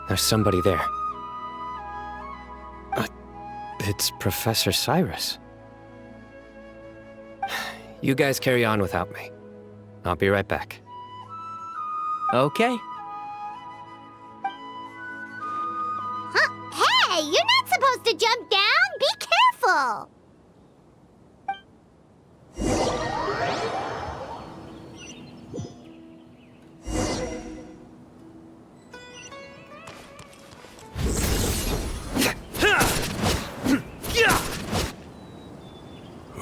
There's somebody there. It's Professor Cyrus. You guys carry on without me. I'll be right back. Okay. Huh? Hey, you're not supposed to jump down! Be careful!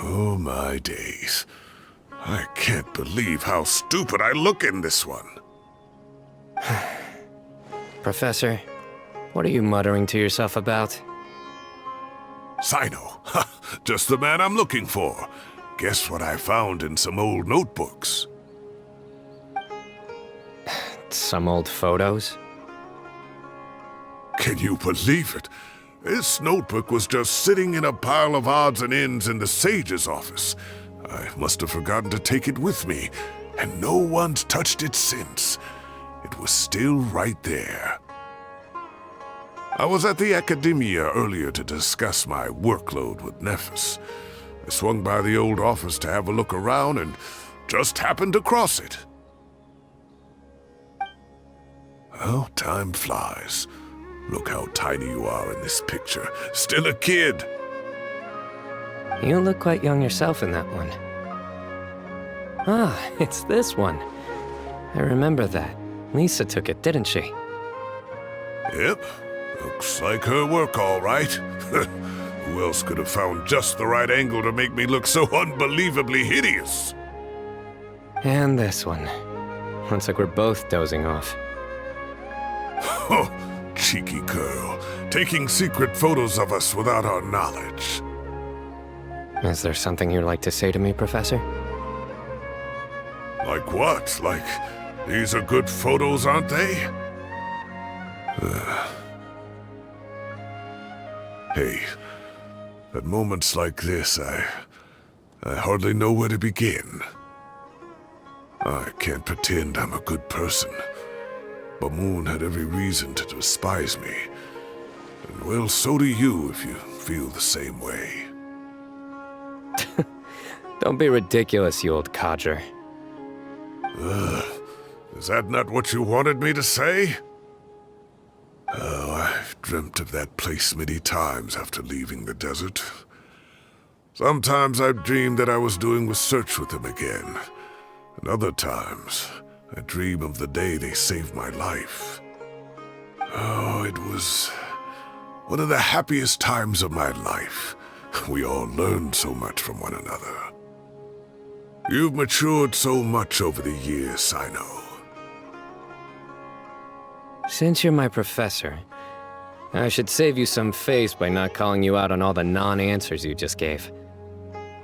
Oh my days. I can't believe how stupid I look in this one. Professor, what are you muttering to yourself about? CYNO. Ha! Just the man I'm looking for. Guess what I found in some old notebooks? Some old photos? Can you believe it? This notebook was just sitting in a pile of odds and ends in the sage's office. I must have forgotten to take it with me, and no one's touched it since. It was still right there. I was at the Academia earlier to discuss my workload with Nephis. I swung by the old office to have a look around and just happened to cross it. Oh, time flies. Look how tiny you are in this picture. Still a kid. You look quite young yourself in that one. Ah, it's this one. I remember that. Lisa took it, didn't she? Yep. Looks like her work, all right. Who else could have found just the right angle to make me look so unbelievably hideous? And this one. Looks like we're both dozing off. Oh, cheeky girl. Taking secret photos of us without our knowledge. Is there something you'd like to say to me, Professor? Like what? Like, these are good photos, aren't they? Hey, at moments like this, I hardly know where to begin. I can't pretend I'm a good person. Bamoon had every reason to despise me. And well, so do you if you feel the same way. Don't be ridiculous, you old codger. Is that not what you wanted me to say? Oh, I've dreamt of that place many times after leaving the desert. Sometimes I've dreamed that I was doing research with them again. And other times, I dream of the day they saved my life. Oh, it was one of the happiest times of my life. We all learned so much from one another. You've matured so much over the years, CYNO. Since you're my professor, I should save you some face by not calling you out on all the non-answers you just gave.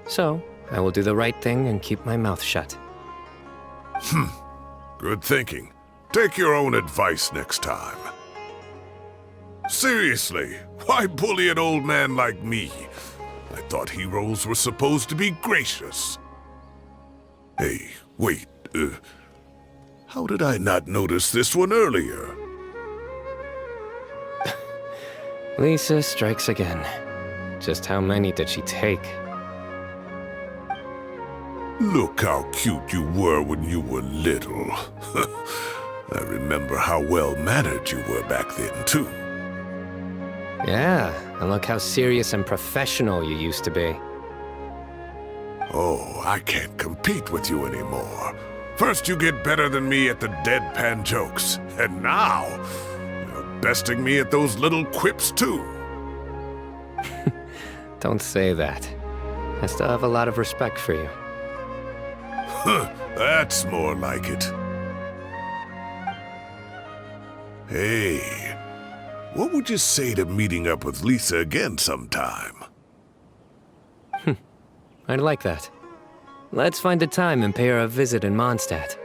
So, I will do the right thing and keep my mouth shut. Good thinking. Take your own advice next time. Seriously, why bully an old man like me? I thought heroes were supposed to be gracious. Hey, wait, how did I not notice this one earlier? Lisa strikes again. Just how many did she take? Look how cute you were when you were little. I remember how well-mannered you were back then, too. Yeah, and look how serious and professional you used to be. Oh, I can't compete with you anymore. First you get better than me at the deadpan jokes, and now you're besting me at those little quips too. Don't say that. I still have a lot of respect for you. That's more like it. Hey, what would you say to meeting up with Lisa again sometime? I'd like that. Let's find a time and pay her a visit in Mondstadt.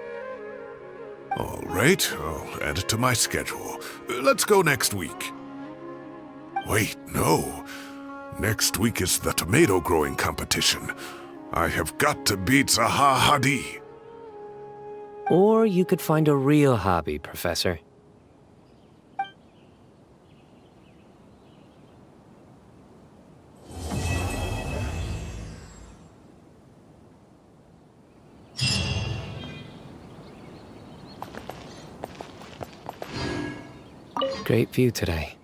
All right, I'll add it to my schedule. Let's go next week. Wait, no. Next week is the tomato growing competition. I have got to beat Zaha Hadi. Or you could find a real hobby, Professor. Great view today.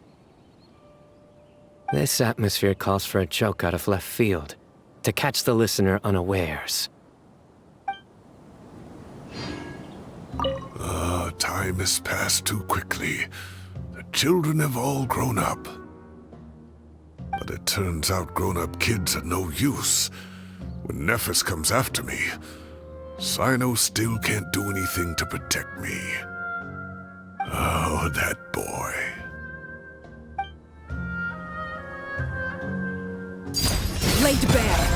This atmosphere calls for a joke out of left field, to catch the listener unawares. Time has passed too quickly. The children have all grown up. But it turns out grown-up kids are no use. When Nephis comes after me, CYNO still can't do anything to protect me. Oh, that boy. Laid bare.